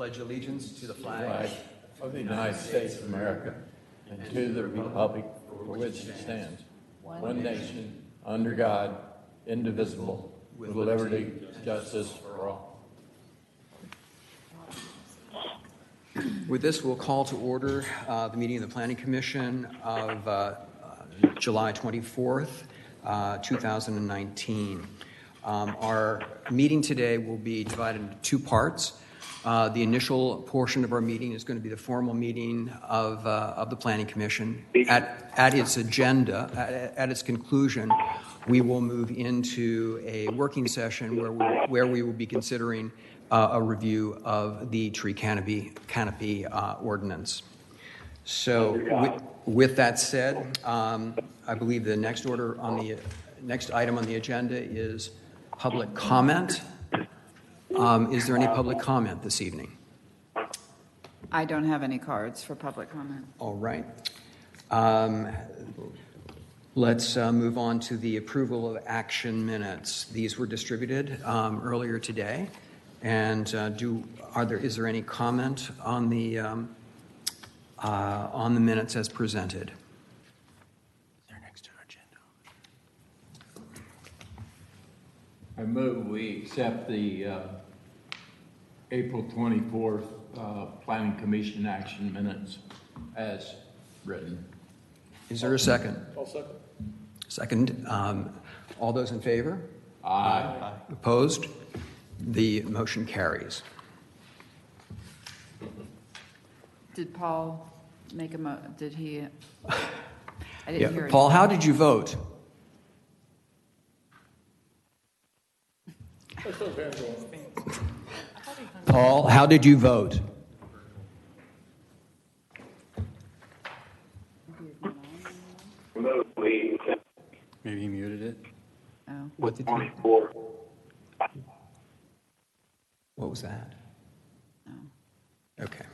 pledge allegiance to the flag of the United States of America and to the republic for which it stands, one nation, under God, indivisible, with liberty and justice for all. With this, we'll call to order the meeting of the Planning Commission of July 24th, 2019. Our meeting today will be divided into two parts. The initial portion of our meeting is going to be the formal meeting of the Planning Commission. At its agenda, at its conclusion, we will move into a working session where we will be considering a review of the tree canopy ordinance. So, with that said, I believe the next item on the agenda is public comment. Is there any public comment this evening? I don't have any cards for public comment. All right. Let's move on to the approval of action minutes. These were distributed earlier today. And is there any comment on the minutes as presented? They're next to our agenda. I move we accept the April 24th Planning Commission action minutes as written. Is there a second? I'll second. Second. All those in favor? Aye. Opposed? The motion carries. Did Paul make did he? I didn't hear it. Paul, how did you vote? Paul, how did you vote? Maybe he muted it. Oh. What did you? What was that? No. Okay.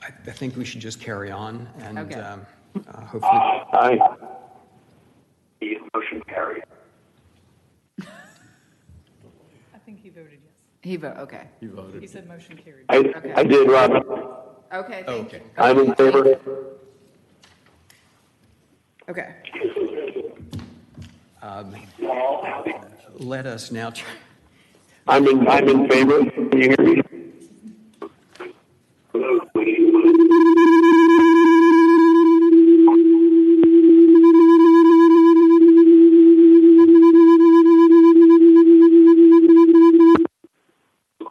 I think we should just carry on and Okay. Hopefully. Aye. The motion carried. I think he voted yes. He voted. Okay. You voted. He said motion carried. I did, Robin. Okay. Thank you. I'm in favor. Okay. Let us now. I'm in favor. Can you hear me?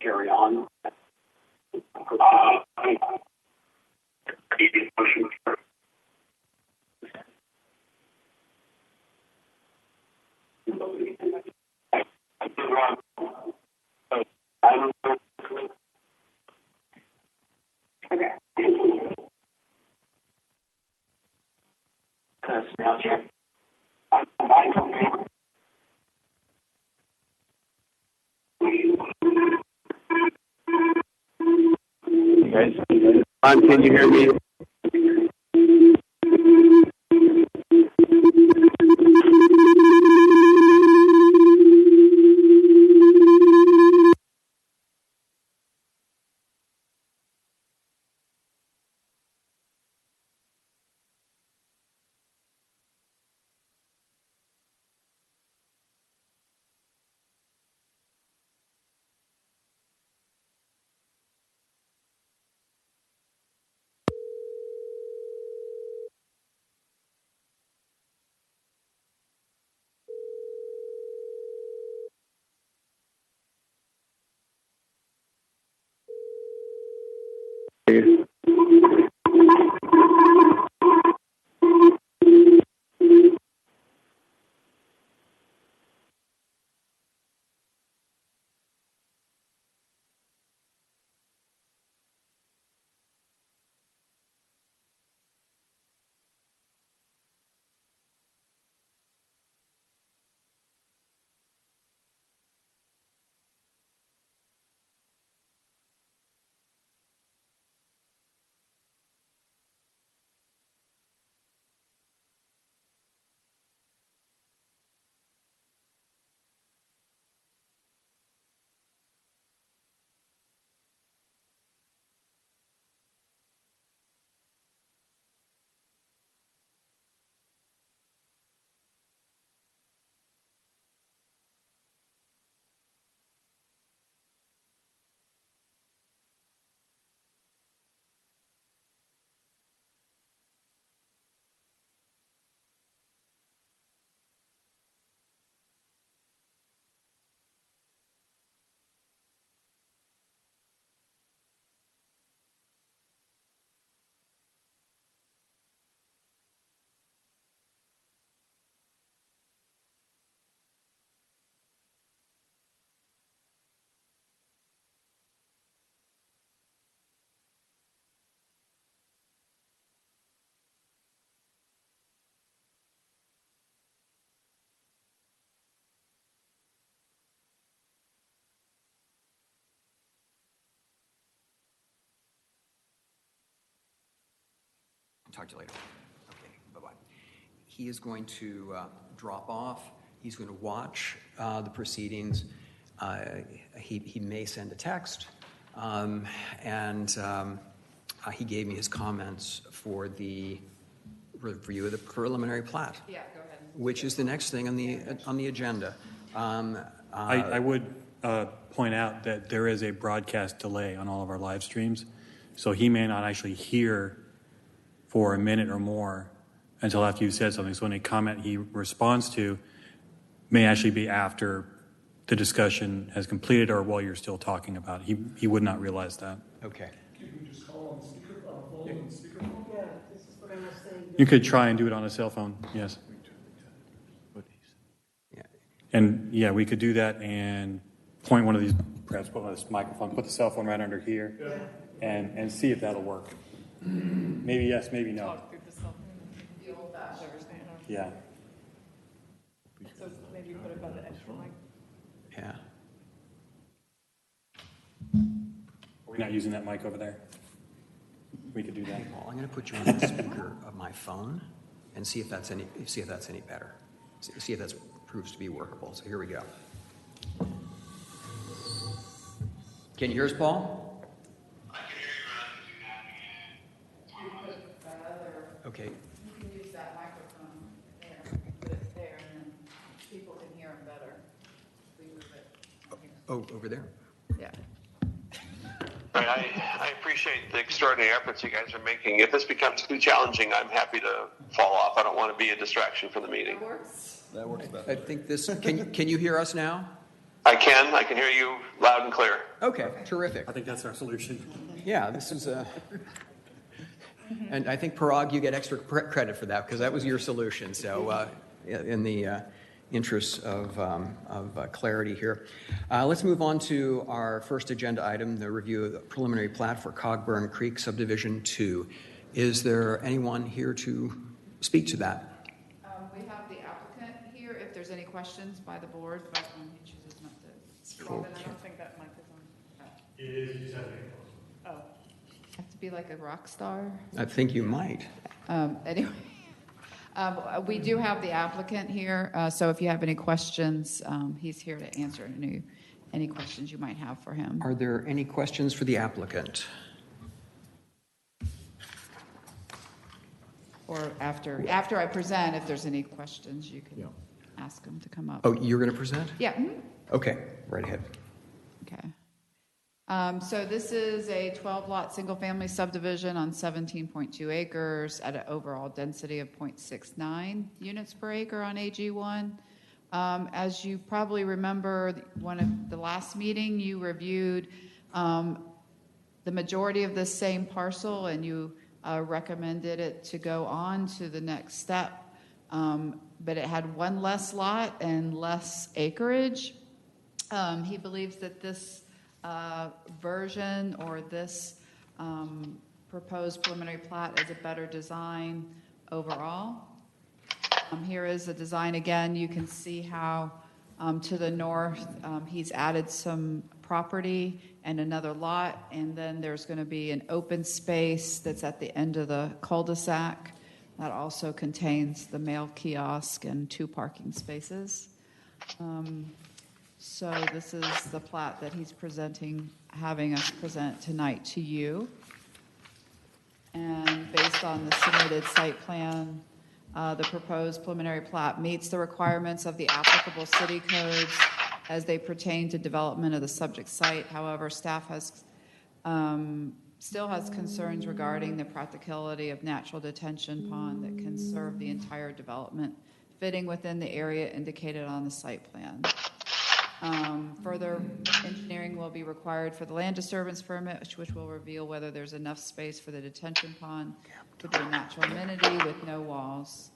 Carry on. Motion carried. Okay. Now check. Can you hear me? talk to you later. Okay, bye-bye. He is going to drop off. He's going to watch the proceedings. He may send a text. He gave me his comments for the review of the preliminary plat. Yeah, go ahead. Which is the next thing on the agenda. I would point out that there is a broadcast delay on all of our live streams, so he may not actually hear for a minute or more until after you've said something. So any comment he responds to may actually be after the discussion has completed or while you're still talking about it. He would not realize that. Okay. You could try and do it on a cell phone, yes. Yeah. And yeah, we could do that and point one of these, perhaps put one of this microphone, put the cell phone right under here, and see if that'll work. Maybe yes, maybe no. Talk through the cell phone. The old fashioned. Yeah. So maybe put it by the extra mic. Yeah. Are we not using that mic over there? We could do that. Paul, I'm going to put you on the speaker of my phone and see if that's any better. See if that proves to be workable. So here we go. Can you hear us, Paul? I can hear you, Okay. You can use that microphone there, put it there, and then people can hear them better. We move it. Oh, over there? Yeah. I appreciate the extraordinary efforts you guys are making. If this becomes too challenging, I'm happy to fall off. I don't want to be a distraction from the meeting. That works better. I think this. Can you hear us now? I can hear you loud and clear. Okay. Terrific. I think that's our solution. Yeah. This is a. And I think Parag, you get extra credit for that because that was your solution. So, in the interests of clarity here, let's move on to our first agenda item: the review of the preliminary plat for Cogburn Creek Subdivision 2. Is there anyone here to speak to that? We have the applicant here. If there's any questions by the board, but he chooses not to. Robin, I don't think that mic is on. It is, you said it. Oh, Have to be like a rock star. I think you might. Anyway, we do have the applicant here, so if you have any questions, he's here to answer any questions you might have for him. Are there any questions for the applicant? Or after I present, if there's any questions, you can ask him to come up. Oh, you're going to present? Yeah. Okay, right ahead. Okay. So this is a 12-lot single-family subdivision on 17.2 acres at an overall density of 0.69 units per acre on AG1. As you probably remember, one of the last meeting, you reviewed the majority of this same parcel, and you recommended it to go on to the next step. But it had one less lot and less acreage. He believes that this version or this proposed preliminary plat is a better design overall. Here is the design again. You can see how to the north he's added some property and another lot, and then there's going to be an open space that's at the end of the cul-de-sac that also contains the mail kiosk and 2 parking spaces. So this is the plat that he's having us present tonight to you. And based on the submitted site plan, the proposed preliminary plat meets the requirements of the applicable city codes as they pertain to development of the subject site. However, staff still has concerns regarding the practicality of natural detention pond that can serve the entire development, fitting within the area indicated on the site plan. Further engineering will be required for the land disturbance permit, which will reveal whether there's enough space for the detention pond to be a natural amenity with no walls.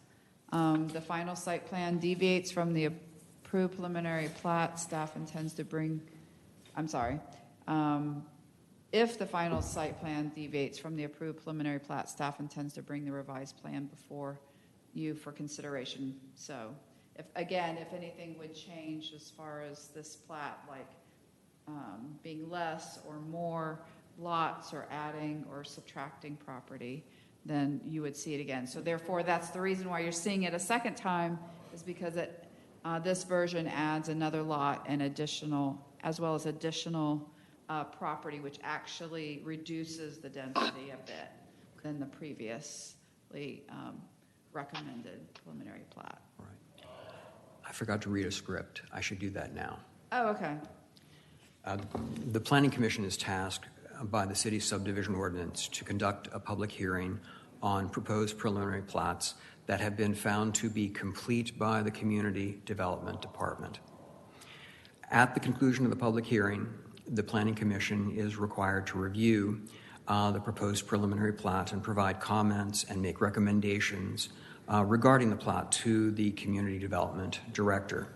The final site plan deviates from the approved preliminary plat. Staff intends to bring, if the final site plan deviates from the approved preliminary plat, staff intends to bring the revised plan before you for consideration. So, if anything would change as far as this plat, like being less or more lots or adding or subtracting property, then you would see it again. So therefore, that's the reason why you're seeing it a second time, is because this version adds another lot and additional, as well as additional property, which actually reduces the density a bit than the previously recommended preliminary plat. Right. I forgot to read a script. I should do that now. Oh, okay. The Planning Commission is tasked by the city's subdivision ordinance to conduct a public hearing on proposed preliminary plats that have been found to be complete by the Community Development Department. At the conclusion of the public hearing, the Planning Commission is required to review the proposed preliminary plat and provide comments and make recommendations regarding the plat to the Community Development Director.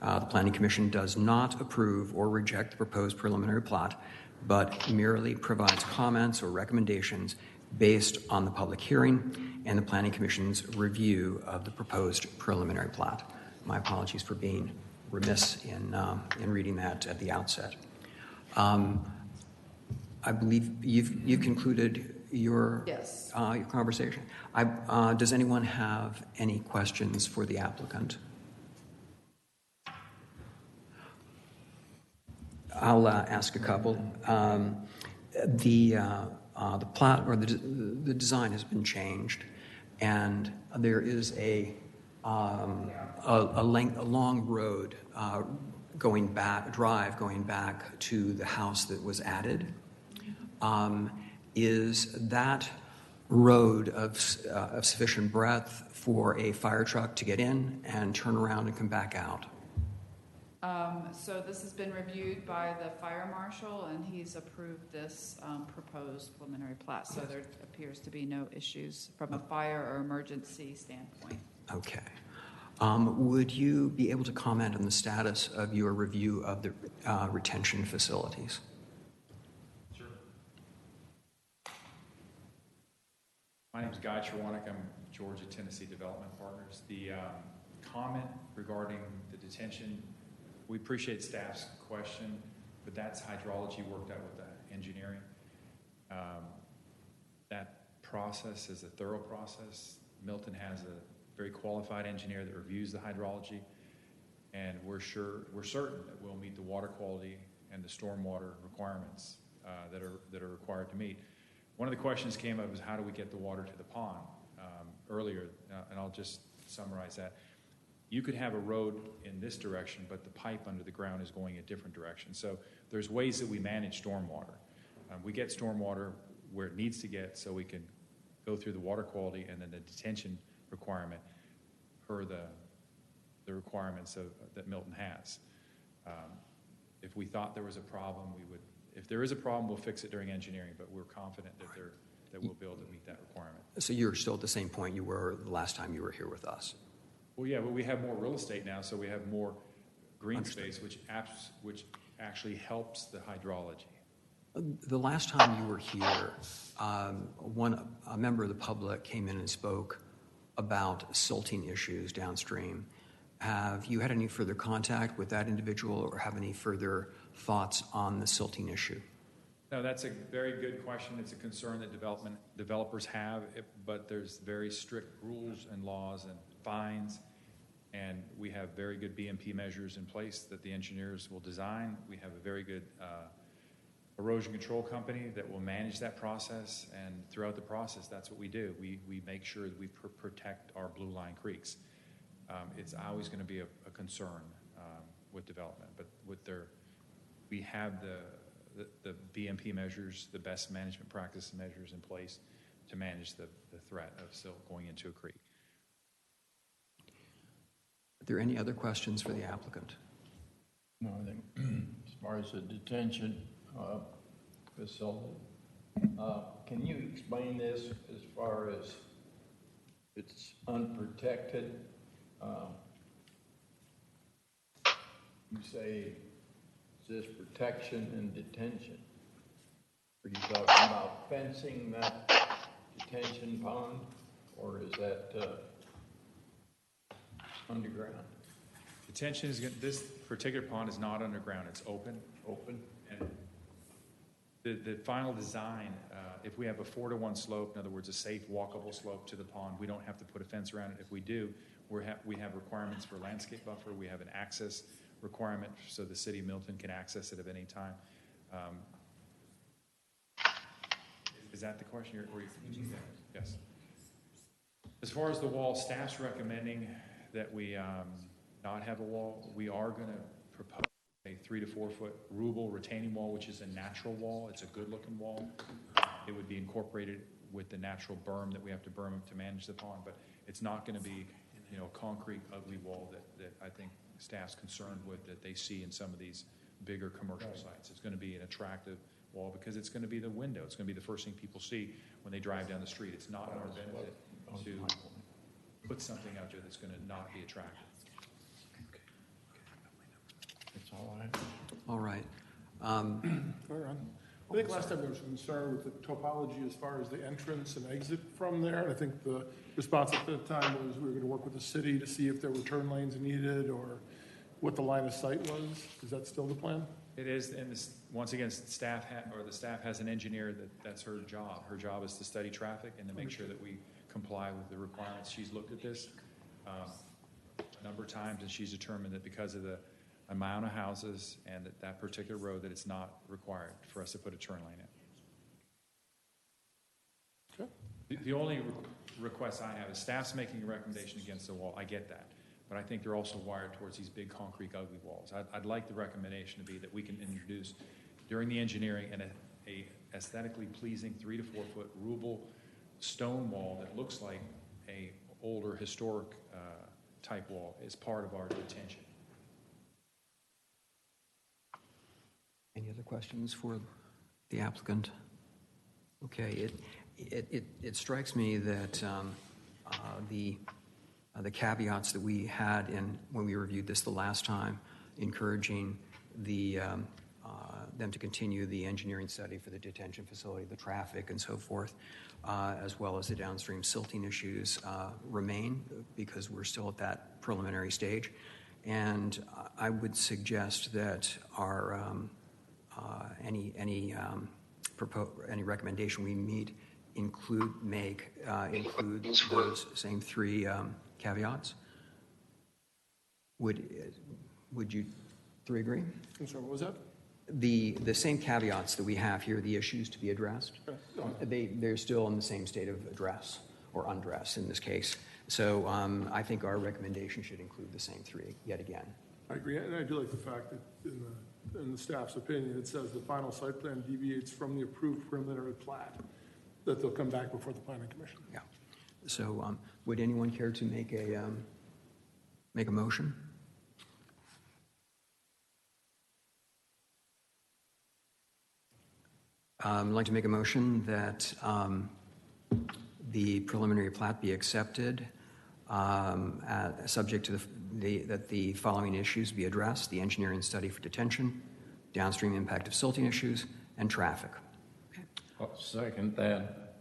The Planning Commission does not approve or reject the proposed preliminary plat, but merely provides comments or recommendations based on the public hearing and the Planning Commission's review of the proposed preliminary plat. My apologies for being remiss in reading that at the outset. I believe you've concluded your your conversation. Does anyone have any questions for the applicant? I'll ask a couple. The plat or the design has been changed, and there is a long road going back to the house that was added. Is that road of sufficient breadth for a fire truck to get in and turn around and come back out? So this has been reviewed by the fire marshal, and he's approved this proposed preliminary plat. So there appears to be no issues from a fire or emergency standpoint. Okay. Would you be able to comment on the status of your review of the retention facilities? Sure. My name is Guy Cherwanek. I'm Georgia Tennessee Development Partners. The comment regarding the detention, we appreciate staff's question, but that's hydrology worked out with the engineering. That process is a thorough process. Milton has a very qualified engineer that reviews the hydrology, and we're certain that we'll meet the water quality and the stormwater requirements that are required to meet. One of the questions came up is how do we get the water to the pond earlier, and I'll just summarize that. You could have a road in this direction, but the pipe under the ground is going a different direction. So there's ways that we manage stormwater. We get stormwater where it needs to get so we can go through the water quality and then the detention requirement per the requirements that Milton has. If we thought there was a problem, if there is a problem, we'll fix it during engineering, but we're confident that we'll be able to meet that requirement. So you're still at the same point you were the last time you were here with us? Well, yeah, but we have more real estate now, so we have more green space, which actually helps the hydrology. The last time you were here, a member of the public came in and spoke about silting issues downstream. Have you had any further contact with that individual or have any further thoughts on the silting issue? No, that's a very good question. It's a concern that developers have, but there's very strict rules and laws and fines, and we have very good BMP measures in place that the engineers will design. We have a very good erosion control company that will manage that process, and throughout the process, that's what we do. We make sure that we protect our blue line creeks. It's always going to be a concern with development, but we have the BMP measures, the best management practice measures in place to manage the threat of silt going into a creek. Are there any other questions for the applicant? No, I think as far as the detention facility, can you explain this as far as it's unprotected? You say, is this protection and detention? Are you talking about fencing that detention pond, or is that underground? Detention this particular pond is not underground. It's open. And The final design, if we have a 4-to-1 slope, in other words, a safe walkable slope to the pond, we don't have to put a fence around it. If we do, we have requirements for landscape buffer. We have an access requirement so the city of Milton can access it at any time. Is that the question? Yes. As far as the wall, staff's recommending that we not have a wall. We are going to propose a 3 to 4 foot ruble retaining wall, which is a natural wall. It's a good-looking wall. It would be incorporated with the natural berm that we have to berm to manage the pond, but it's not going to be, a concrete, ugly wall that I think staff's concerned with that they see in some of these bigger commercial sites. It's going to be an attractive wall because it's going to be the window. It's going to be the first thing people see when they drive down the street. It's not our benefit to put something out there that's going to not be attractive. That's all I have. All right. I think last time there was concern with the topology as far as the entrance and exit from there. And I think the response at the time was we were going to work with the city to see if there were turn lanes needed or what the line of sight was. Is that still the plan? It is, and once again, the staff has an engineer that's her job. Her job is to study traffic and to make sure that we comply with the requirements. She's looked at this a number of times, and she's determined that because of the amount of houses and that particular road, that it's not required for us to put a turn lane in. Okay. The only request I have is staff's making a recommendation against the wall. I get that. But I think they're also wired towards these big concrete ugly walls. I'd like the recommendation to be that we can introduce during the engineering a aesthetically pleasing 3 to 4 foot ruble stone wall that looks like a older historic type wall as part of our detention. Any other questions for the applicant? Okay, it strikes me that the caveats that we had when we reviewed this the last time, encouraging them to continue the engineering study for the detention facility, the traffic and so forth, as well as the downstream silting issues remain because we're still at that preliminary stage. And I would suggest that our any recommendation we include those same 3 caveats. Would you 3 agree? I'm sorry, what was that? The same caveats that we have here, the issues to be addressed, they're still in the same state of address or undress in this case. So I think our recommendation should include the same 3 yet again. I agree, and I do like the fact that in the staff's opinion, it says the final site plan deviates from the approved preliminary plat, that they'll come back before the planning commission. Yeah. So would anyone care to make a motion? I'd like to make a motion that the preliminary plat be accepted, subject to that the following issues be addressed: the engineering study for detention, downstream impact of silting issues, and traffic. Okay. I'll second that.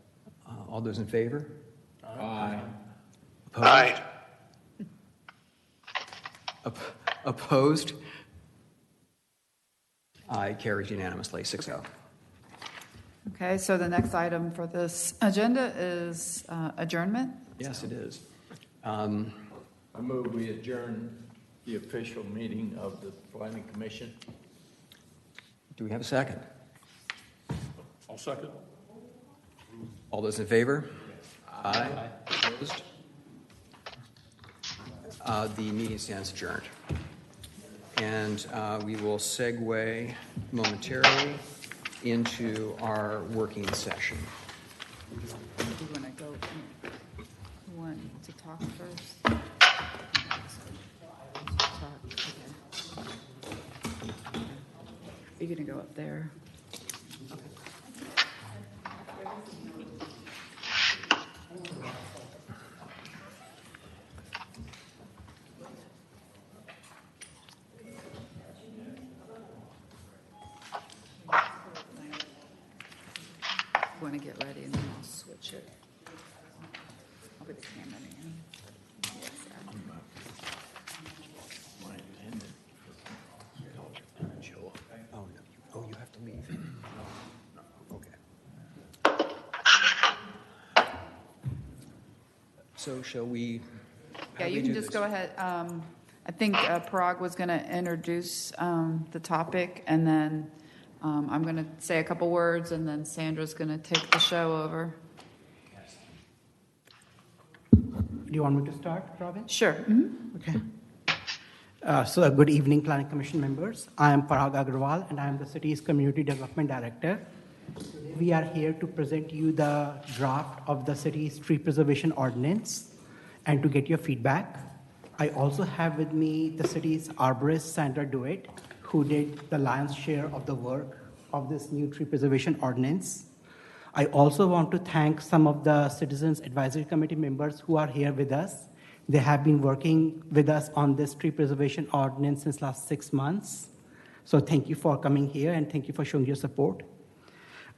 All those in favor? Aye. Opposed? Aye. Opposed? Aye, carries unanimously, 6-0. Okay, so the next item for this agenda is adjournment. Yes, it is. I move we adjourn the official meeting of the Planning Commission. Do we have a second? I'll second. All those in favor? Aye. Opposed? The meeting stands adjourned. And we will segue momentarily into our working session. Do you want to go? You want to talk first? You're going to go up there. Want to get ready and then I'll switch it. I'll be the cameraman. Yes, My intended Oh, no. Oh, you have to leave. No, So shall we? Yeah, you can just go ahead. I think Parag was going to introduce the topic, and then I'm going to say a couple words, and then Sandra's going to take the show over. Do you want me to start, Robin? Sure. Okay. So good evening, Planning Commission members. I am Parag Agrawal, and I am the city's Community Development Director. Today we are here to present you the draft of the city's tree preservation ordinance and to get your feedback. I also have with me the city's arborist, Sandra DeWitt, who did the lion's share of the work of this new tree preservation ordinance. I also want to thank some of the Citizens Advisory Committee members who are here with us. They have been working with us on this tree preservation ordinance since last 6 months. So thank you for coming here and thank you for showing your support.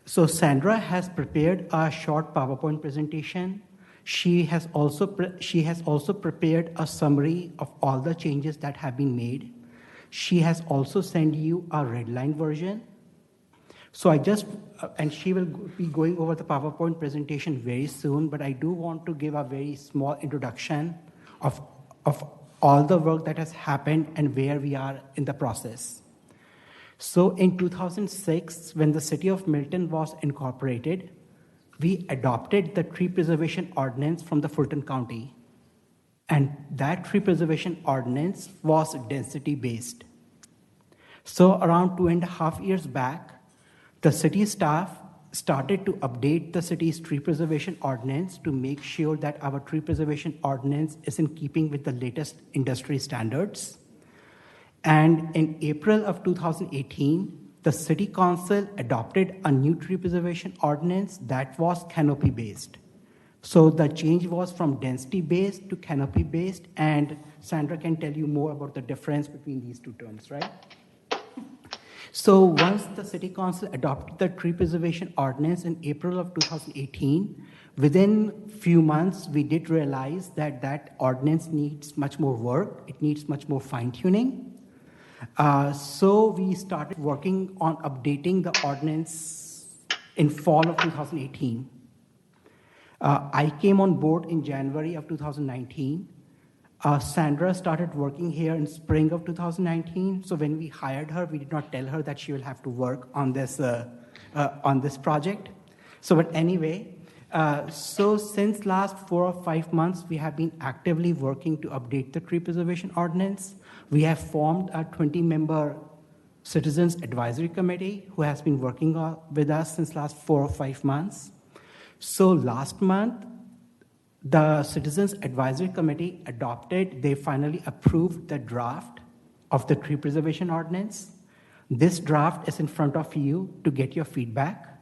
So Sandra has prepared a short PowerPoint presentation. She has also prepared a summary of all the changes that have been made. She has also sent you a red line version. So and she will be going over the PowerPoint presentation very soon, but I do want to give a very small introduction of all the work that has happened and where we are in the process. So in 2006, when the city of Milton was incorporated, we adopted the tree preservation ordinance from the Fulton County. And that tree preservation ordinance was density based. So around 2.5 years back, the city staff started to update the city's tree preservation ordinance to make sure that our tree preservation ordinance is in keeping with the latest industry standards. And in April of 2018, the City Council adopted a new tree preservation ordinance that was canopy based. So the change was from density based to canopy based, and Sandra can tell you more about the difference between these two terms, right? So once the City Council adopted the tree preservation ordinance in April of 2018, within few months, we did realize that that ordinance needs much more work. It needs much more fine-tuning. So we started working on updating the ordinance in fall of 2018. I came on board in January of 2019. Sandra started working here in spring of 2019. So when we hired her, we did not tell her that she will have to work on this project. So, but anyway, so since last 4 or 5 months, we have been actively working to update the tree preservation ordinance. We have formed a 20-member Citizens Advisory Committee who has been working with us since last 4 or 5 months. So last month, the Citizens Advisory Committee they finally approved the draft of the tree preservation ordinance. This draft is in front of you to get your feedback.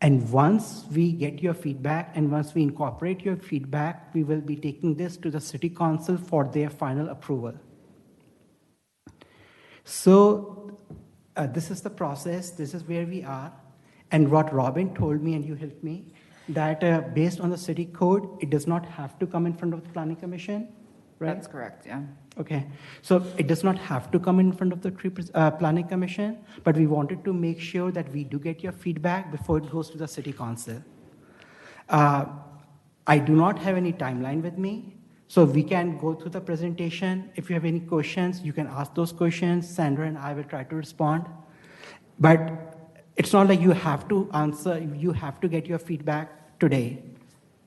And once we get your feedback and once we incorporate your feedback, we will be taking this to the City Council for their final approval. So this is the process, this is where we are. And what Robin told me, and you helped me, that based on the city code, it does not have to come in front of the Planning Commission, right? That's correct, yeah. Okay, so it does not have to come in front of the Planning Commission, but we wanted to make sure that we do get your feedback before it goes to the City Council. I do not have any timeline with me, so we can go through the presentation. If you have any questions, you can ask those questions. Sandra and I will try to respond. But it's not like you have to answer, you have to get your feedback today.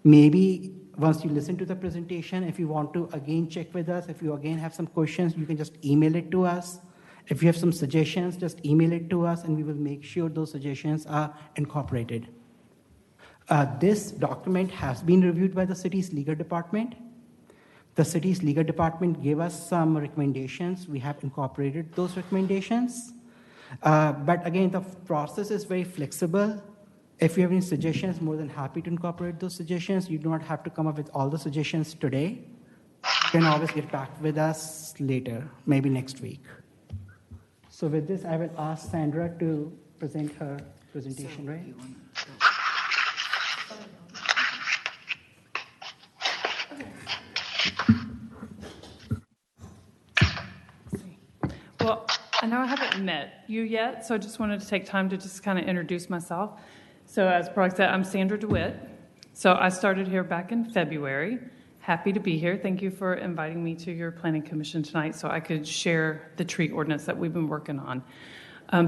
Maybe once you listen to the presentation, if you want to again check with us, if you again have some questions, you can just email it to us. If you have some suggestions, just email it to us and we will make sure those suggestions are incorporated. This document has been reviewed by the city's legal department. The city's legal department gave us some recommendations. We have incorporated those recommendations. But again, the process is very flexible. If you have any suggestions, more than happy to incorporate those suggestions. You do not have to come up with all the suggestions today. You can always get back with us later, maybe next week. So with this, I will ask Sandra to present her presentation, right? Well, I know I haven't met you yet, so I just wanted to take time to just kind of introduce myself. So as Parag said, I'm Sandra DeWitt. So I started here back in February. Happy to be here. Thank you for inviting me to your Planning Commission tonight so I could share the tree ordinance that we've been working on.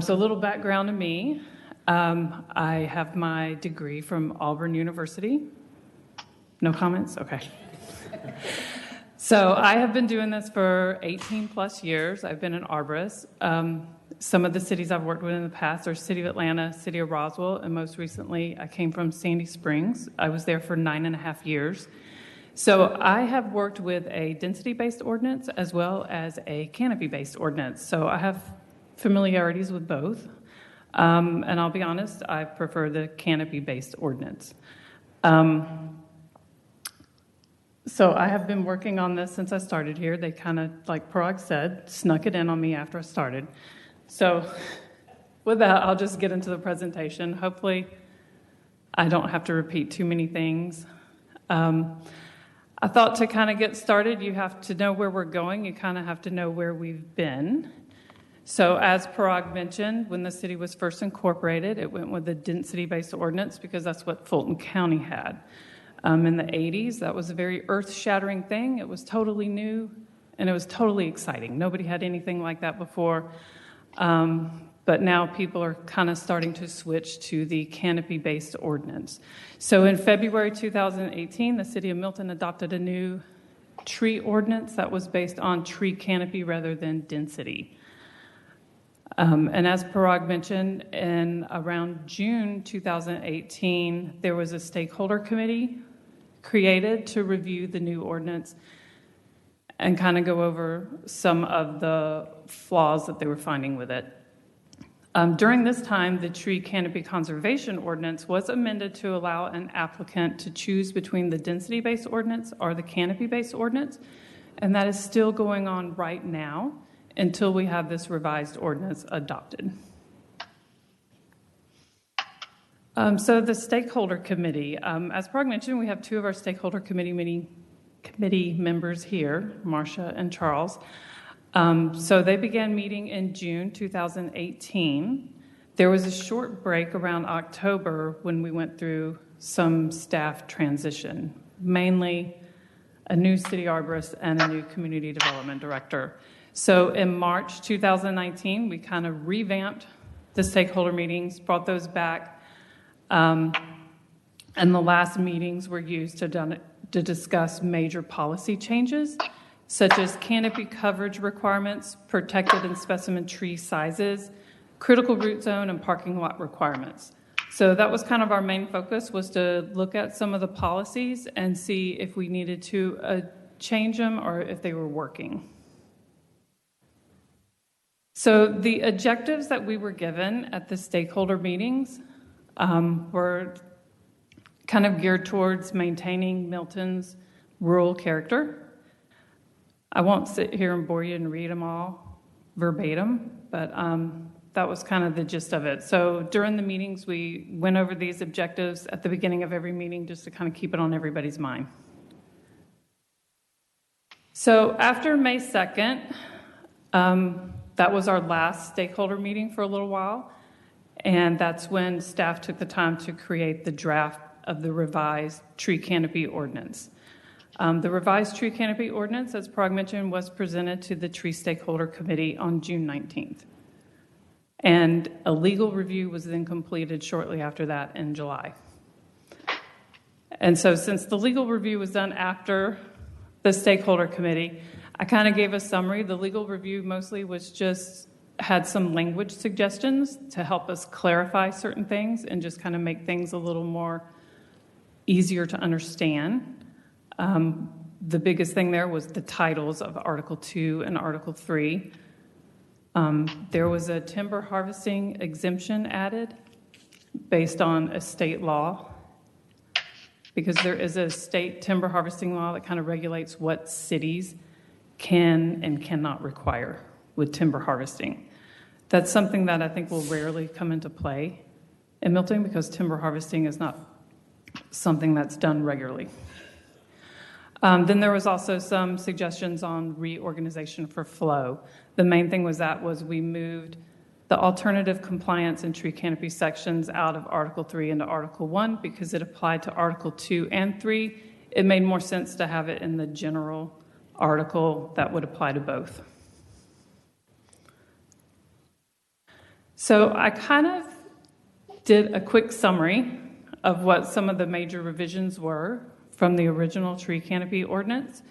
So a little background to me. I have my degree from Auburn University. No comments? Okay. So I have been doing this for 18 plus years. I've been an arborist. Some of the cities I've worked with in the past are City of Atlanta, City of Roswell, and most recently I came from Sandy Springs. I was there for 9.5 years. So I have worked with a density-based ordinance as well as a canopy-based ordinance. So I have familiarities with both. And I'll be honest, I prefer the canopy-based ordinance. So I have been working on this since I started here. They kind of, like Parag said, snuck it in on me after I started. So with that, I'll just get into the presentation. Hopefully, I don't have to repeat too many things. I thought to kind of get started, you have to know where we're going. You kind of have to know where we've been. So as Parag mentioned, when the city was first incorporated, it went with the density-based ordinance because that's what Fulton County had. In the 80s, that was a very earth-shattering thing. It was totally new, and it was totally exciting. Nobody had anything like that before. But now people are kind of starting to switch to the canopy-based ordinance. So in February 2018, the city of Milton adopted a new tree ordinance that was based on tree canopy rather than density. And as Parag mentioned, in around June 2018, there was a stakeholder committee created to review the new ordinance and kind of go over some of the flaws that they were finding with it. During this time, the tree canopy conservation ordinance was amended to allow an applicant to choose between the density-based ordinance or the canopy-based ordinance, and that is still going on right now until we have this revised ordinance adopted. So the stakeholder committee, as Parag mentioned, we have two of our stakeholder committee members here, Marcia and Charles. So they began meeting in June 2018. There was a short break around October when we went through some staff transition, mainly a new city arborist and a new community development director. So in March 2019, we kind of revamped the stakeholder meetings, brought those back, and the last meetings were used to discuss major policy changes, such as canopy coverage requirements, protected and specimen tree sizes, critical root zone, and parking lot requirements. So that was kind of our main focus, was to look at some of the policies and see if we needed to change them or if they were working. So the objectives that we were given at the stakeholder meetings were kind of geared towards maintaining Milton's rural character. I won't sit here and bore you and read them all verbatim, but that was kind of the gist of it. So during the meetings, we went over these objectives at the beginning of every meeting just to kind of keep it on everybody's mind. So after May 2nd, that was our last stakeholder meeting for a little while, and that's when staff took the time to create the draft of the revised tree canopy ordinance. The revised tree canopy ordinance, as Parag mentioned, was presented to the tree stakeholder committee on June 19th. And a legal review was then completed shortly after that in July. And so since the legal review was done after the stakeholder committee, I kind of gave a summary. The legal review mostly was just had some language suggestions to help us clarify certain things and just kind of make things a little more easier to understand. The biggest thing there was the titles of Article 2 and Article 3. There was a timber harvesting exemption added based on a state law, because there is a state timber harvesting law that kind of regulates what cities can and cannot require with timber harvesting. That's something that I think will rarely come into play in Milton because timber harvesting is not something that's done regularly. Then there was also some suggestions on reorganization for flow. The main thing was we moved the alternative compliance and tree canopy sections out of Article 3 into Article 1 because it applied to Article 2 and 3. It made more sense to have it in the general article that would apply to both. So I kind of did a quick summary of what some of the major revisions were from the original tree canopy ordinance.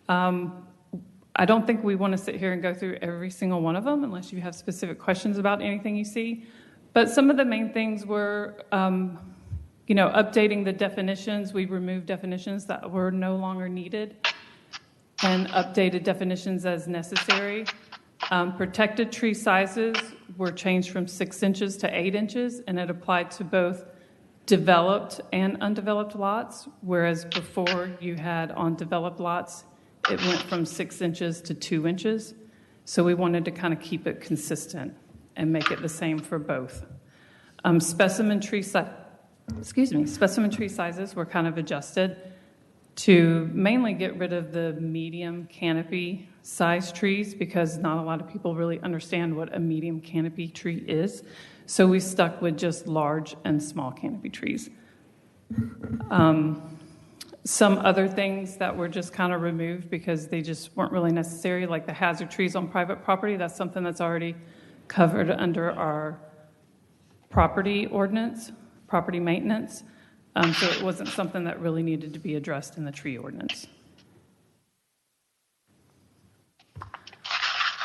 I don't think we want to sit here and go through every single one of them unless you have specific questions about anything you see. But some of the main things were, updating the definitions. We removed definitions that were no longer needed and updated definitions as necessary. Protected tree sizes were changed from 6 inches to 8 inches, and it applied to both developed and undeveloped lots, whereas before you had on developed lots, it went from 6 inches to 2 inches. So we wanted to kind of keep it consistent and make it the same for both. Specimen tree sizes were kind of adjusted to mainly get rid of the medium canopy size trees because not a lot of people really understand what a medium canopy tree is. So we stuck with just large and small canopy trees. Some other things that were just kind of removed because they just weren't really necessary, like the hazard trees on private property. That's something that's already covered under our property ordinance, property maintenance. So it wasn't something that really needed to be addressed in the tree ordinance.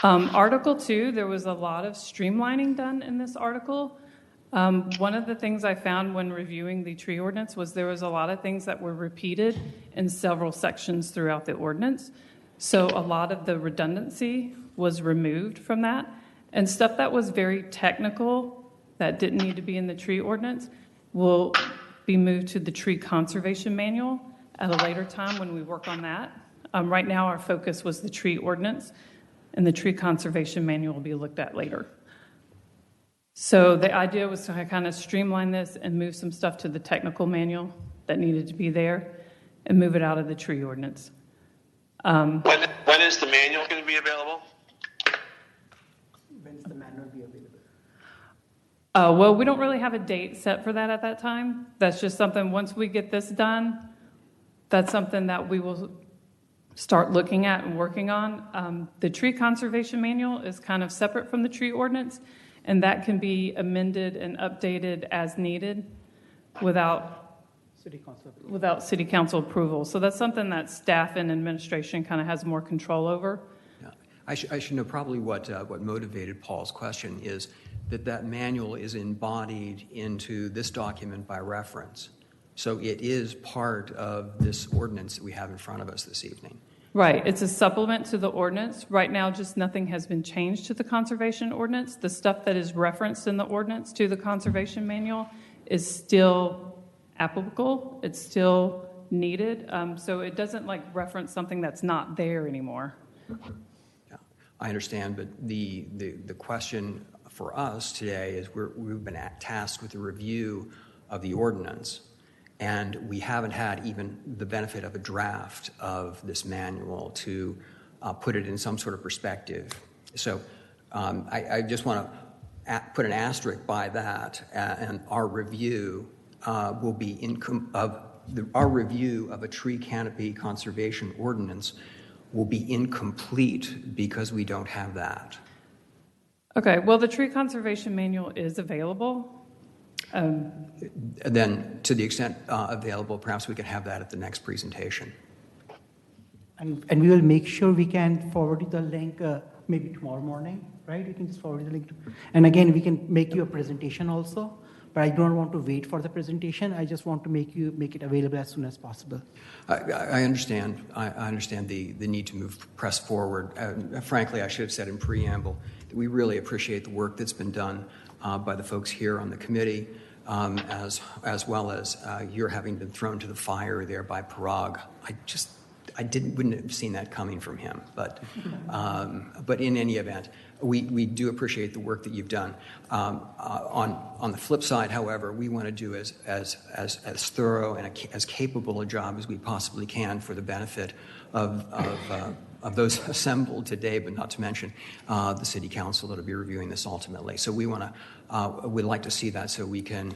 Article 2, there was a lot of streamlining done in this article. One of the things I found when reviewing the tree ordinance was there was a lot of things that were repeated in several sections throughout the ordinance. So a lot of the redundancy was removed from that. And stuff that was very technical that didn't need to be in the tree ordinance will be moved to the tree conservation manual at a later time when we work on that. Right now our focus was the tree ordinance, and the tree conservation manual will be looked at later. So the idea was to kind of streamline this and move some stuff to the technical manual that needed to be there and move it out of the tree ordinance. When is the manual going to be available? When's the manual be available? Well, we don't really have a date set for that at that time. That's just something, once we get this done, that's something that we will start looking at and working on. The tree conservation manual is kind of separate from the tree ordinance, and that can be amended and updated as needed without city council approval. So that's something that staff and administration kind of has more control over. Yeah. I should know probably what motivated Paul's question is that manual is embodied into this document by reference. So it is part of this ordinance that we have in front of us this evening. Right. It's a supplement to the ordinance. Right now, just nothing has been changed to the conservation ordinance. The stuff that is referenced in the ordinance to the conservation manual is still applicable. It's still needed. So it doesn't reference something that's not there anymore. Yeah, I understand, but the question for us today is we've been tasked with a review of the ordinance, and we haven't had even the benefit of a draft of this manual to put it in some sort of perspective. So I just want to put an asterisk by that, and our review will be our review of a tree canopy conservation ordinance will be incomplete because we don't have that. Okay, well, the tree conservation manual is available. Then, to the extent available, perhaps we could have that at the next presentation. And we will make sure we can forward you the link maybe tomorrow morning, right? You can just forward the link. And again, we can make you a presentation also, but I don't want to wait for the presentation. I just want to make it available as soon as possible. I understand. I understand the need to press forward. Frankly, I should have said in preamble that we really appreciate the work that's been done by the folks here on the committee, as well as your having been thrown to the fire there by Parag. I wouldn't have seen that coming from him. But in any event, we do appreciate the work that you've done. On the flip side, however, we want to do as thorough and as capable a job as we possibly can for the benefit of those assembled today, but not to mention the city council that'll be reviewing this ultimately. So we'd like to see that so we can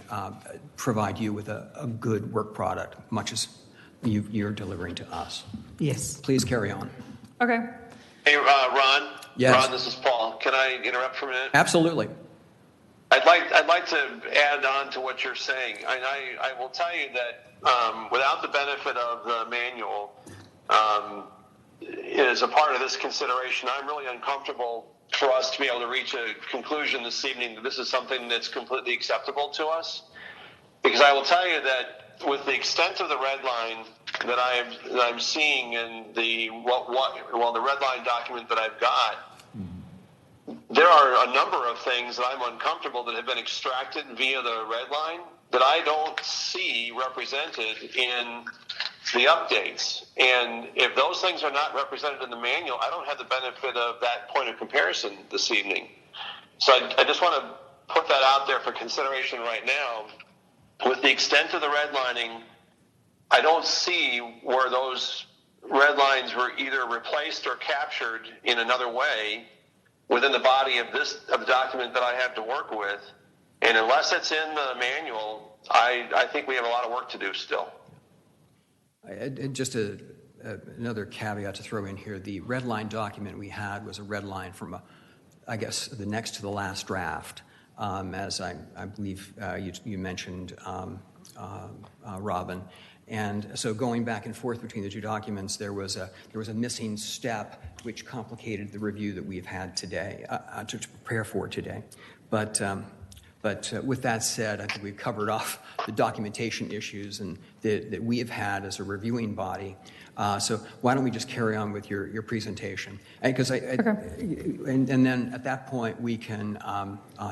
provide you with a good work product, much as you're delivering to us. Yes. Please carry on. Okay. Hey, Ron. Yes. Ron, this is Paul. Can I interrupt for a minute? Absolutely. I'd like to add on to what you're saying. I will tell you that without the benefit of the manual, as a part of this consideration, I'm really uncomfortable for us to be able to reach a conclusion this evening that this is something that's completely acceptable to us. Because I will tell you that with the extent of the red line that I'm seeing in the red line document that I've got, there are a number of things that I'm uncomfortable that have been extracted via the red line that I don't see represented in the updates. And if those things are not represented in the manual, I don't have the benefit of that point of comparison this evening. So I just want to put that out there for consideration right now. With the extent of the redlining, I don't see where those red lines were either replaced or captured in another way within the body of the document that I have to work with. And unless it's in the manual, I think we have a lot of work to do still. Just another caveat to throw in here. The red line document we had was a red line from, I guess, the next to the last draft, as I believe you mentioned, Robin. And so going back and forth between the two documents, there was a missing step which complicated the review that we've had today, to prepare for today. But with that said, I think we've covered off the documentation issues and that we have had as a reviewing body. So why don't we just carry on with your presentation? And then at that point we can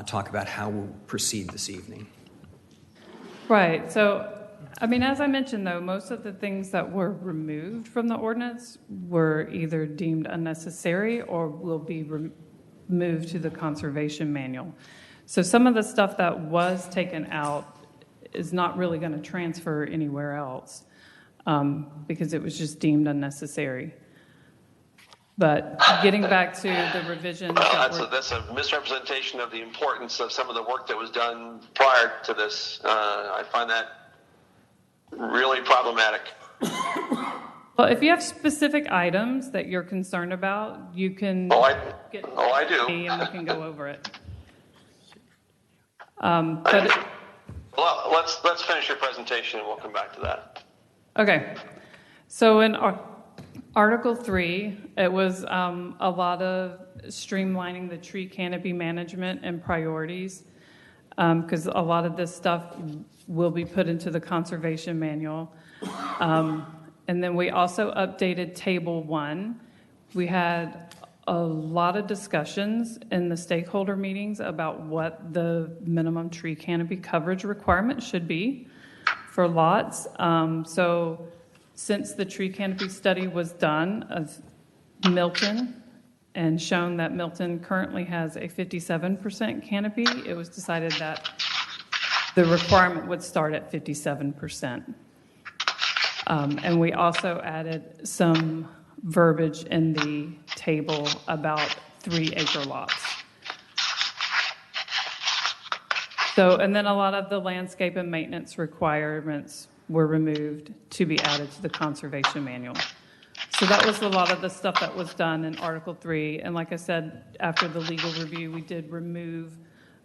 talk about how we'll proceed this evening. Right. So, I mean, as I mentioned, though, most of the things that were removed from the ordinance were either deemed unnecessary or will be moved to the conservation manual. So some of the stuff that was taken out is not really going to transfer anywhere else because it was just deemed unnecessary. But getting back to the revisions... Well, that's a misrepresentation of the importance of some of the work that was done prior to this. I find that really problematic. Well, if you have specific items that you're concerned about, you can I do. Me and we can go over it. Well, let's finish your presentation and we'll come back to that. Okay. So in Article 3, it was a lot of streamlining the tree canopy management and priorities because a lot of this stuff will be put into the conservation manual. And then we also updated Table 1. We had a lot of discussions in the stakeholder meetings about what the minimum tree canopy coverage requirement should be for lots. So since the tree canopy study was done of Milton and shown that Milton currently has a 57% canopy, it was decided that the requirement would start at 57%. And we also added some verbiage in the table about 3-acre lots. So, and then a lot of the landscape and maintenance requirements were removed to be added to the conservation manual. So that was a lot of the stuff that was done in Article 3. And like I said, after the legal review, we did remove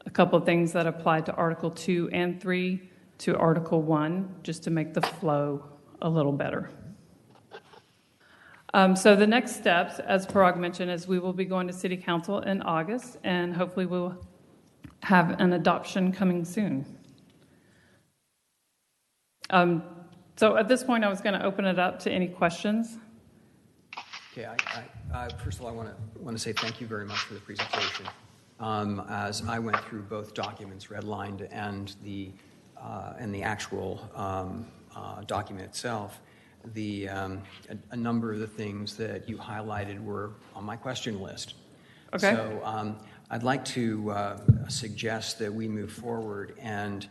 a couple of things that applied to Article 2 and 3 to Article 1, just to make the flow a little better. So the next steps, as Parag mentioned, is we will be going to City Council in August, and hopefully we'll have an adoption coming soon. So at this point, I was going to open it up to any questions. Okay, first of all, I want to say thank you very much for the presentation. As I went through both documents, redlined and the actual document itself, a number of the things that you highlighted were on my question list. Okay. So I'd like to suggest that we move forward and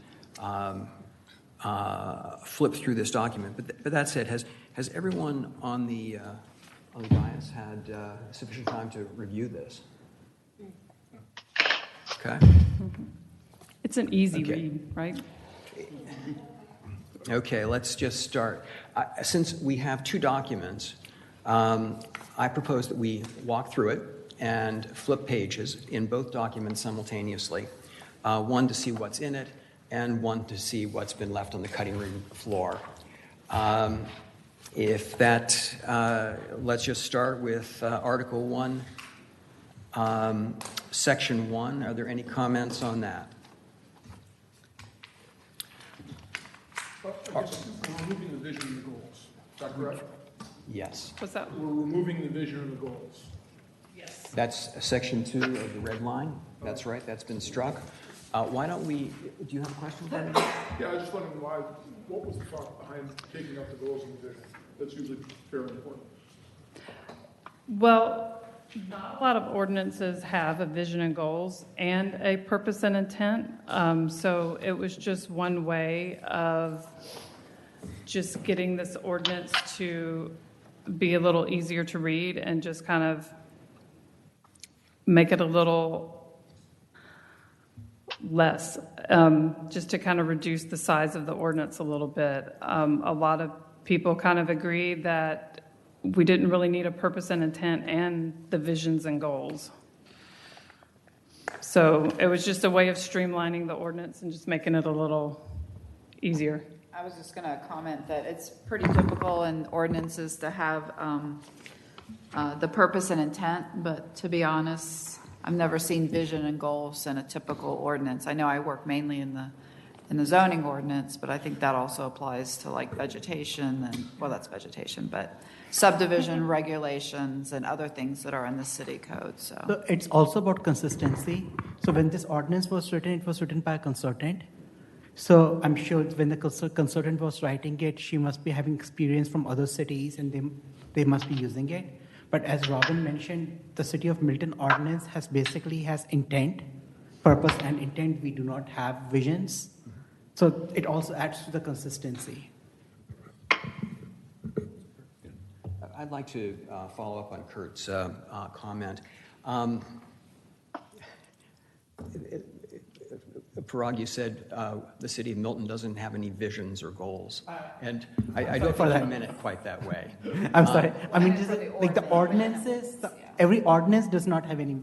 flip through this document. But that said, has everyone on the on the dais had sufficient time to review this? Okay. It's an easy Okay. read, right? Okay, let's just start. Since we have two documents, I propose that we walk through it and flip pages in both documents simultaneously, one to see what's in it and one to see what's been left on the cutting room floor. Let's just start with Article 1, Section 1. Are there any comments on that? I guess we're removing the vision and the goals. Is that correct? Yes. What's that? We're removing the vision and the goals. Yes. That's Section 2 of the red line. That's right, that's been struck. Why don't we, do you have a question about it? Yeah, I was just wondering what was the thought behind taking out the goals and the vision? That's usually fairly important. Well, not a lot of ordinances have a vision and goals and a purpose and intent. So it was just one way of just getting this ordinance to be a little easier to read and just kind of make it a little less, just to kind of reduce the size of the ordinance a little bit. A lot of people kind of agree that we didn't really need a purpose and intent and the visions and goals. So it was just a way of streamlining the ordinance and just making it a little easier. I was just going to comment that it's pretty typical in ordinances to have the purpose and intent, but to be honest, I've never seen vision and goals in a typical ordinance. I know I work mainly in the zoning ordinance, but I think that also applies to like vegetation and, well, that's vegetation, but subdivision regulations and other things that are in the city code. So it's also about consistency. So when this ordinance was written, it was written by a consultant. So I'm sure when the consultant was writing it, she must be having experience from other cities and they must be using it. But as Robin mentioned, the City of Milton ordinance has intent, purpose and intent. We do not have visions. So it also adds to the consistency. I'd like to follow up on Kurt's comment. Parag, you said the city of Milton doesn't have any visions or goals. And I don't think you meant it quite that way. I'm sorry. I mean, like the ordinances, every ordinance does not have any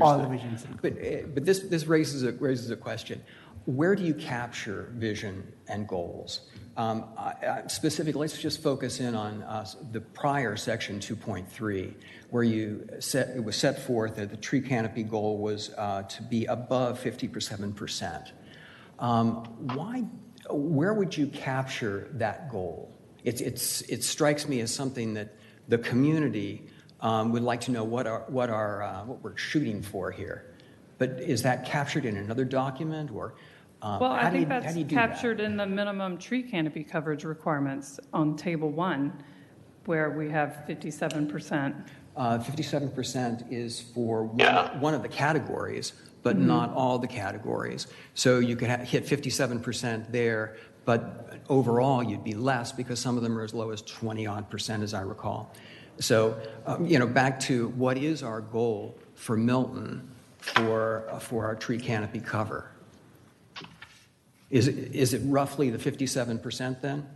all the visions. But this raises a question. Where do you capture vision and goals? Specifically, let's just focus in on the prior section 2.3, where it was set forth that the tree canopy goal was to be above 57%. Where would you capture that goal? It strikes me as something that the community would like to know what we're shooting for here. But is that captured in another document or? Well, I think that's captured in the minimum tree canopy coverage requirements on Table 1, where we have 57%. 57% is for one of the categories, but not all the categories. So you could hit 57% there, but overall you'd be less because some of them are as low as 20-odd%, as I recall. So, back to what is our goal for Milton for our tree canopy cover? Is it roughly the 57% then?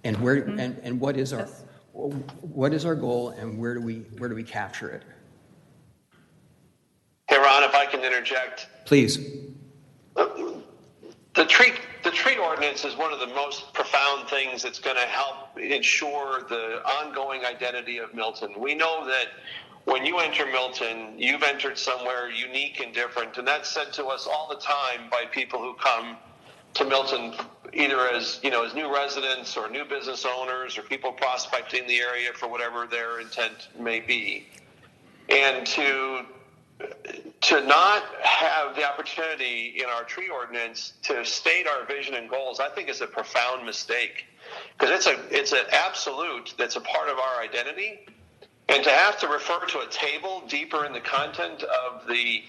And where and what is our goal and where do we capture it? Hey, Ron, if I can interject. Please. The tree ordinance is one of the most profound things that's going to help ensure the ongoing identity of Milton. We know that when you enter Milton, you've entered somewhere unique and different, and that's said to us all the time by people who come to Milton, either as new residents or new business owners or people prospecting the area for whatever their intent may be. And to not have the opportunity in our tree ordinance to state our vision and goals, I think is a profound mistake, because it's an absolute that's a part of our identity. And to have to refer to a table deeper in the content of the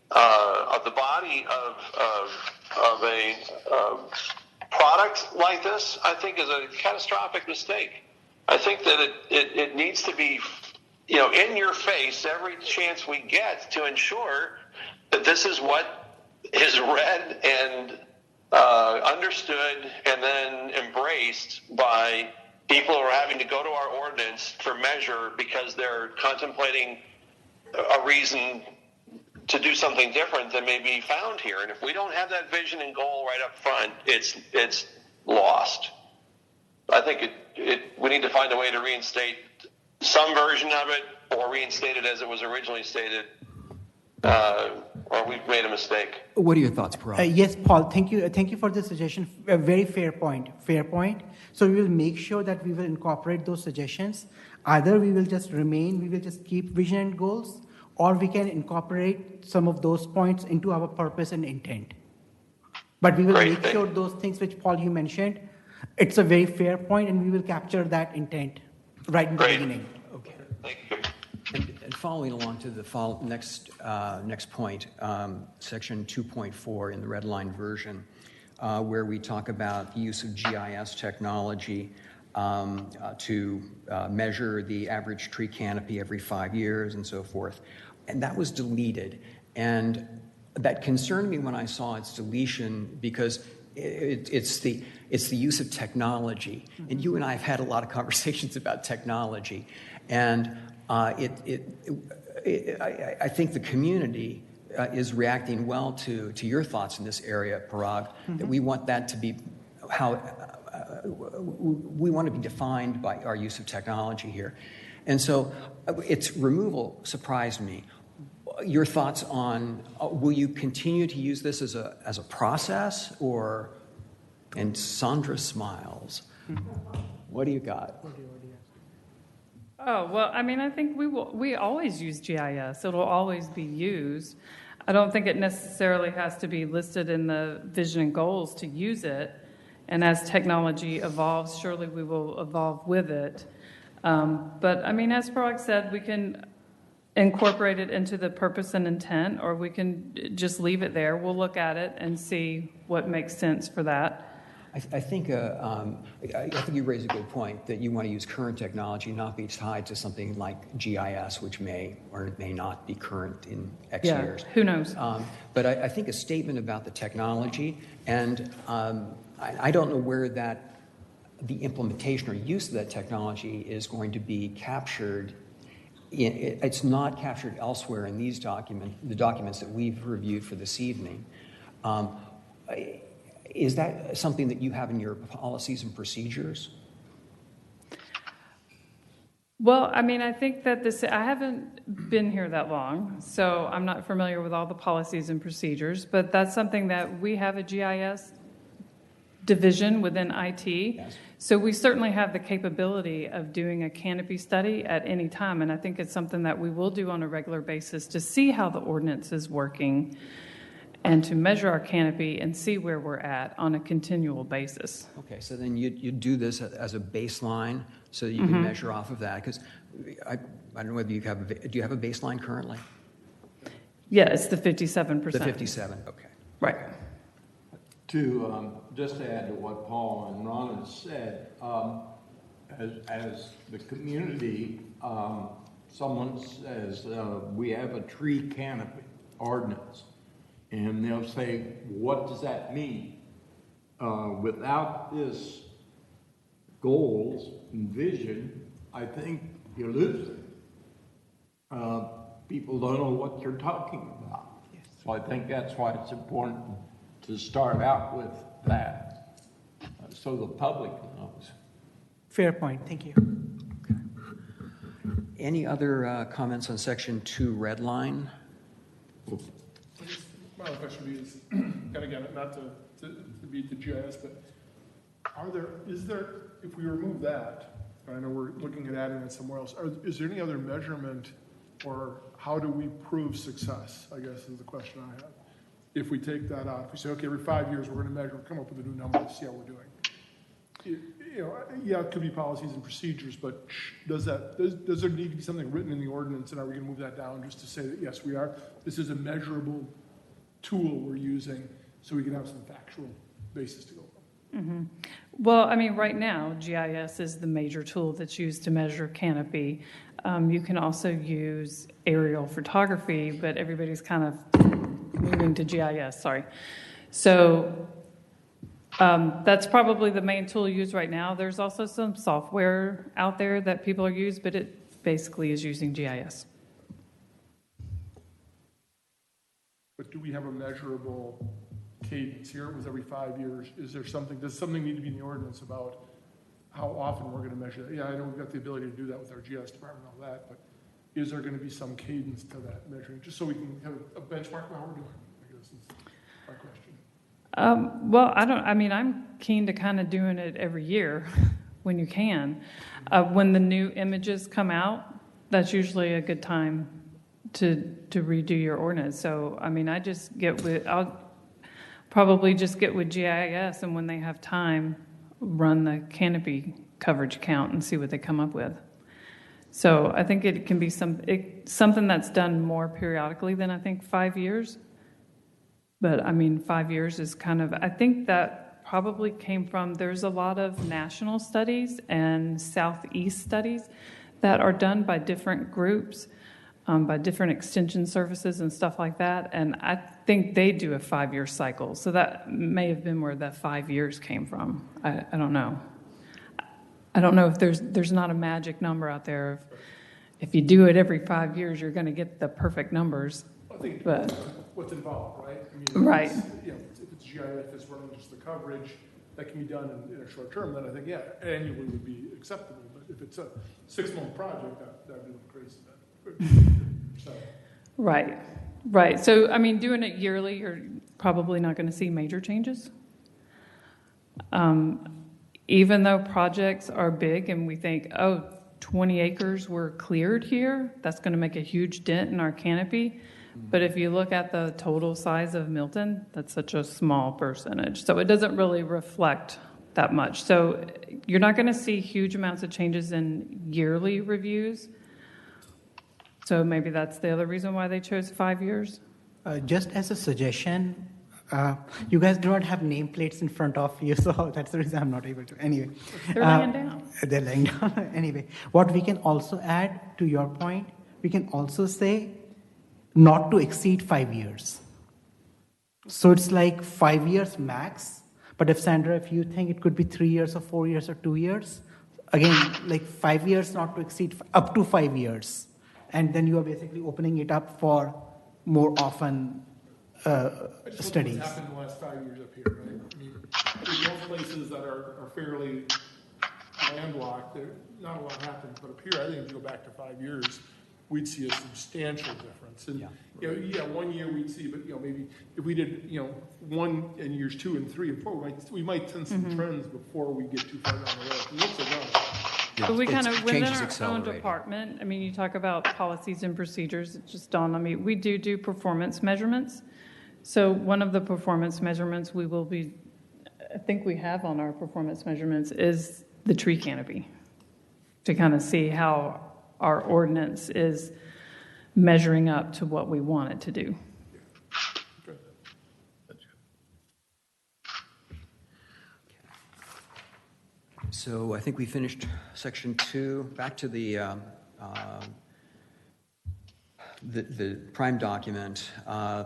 body of a product like this, I think is a catastrophic mistake. I think that it needs to be, in your face every chance we get to ensure that this is what is read and understood and then embraced by people who are having to go to our ordinance for measure because they're contemplating a reason to do something different than may be found here. And if we don't have that vision and goal right up front, it's lost. I think we need to find a way to reinstate some version of it, or reinstate it as it was originally stated, or we've made a mistake. What are your thoughts, Parag? Yes, Paul, thank you. Thank you for the suggestion. A very fair point. Fair point. So we will make sure that we will incorporate those suggestions. Either we will just keep vision and goals, or we can incorporate some of those points into our purpose and intent. But we will make sure those things which, Paul, you mentioned, it's a very fair point, and we will capture that intent right in the beginning. Okay. Thank you. And following along to the next point, section 2.4 in the red line version, where we talk about the use of GIS technology to measure the average tree canopy every 5 years and so forth. And that was deleted. And that concerned me when I saw its deletion, because it's the use of technology. And you and I have had a lot of conversations about technology. And I think the community is reacting well to your thoughts in this area, Parag, that we want that to be we want to be defined by our use of technology here. And so its removal surprised me. Your thoughts on, will you continue to use this as a process, or, and Sandra smiles. What do you got? Oh, well, I mean, I think we always use GIS. It'll always be used. I don't think it necessarily has to be listed in the vision and goals to use it. And as technology evolves, surely we will evolve with it. But, I mean, as Parag said, we can incorporate it into the purpose and intent, or we can just leave it there. We'll look at it and see what makes sense for that. I think you raise a good point, that you want to use current technology, not be tied to something like GIS, which may or may not be current in X years. Who knows? But I think a statement about the technology, and I don't know where the implementation or use of that technology is going to be captured. It's not captured elsewhere in these the documents that we've reviewed for this evening. Is that something that you have in your policies and procedures? Well, I mean, I think that I haven't been here that long, so I'm not familiar with all the policies and procedures, but that's something that we have a GIS division within IT. Yes. So we certainly have the capability of doing a canopy study at any time, and I think it's something that we will do on a regular basis to see how the ordinance is working and to measure our canopy and see where we're at on a continual basis. Okay, so then you do this as a baseline so that you can measure off of that, because I don't know whether do you have a baseline currently? Yeah, it's the 57%. The 57, okay. Right. To just add to what Paul and Ron has said, as the community, someone says we have a tree canopy ordinance, and they'll say, what does that mean? Without this goals and vision, I think you lose it. People don't know what you're talking about. Yes. So I think that's why it's important to start out with that, so the public knows. Fair point. Thank you. Okay. Any other comments on section 2 red line? My other question is, and again, not to beat the GIS, but is there, if we remove that, I know we're looking at adding it somewhere else, is there any other measurement, or how do we prove success, I guess is the question I have. If we take that out, if we say, okay, every 5 years we're going to measure, come up with a new number to see how we're doing. It could be policies and procedures, but does there need to be something written in the ordinance, and are we going to move that down just to say that, yes, we are, this is a measurable tool we're using, so we can have some factual basis to go from? Well, I mean, right now, GIS is the major tool that's used to measure canopy. You can also use aerial photography, but everybody's kind of moving to GIS, sorry. So that's probably the main tool used right now. There's also some software out there that people are using, but it basically is using GIS. But do we have a measurable cadence here? It was every 5 years. Is there something, does something need to be in the ordinance about how often we're going to measure that? Yeah, I know we've got the ability to do that with our GIS department and all that, but is there going to be some cadence to that measuring, just so we can have a benchmark of how we're doing? I guess is my question. Well, I'm keen to kind of doing it every year when you can. When the new images come out, that's usually a good time to redo your ordinance. So, I'll probably just get with GIS, and when they have time, run the canopy coverage count and see what they come up with. So I think it can be something that's done more periodically than I think 5 years. But 5 years is kind of, I think that probably came from, there's a lot of national studies and Southeast studies that are done by different groups, by different extension services and stuff like that. And I think they do a 5-year cycle. So that may have been where that 5 years came from. I don't know. I don't know if there's not a magic number out there. If you do it every 5 years, you're going to get the perfect numbers. I think But what's involved, right? Right. If it's GIS, if it's running just the coverage, that can be done in a short term, then I think, yeah, annually would be acceptable. But if it's a 6-month project, that'd be crazy. So. Right. So, doing it yearly, you're probably not going to see major changes. Even though projects are big and we think, 20 acres were cleared here, that's going to make a huge dent in our canopy. But if you look at the total size of Milton, that's such a small percentage. So it doesn't really reflect that much. So you're not going to see huge amounts of changes in yearly reviews. So maybe that's the other reason why they chose 5 years. Just as a suggestion, you guys do not have nameplates in front of you, so that's the reason I'm not able to. Anyway. They're laying down. They're laying down. Anyway, what we can also add to your point, we can also say not to exceed 5 years. So it's like 5 years max. But if Sandra, if you think it could be 3 years or 4 years or 2 years, again, like 5 years not to exceed up to 5 years. And then you are basically opening it up for more often studies. What's happened in the last 5 years up here, right? There's most places that are fairly landlocked, not a lot happens. But up here, I think if you go back to 5 years, we'd see a substantial difference. And 1 year we'd see, but maybe if we did one in years 2 and 3 and 4, we might sense some trends before we get too far down the road. It looks around. But we kind of, within our own accelerating. department, you talk about policies and procedures, it just dawned on me, we do performance measurements. So one of the performance measurements I think we have on our performance measurements is the tree canopy, to kind of see how our ordinance is measuring up to what we want it to do. So I think we finished section 2. Back to the prime document,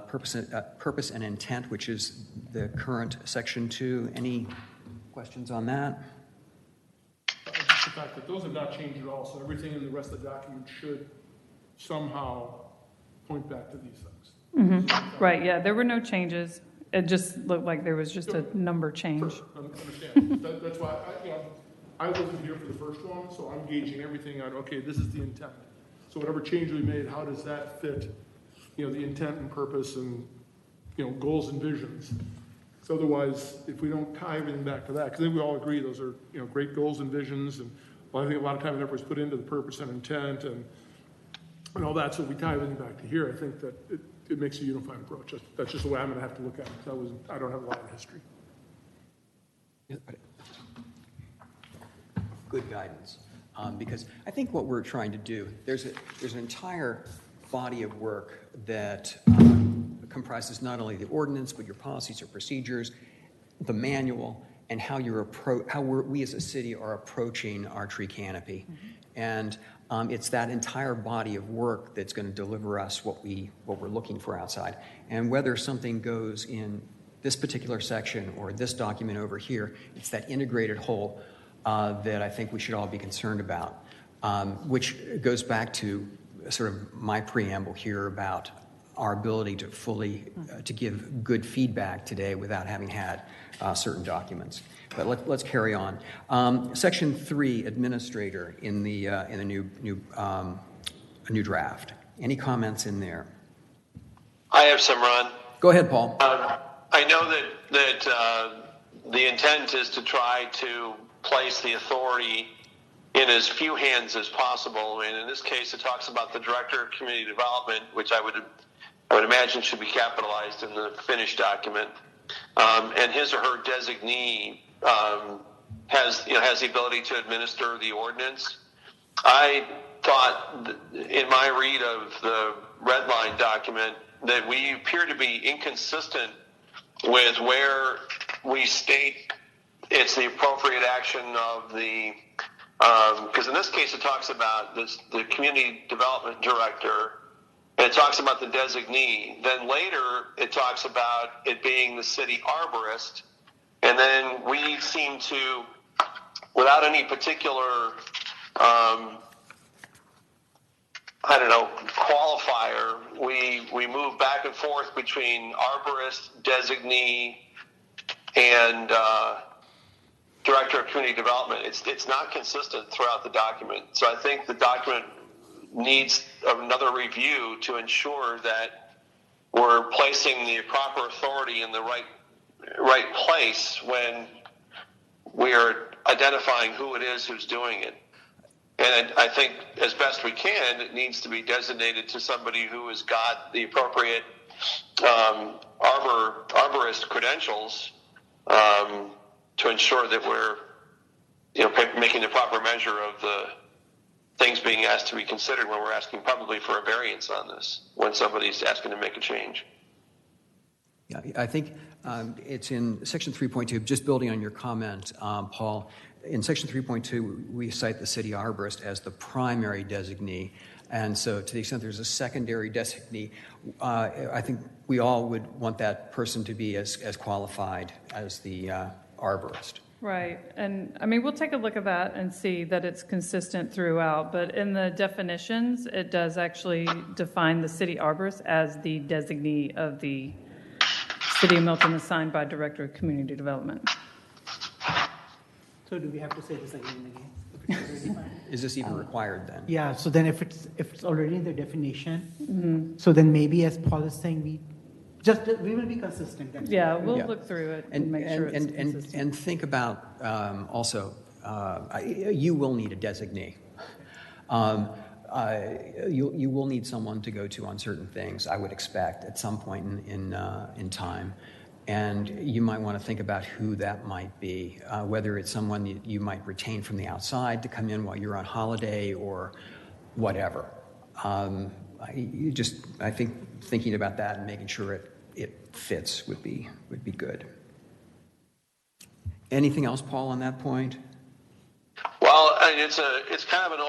purpose and intent, which is the current section 2. Any questions on that? Just the fact that those have not changed at all, so everything in the rest of the document should somehow point back to these things. Right, yeah, there were no changes. It just looked like there was just a number change. Understand. That's why I wasn't here for the first one, so I'm gauging everything on, okay, this is the intent. So whatever change we made, how does that fit, the intent and purpose and, goals and visions? So otherwise, if we don't tie everything back to that, because I think we all agree those are, great goals and visions, and I think a lot of time effort was put into the purpose and intent and all that. So if we tie everything back to here, I think that it makes a unified approach. That's just the way I'm going to have to look at it, because I don't have a lot of history. Good guidance, because I think what we're trying to do, there's an entire body of work that comprises not only the ordinance, but your policies or procedures, the manual, and how we as a city are approaching our tree canopy. And it's that entire body of work that's going to deliver us what we're looking for outside. And whether something goes in this particular section or this document over here, it's that integrated whole that I think we should all be concerned about, which goes back to sort of my preamble here about our ability to fully to give good feedback today without having had certain documents. But let's carry on. Section 3, administrator in the new draft. Any comments in there? I have some, Ron. Go ahead, Paul. I know that the intent is to try to place the authority in as few hands as possible, and in this case, it talks about the director of community development, which I would imagine should be capitalized in the finished document, and his or her designee has the ability to administer the ordinance. I thought in my read of the red line document that we appear to be inconsistent with where we state it's the appropriate action of the, because in this case it talks about the community development director, and it talks about the designee. Then later it talks about it being the city arborist, and then we seem to, without any particular qualifier, we move back and forth between arborist, designee, and director of community development. It's not consistent throughout the document. So I think the document needs another review to ensure that we're placing the proper authority in the right place when we are identifying who it is who's doing it. And I think as best we can, it needs to be designated to somebody who has got the appropriate arborist credentials to ensure that we're making the proper measure of the things being asked to be considered when we're asking probably for a variance on this, when somebody's asking to make a change. Yeah, I think it's in Section 3.2, just building on your comment, Paul. In Section 3.2, we cite the city arborist as the primary designee. And so to the extent there's a secondary designee, I think we all would want that person to be as qualified as the arborist. Right. And I mean, we'll take a look at that and see that it's consistent throughout. But in the definitions, it does actually define the city arborist as the designee of the City of Milton assigned by Director of Community Development. So do we have to say this again and again? Is this even required then? Yeah, so then if it's already in the definition, so then maybe as Paul is saying, we will be consistent. Yeah, we'll look through it and make sure it's consistent. And think about also, you will need a designee. You will need someone to go to on certain things, I would expect, at some point in time. And you might want to think about who that might be, whether it's someone you might retain from the outside to come in while you're on holiday or whatever. I think thinking about that and making sure it fits would be good. Anything else, Paul, on that point? Well, it's kind of an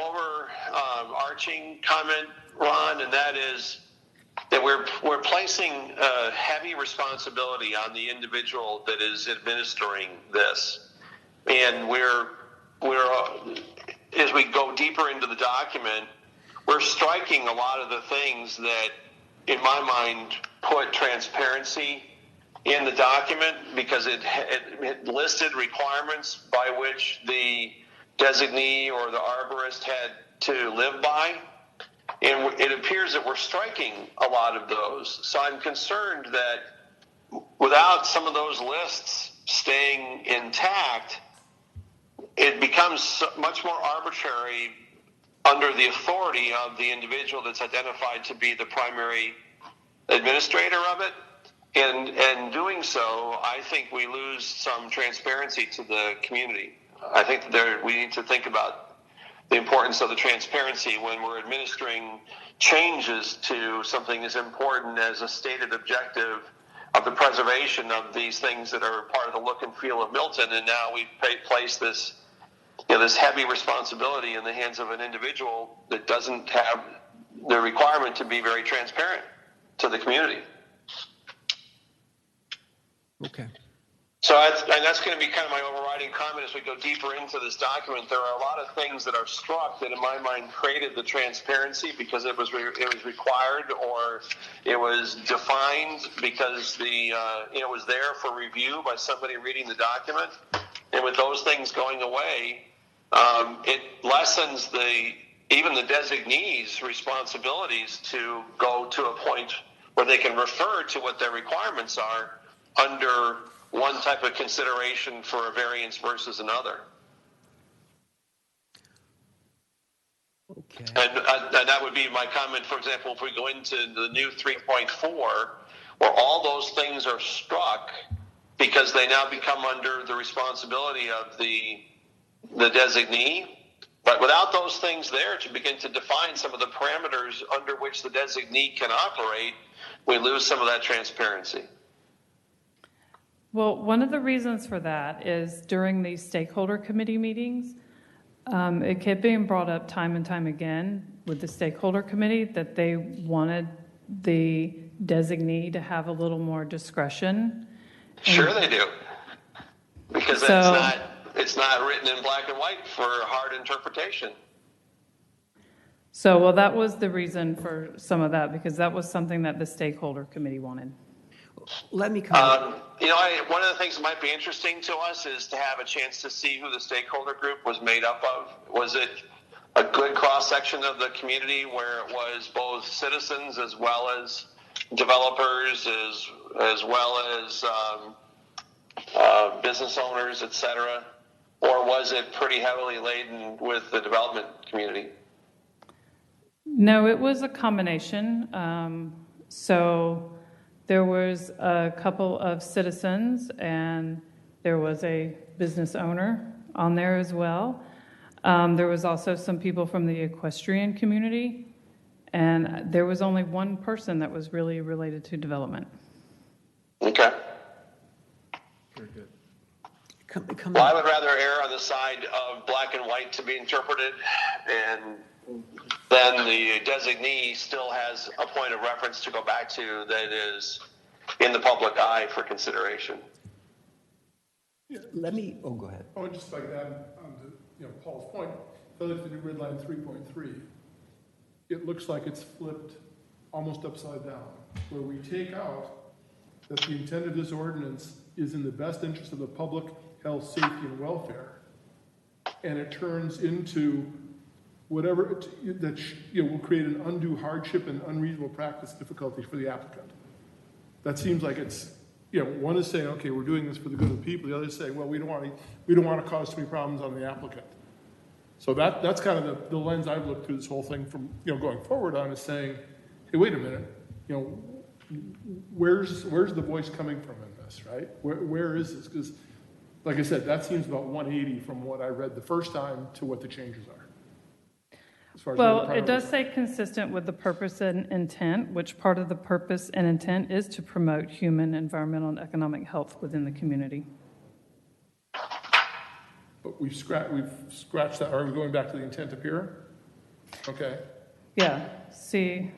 overarching comment, Ron, and that is that we're placing heavy responsibility on the individual that is administering this, and we're as we go deeper into the document, we're striking a lot of the things that, in my mind, put transparency in the document, because it listed requirements by which the designee or the arborist had to live by. And it appears that we're striking a lot of those. So I'm concerned that without some of those lists staying intact, it becomes much more arbitrary under the authority of the individual that's identified to be the primary administrator of it. And doing so, I think we lose some transparency to the community. I think we need to think about the importance of the transparency when we're administering changes to something as important as a stated objective of the preservation of these things that are part of the look and feel of Milton, and now we've placed this, this heavy responsibility in the hands of an individual that doesn't have the requirement to be very transparent to the community. Okay. So that's going to be kind of my overriding comment as we go deeper into this document. There are a lot of things that are struck that, in my mind, created the transparency because it was required, or it was defined because it was there for review by somebody reading the document. And with those things going away, it lessens even the designees' responsibilities to go to a point where they can refer to what their requirements are under one type of consideration for a variance versus another. Okay. And that would be my comment, for example, if we go into the new 3.4, where all those things are struck because they now become under the responsibility of the designee. But without those things there to begin to define some of the parameters under which the designee can operate, we lose some of that transparency. Well, one of the reasons for that is during these stakeholder committee meetings, it kept being brought up time and time again with the stakeholder committee that they wanted the designee to have a little more discretion. Sure they do. Because it's not written in black and white for hard interpretation. So, well, that was the reason for some of that, because that was something that the stakeholder committee wanted. Let me comment. One of the things that might be interesting to us is to have a chance to see who the stakeholder group was made up of. Was it a good cross-section of the community where it was both citizens as well as developers, as well as business owners, et cetera? Or was it pretty heavily laden with the development community? No, it was a combination. So there was a couple of citizens, and there was a business owner on there as well. There was also some people from the equestrian community, and there was only one person that was really related to development. Okay. Very good. Well, I would rather err on the side of black and white to be interpreted, and then the designee still has a point of reference to go back to that is in the public eye for consideration. Go ahead. I would just like to add on to Paul's point. If I look at the new red line 3.3, it looks like it's flipped almost upside down, where we take out that the intent of this ordinance is in the best interest of the public health, safety, and welfare, and it turns into whatever that will create an undue hardship and unreasonable practice difficulty for the applicant. That seems like it's one is saying, okay, we're doing this for the good of the people. The other is saying, well, we don't want to cause too many problems on the applicant. So that's kind of the lens I've looked through this whole thing from going forward on, is saying, hey, wait a minute, where's the voice coming from in this, right? Where is this? Because, like I said, that seems about 180 from what I read the first time to what the changes are. Well, it does say consistent with the purpose and intent, which part of the purpose and intent is to promote human, environmental, and economic health within the community. But we've scratched that. Are we going back to the intent up here? Okay. Yeah. See,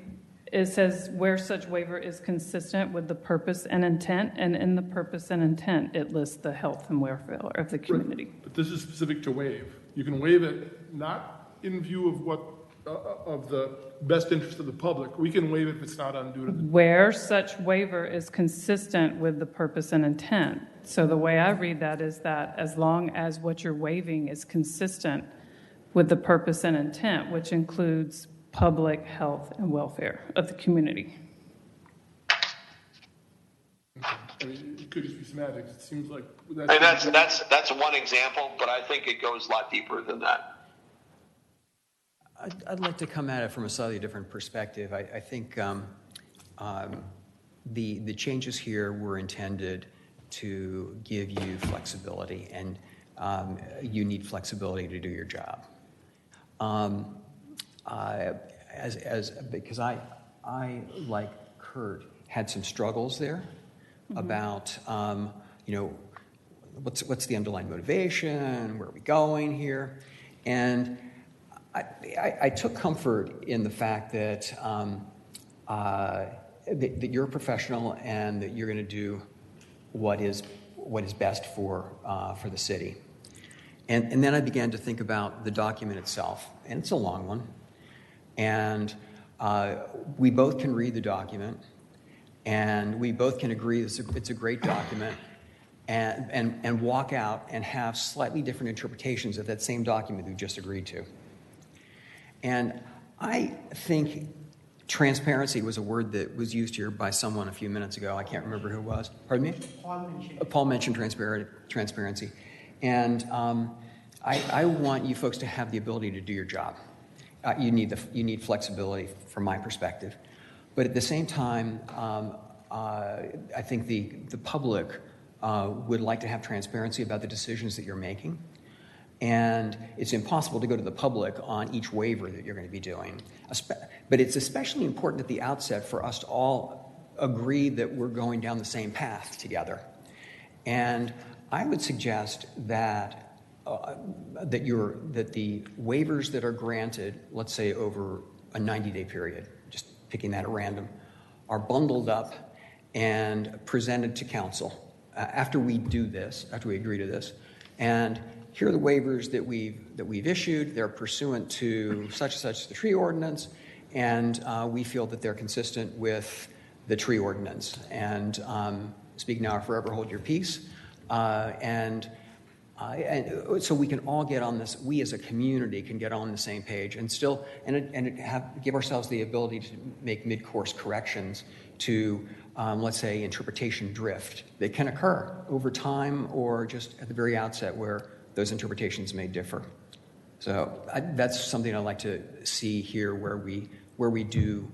it says where such waiver is consistent with the purpose and intent, and in the purpose and intent, it lists the health and welfare of the community. Right. But this is specific to waive. You can waive it not in view of what of the best interest of the public. We can waive it if it's not undue to the... Where such waiver is consistent with the purpose and intent. So the way I read that is that as long as what you're waiving is consistent with the purpose and intent, which includes public health and welfare of the community. I mean, it could just be semantics. It seems like... That's one example, but I think it goes a lot deeper than that. I'd like to come at it from a slightly different perspective. I think the changes here were intended to give you flexibility, and you need flexibility to do your job. Because I, like Kurt, had some struggles there about, what's the underlying motivation, where are we going here? And I took comfort in the fact that that you're a professional and that you're going to do what is best for the city. And then I began to think about the document itself, and it's a long one. And we both can read the document, and we both can agree it's a great document, and walk out and have slightly different interpretations of that same document we just agreed to. And I think transparency was a word that was used here by someone a few minutes ago. I can't remember who it was. Pardon me? Paul mentioned transparency. And I want you folks to have the ability to do your job. You need flexibility from my perspective. But at the same time, I think the public would like to have transparency about the decisions that you're making. And it's impossible to go to the public on each waiver that you're going to be doing. But it's especially important at the outset for us to all agree that we're going down the same path together. And I would suggest that that the waivers that are granted, let's say over a 90-day period, just picking that at random, are bundled up and presented to council after we do this, after we agree to this. And here are the waivers that we've issued. They're pursuant to such and such the tree ordinance, and we feel that they're consistent with the tree ordinance. And speak now or forever hold your peace. And so we can all get on this. We as a community can get on the same page and still give ourselves the ability to make mid-course corrections to, let's say, interpretation drift that can occur over time or just at the very outset where those interpretations may differ. So that's something I'd like to see here, where we do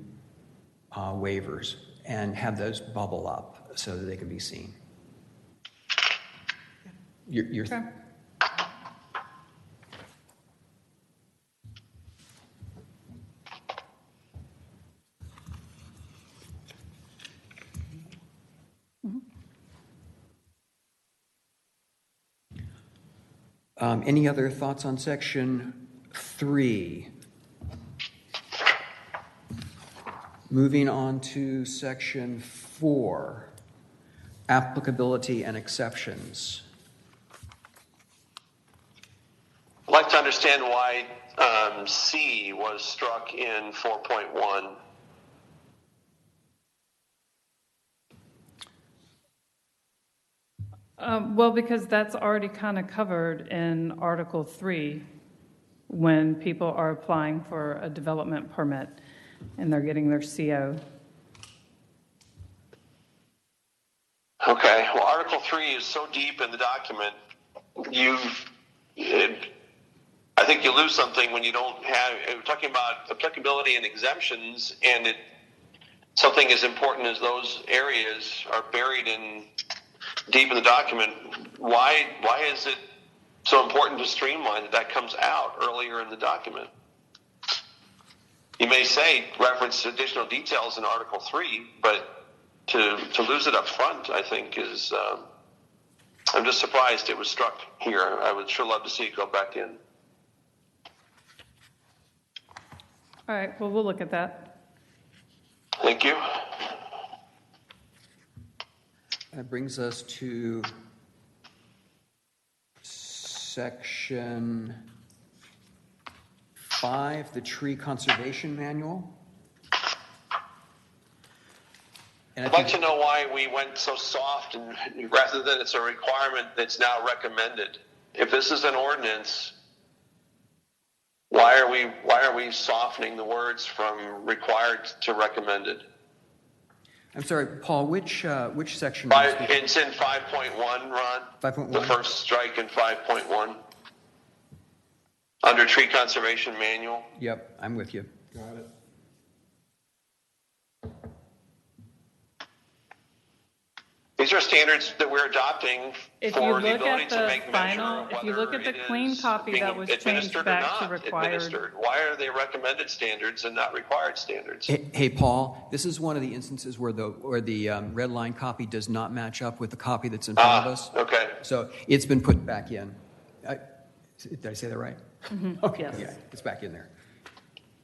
waivers and have those bubble up so that they can be seen. Okay. Any other thoughts on section 3? Moving on to section 4, applicability and exceptions. I'd like to understand why C was struck in 4.1. Well, because that's already kind of covered in Article 3 when people are applying for a development permit and they're getting their CO. Okay, well, Article 3 is so deep in the document, I think you lose something when you don't have, we're talking about applicability and exemptions, and something as important as those areas are buried in deep in the document. Why is it so important to streamline that comes out earlier in the document? You may say reference additional details in Article 3, but to lose it up front, I think is, I'm just surprised it was struck here. I would sure love to see it go back in. All right, well, we'll look at that. Thank you. That brings us to section 5, the Tree Conservation Manual. And I'd like to know why we went so soft, and rather than it's a requirement that's now recommended. If this is an ordinance, why are we softening the words from required to recommended? I'm sorry, Paul, which section? It's in 5.1, Ron. 5.1? The first strike in 5.1. Under Tree Conservation Manual. Yep, I'm with you. Got it. These are standards that we're adopting If you for the look ability at to the make final, measure if you look at the whether it clean is copy being that was changed administered or back to not required. administered. Why are they recommended standards and not required standards? Hey, Paul, this is one of the instances where the red line copy does not match up with the copy that's in front of us. Okay. So it's been put back in. Did I say that right? Okay, Yes. yeah, it's back in there.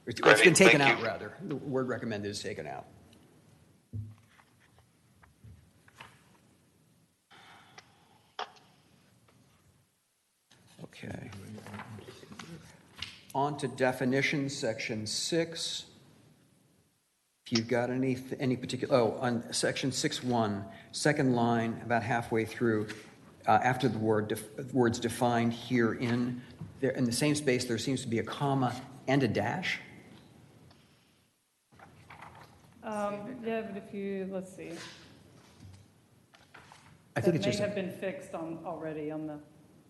It's Great, been taken thank out, you. rather. The word recommended is taken out. Okay. On to definitions, section 6. If you've got any particular, on section 6.1, second line, about halfway through, after the words defined herein, there, in the same space, there seems to be a comma and a dash. Yeah, but if you, let's see. I think That it's may just, have been fixed already on the,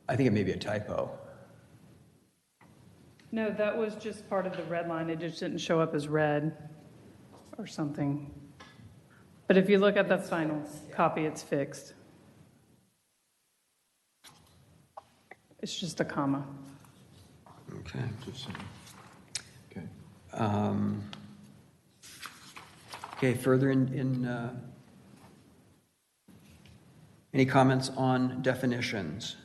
I think it may be a typo. no, that was just part of the red line. It just didn't show up as red or something. But if you look at the final copy, it's fixed. It's just a comma. Okay. Okay. Okay, further any comments on definitions?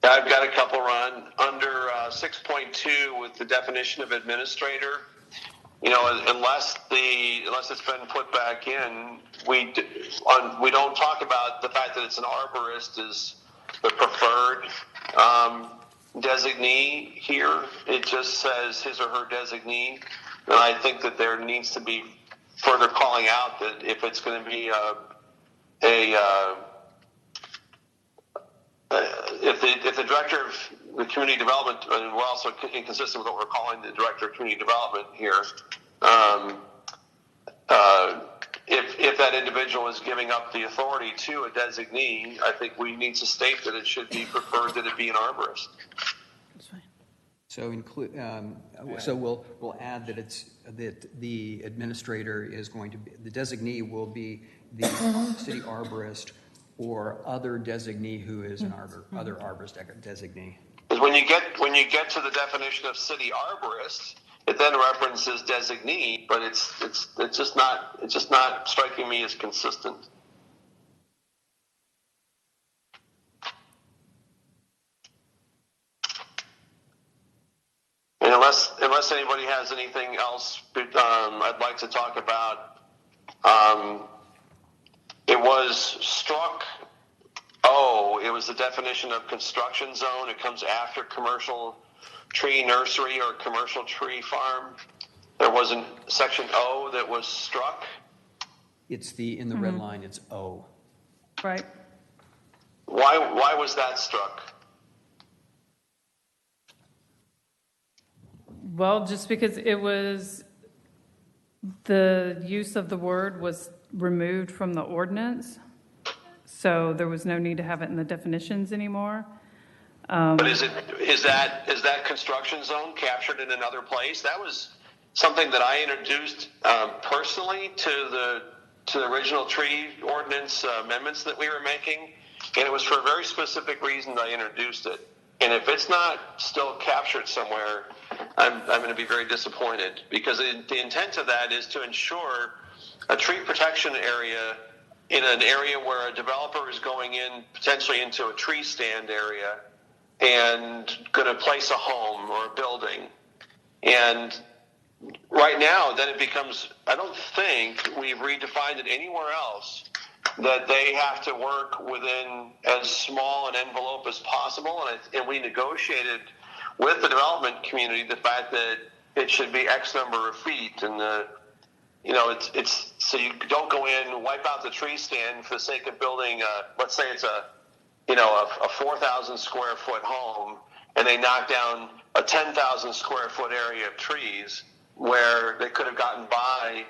I've got a couple, Ron. Under 6.2 with the definition of administrator, you know, unless it's been put back in, we don't talk about the fact that it's an arborist is the preferred designee here. It just says his or her designee, and I think that there needs to be further calling out that if it's going to be if the director of the community development, and we're also inconsistent with what we're calling the director of community development here, if that individual is giving up the authority to a designee, I think we need to state that it should be preferred that it be an arborist. So so we'll add that the administrator is going to be, the designee will be the city arborist or other designee who is an other arborist designee. Because when you get to the definition of city arborist, it then references designee, but it's just not striking me as consistent. And unless anybody has anything else, I'd like to talk about. It was struck. It was the definition of construction zone. It comes after commercial tree nursery or commercial tree farm. There was a section O that was struck. It's in the red line, it's O. Right. Why was that struck? Well, just because it was, the use of the word was removed from the ordinance, so there was no need to have it in the definitions anymore. But is that construction zone captured in another place? That was something that I introduced personally to the original tree ordinance amendments that we were making, and it was for a very specific reason that I introduced it. And if it's not still captured somewhere, I'm going to be very disappointed, because the intent of that is to ensure a tree protection area in an area where a developer is going in potentially into a tree stand area and going to place a home or a building. And right now, then it becomes, I don't think we've redefined it anywhere else that they have to work within as small an envelope as possible. And we negotiated with the development community the fact that it should be X number of feet. And it's so you don't go in, wipe out the tree stand for the sake of building let's say it's a 4,000 square foot home, and they knock down a 10,000 square foot area of trees where they could have gotten by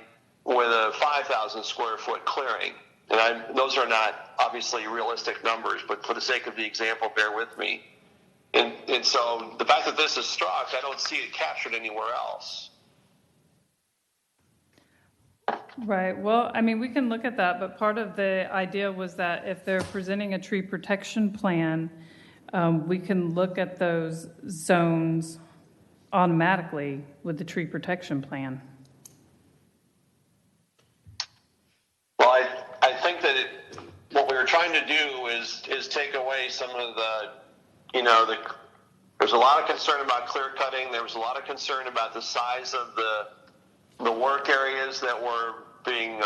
with a 5,000 square foot clearing. And those are not obviously realistic numbers, but for the sake of the example, bear with me. And so the fact that this is struck, I don't see it captured anywhere else. Right, well, I mean, we can look at that, but part of the idea was that if they're presenting a tree protection plan, we can look at those zones automatically with the tree protection plan. Well, I think that what we were trying to do is take away some of there's a lot of concern about clear cutting. There was a lot of concern about the size of the work areas that were being,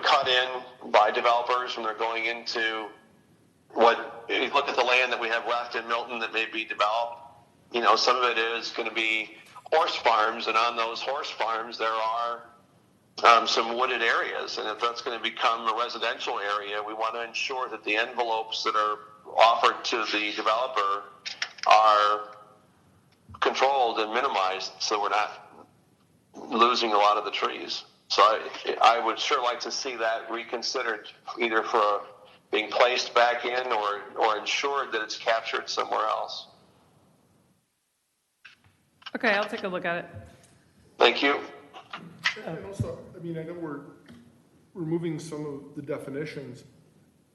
cut in by developers when they're going into if you look at the land that we have left in Milton that may be developed, some of it is going to be horse farms, and on those horse farms there are some wooded areas, and if that's going to become a residential area, we want to ensure that the envelopes that are offered to the developer are controlled and minimized so we're not losing a lot of the trees. So I would sure like to see that reconsidered, either for being placed back in or ensured that it's captured somewhere else. Okay, I'll take a look at it. Thank you. And also, I know we're removing some of the definitions.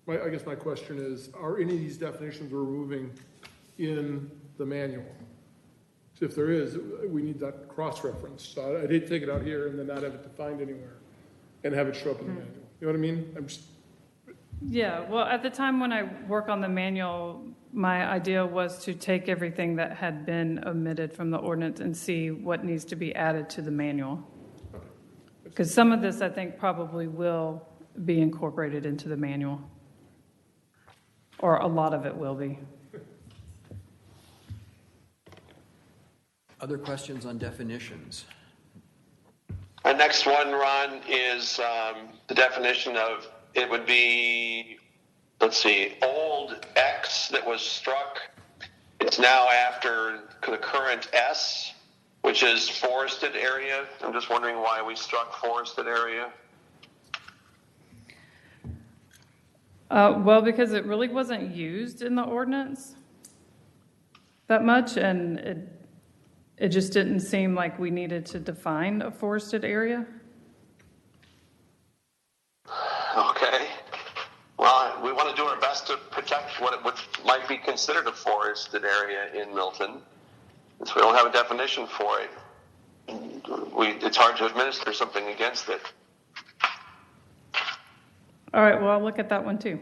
I guess my question is, are any of these definitions we're removing in the manual? So if there is, we need that cross-reference. So I'd hate to take it out here and then not have it defined anywhere and have it show up in the manual. You know what I mean? Yeah, well, at the time when I work on the manual, my idea was to take everything that had been omitted from the ordinance and see what needs to be added to the manual. Because some of this, I think, probably will be incorporated into the manual. Or a lot of it will be. Other questions on definitions? Our next one, Ron, is the definition of, it would be, old X that was struck. It's now after the current S, which is forested area. I'm just wondering why we struck forested area. Well, because it really wasn't used in the ordinance that much, and it just didn't seem like we needed to define a forested area. Okay. Well, we want to do our best to protect what might be considered a forested area in Milton. Since we don't have a definition for it, it's hard to administer something against it. All right, well, I'll look at that one too.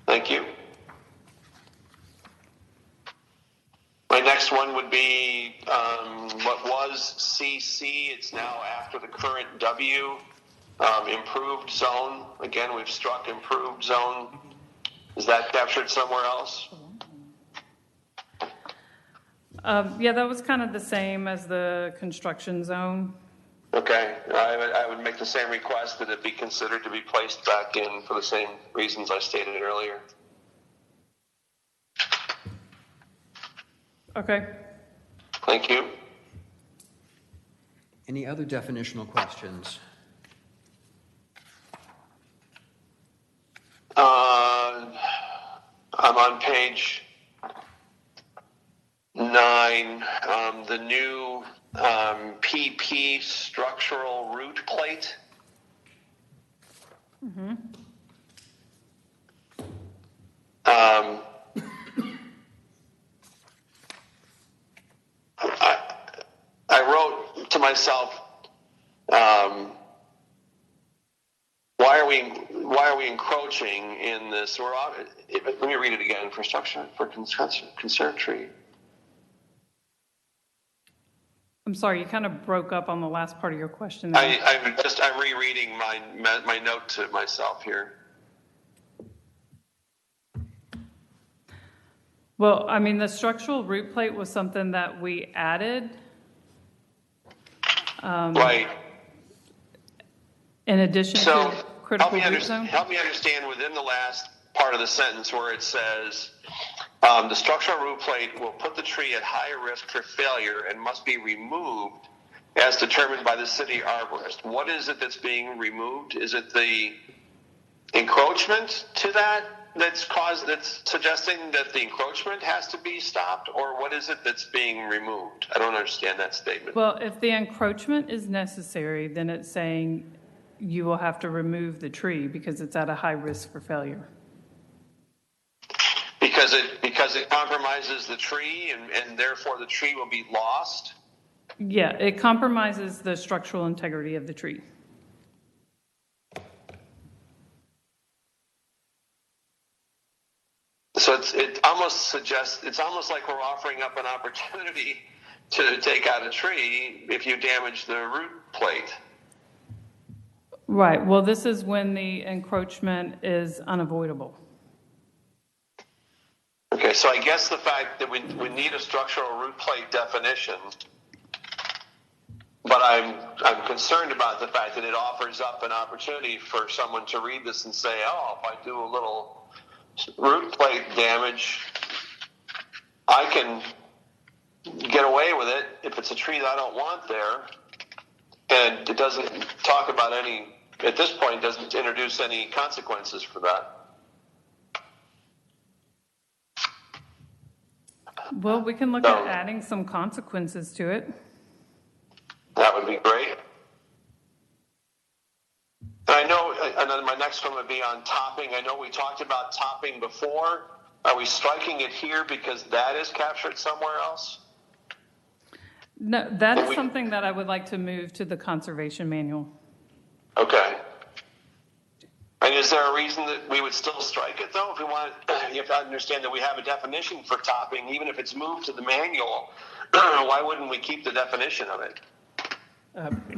Thank you. My next one would be what was CC. It's now after the current W, improved zone. Again, we've struck improved zone. Is that captured somewhere else? Yeah, that was kind of the same as the construction zone. Okay, I would make the same request that it be considered to be placed back in for the same reasons I stated earlier. Okay. Thank you. Any other definitional questions? I'm on page 9, the new PP structural root plate. Mm-hmm. I wrote to myself, why are we encroaching in this? Let me read it again for conservatory. I'm sorry, you kind of broke up on the last part of your question there. I'm rereading my note to myself here. Well, I mean, the structural root plate was something that we added. Right. In addition to critical root zone? Help me understand within the last part of the sentence where it says, the structural root plate will put the tree at higher risk for failure and must be removed as determined by the city arborist. What is it that's being removed? Is it the encroachment to that that's suggesting that the encroachment has to be stopped, or what is it that's being removed? I don't understand that statement. Well, if the encroachment is necessary, then it's saying you will have to remove the tree because it's at a high risk for failure. Because it compromises the tree, and therefore the tree will be lost? Yeah, it compromises the structural integrity of the tree. So it almost suggests, it's almost like we're offering up an opportunity to take out a tree if you damage the root plate. Right. Well, this is when the encroachment is unavoidable. Okay, so I guess the fact that we need a structural root plate definition, but I'm concerned about the fact that it offers up an opportunity for someone to read this and say, oh, if I do a little root plate damage, I can get away with it if it's a tree that I don't want there. And it doesn't talk about any, at this point, doesn't introduce any consequences for that. Well, we can look at adding some consequences to it. That would be great. And I know, and then my next one would be on topping. I know we talked about topping before. Are we striking it here because that is captured somewhere else? No, that is something that I would like to move to the conservation manual. Okay. And is there a reason that we would still strike it, though? If we want, you have to understand that we have a definition for topping, even if it's moved to the manual. Why wouldn't we keep the definition of it?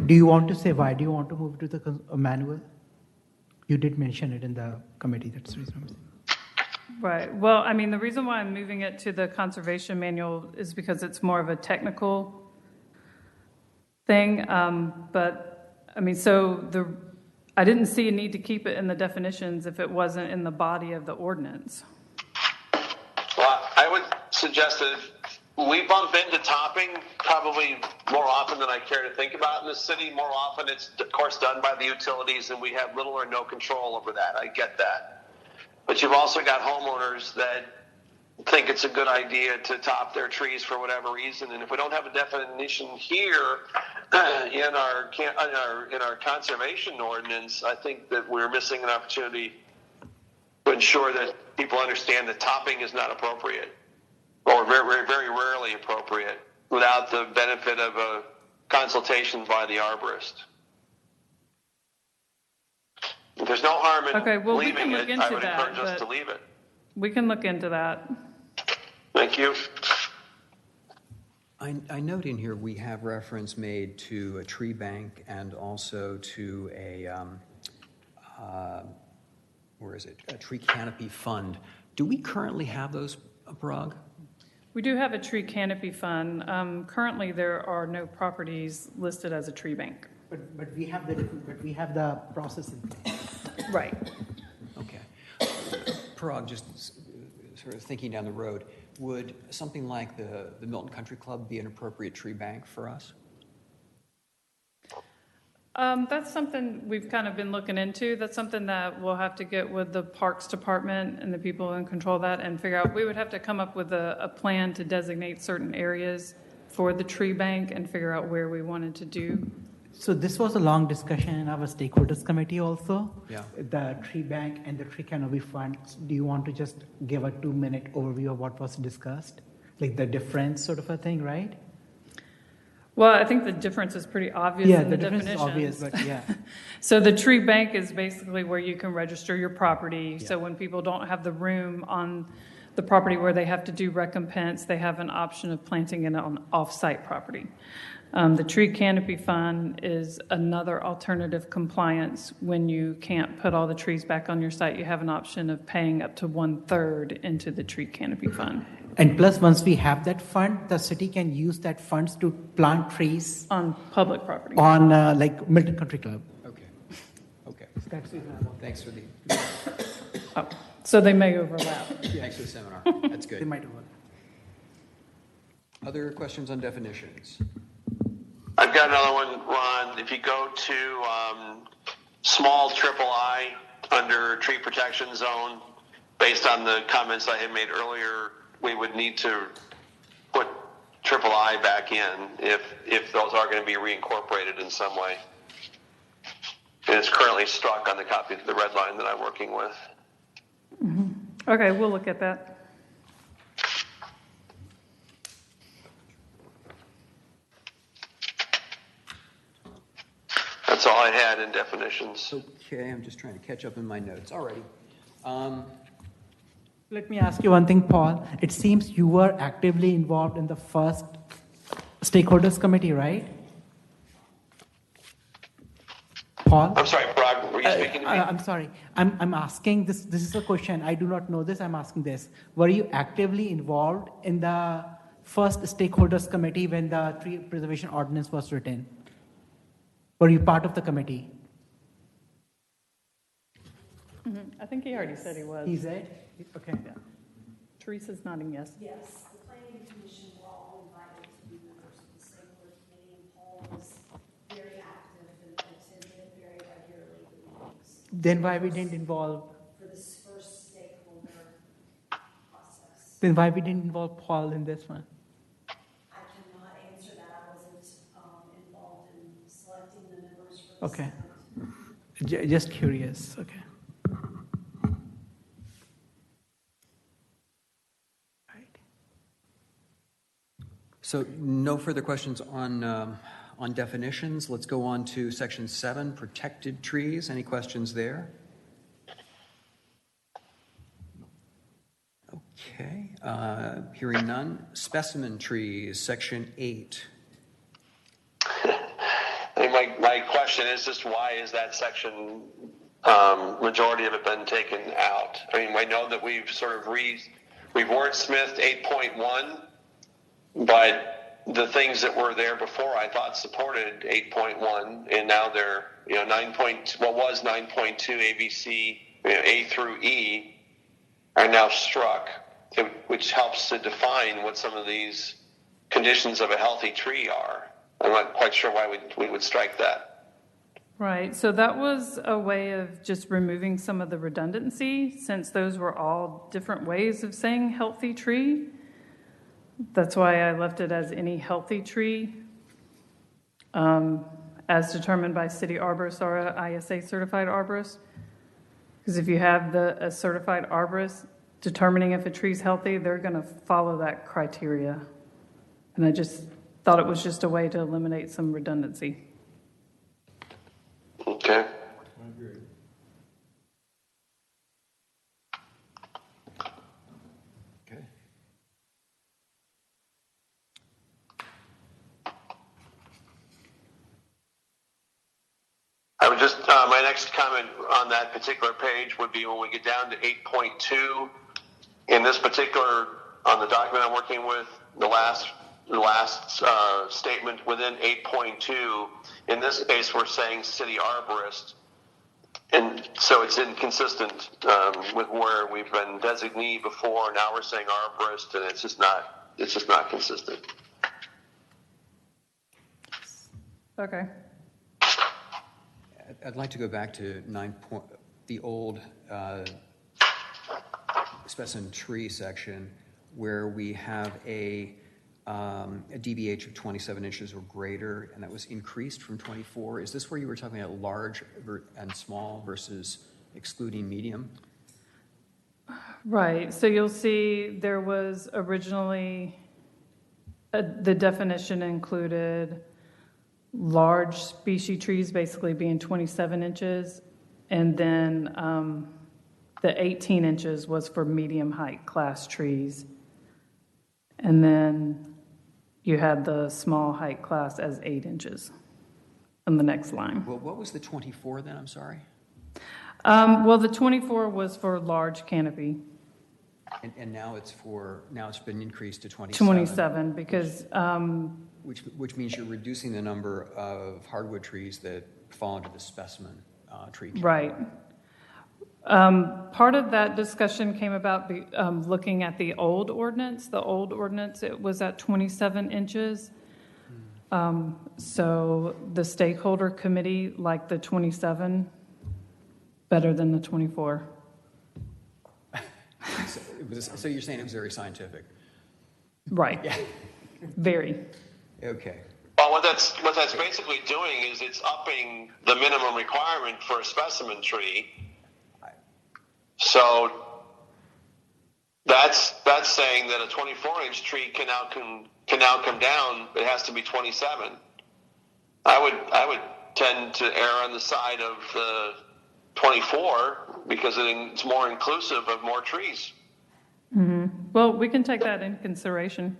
Do you want to say why do you want to move to the manual? You did mention it in the committee. That's the reason I'm saying. Right. Well, I mean, the reason why I'm moving it to the conservation manual is because it's more of a technical thing. But I mean, I didn't see a need to keep it in the definitions if it wasn't in the body of the ordinance. Well, I would suggest that we bump into topping probably more often than I care to think about in the city. More often it's, of course, done by the utilities, and we have little or no control over that. I get that. But you've also got homeowners that think it's a good idea to top their trees for whatever reason. And if we don't have a definition here in our conservation ordinance, I think that we're missing an opportunity to ensure that people understand that topping is not appropriate, or very, very rarely appropriate, without the benefit of a consultation by the arborist. If there's no harm in leaving it, I would encourage us to leave it. We can look into that. Thank you. I note in here we have reference made to a tree bank and also to a, a tree canopy fund. Do we currently have those, Parag? We do have a tree canopy fund. Currently, there are no properties listed as a tree bank. But we have the process in place. Right. Okay. Parag, just sort of thinking down the road, would something like the Milton Country Club be an appropriate tree bank for us? That's something we've kind of been looking into. That's something that we'll have to get with the Parks Department and the people in control of that and figure out. We would have to come up with a plan to designate certain areas for the tree bank and figure out where we wanted to do. So this was a long discussion in our stakeholders committee also. Yeah. The tree bank and the tree canopy fund. Do you want to just give a 2-minute overview of what was discussed? Like the difference sort of a thing, right? Well, I think the difference is pretty obvious in the definitions. Yeah, the difference is obvious, but yeah. So the tree bank is basically where you can register your property. Yeah. So when people don't have the room on the property where they have to do recompense, they have an option of planting it on off-site property. The tree canopy fund is another alternative compliance. When you can't put all the trees back on your site, you have an option of paying up to 1/3 into the tree canopy fund. And plus, once we have that fund, the city can use that funds to plant trees On public property. on like Milton Country Club. Okay. Okay. That's reasonable. Thanks for the Oh, so they may overlap. thanks for the seminar. That's They good. might work. Other questions on definitions? I've got another one, Ron. If you go to small III under tree protection zone, based on the comments I had made earlier, we would need to put III back in if those are going to be reincorporated in some way. And it's currently struck on the copy of the red line that I'm working with. Okay, we'll look at that. That's all I had in definitions. Okay, I'm just trying to catch up in my notes. Alrighty. Let me ask you one thing, Paul. It seems you were actively involved in the first stakeholders committee, right? Paul? I'm sorry, Parag, were you speaking to me? I'm sorry. I'm asking this. This is a question. I do not know this. I'm asking this. Were you actively involved in the first stakeholders committee when the tree preservation ordinance was written? Were you part of the committee? I think he already said he was. He said? Okay. Yeah. Teresa's nodding yes. Yes, the planning commission were all invited to be members of the stakeholder committee, and Paul was very active and attended very regularly the meetings Then why we didn't involve? for this first stakeholder process. Then why we didn't involve Paul in this one? I cannot answer that. I wasn't involved in selecting the members for the Okay. second. Just curious. Okay. So no further questions on definitions. Let's go on to section 7, protected trees. Any questions there? Okay, hearing none. Specimen trees, section 8. My question is just why is that section, majority of it been taken out? I mean, I know that we've sort of we've wordsmithed 8.1, but the things that were there before I thought supported 8.1, and now they're, 9.2 ABC, A through E are now struck, which helps to define what some of these conditions of a healthy tree are. I'm not quite sure why we would strike that. Right, so that was a way of just removing some of the redundancy, since those were all different ways of saying healthy tree. That's why I left it as any healthy tree, as determined by city arborists or a ISA certified arborist. Because if you have a certified arborist determining if a tree's healthy, they're going to follow that criteria. And I just thought it was just a way to eliminate some redundancy. Okay. I agree. Okay. I would just, my next comment on that particular page would be when we get down to 8.2. In this particular, on the document I'm working with, the last statement within 8.2, in this case we're saying city arborist, and so it's inconsistent with where we've been designee before. Now we're saying arborist, and it's just not consistent. Okay. I'd like to go back to the old specimen tree section where we have a DBH of 27 inches or greater, and that was increased from 24. Is this where you were talking about large and small versus excluding medium? Right, so you'll see there was originally, the definition included large species trees basically being 27 inches, and then the 18 inches was for medium height class trees. And then you had the small height class as 8 inches on the next line. Well, what was the 24 then? I'm sorry. Well, the 24 was for large canopy. And now it's been increased to 27. 27 because Which means you're reducing the number of hardwood trees that fall into the specimen tree category. right. Part of that discussion came about looking at the old ordinance. The old ordinance, it was at 27 inches. So the stakeholder committee liked the 27 better than the 24. so you're saying it was very scientific? Right. Very. Okay. Well, what that's basically doing is it's upping the minimum requirement for a specimen tree. So that's saying that a 24-inch tree can now come down. It has to be 27. I would tend to err on the side of the 24 because it's more inclusive of more trees. Well, we can take that into consideration.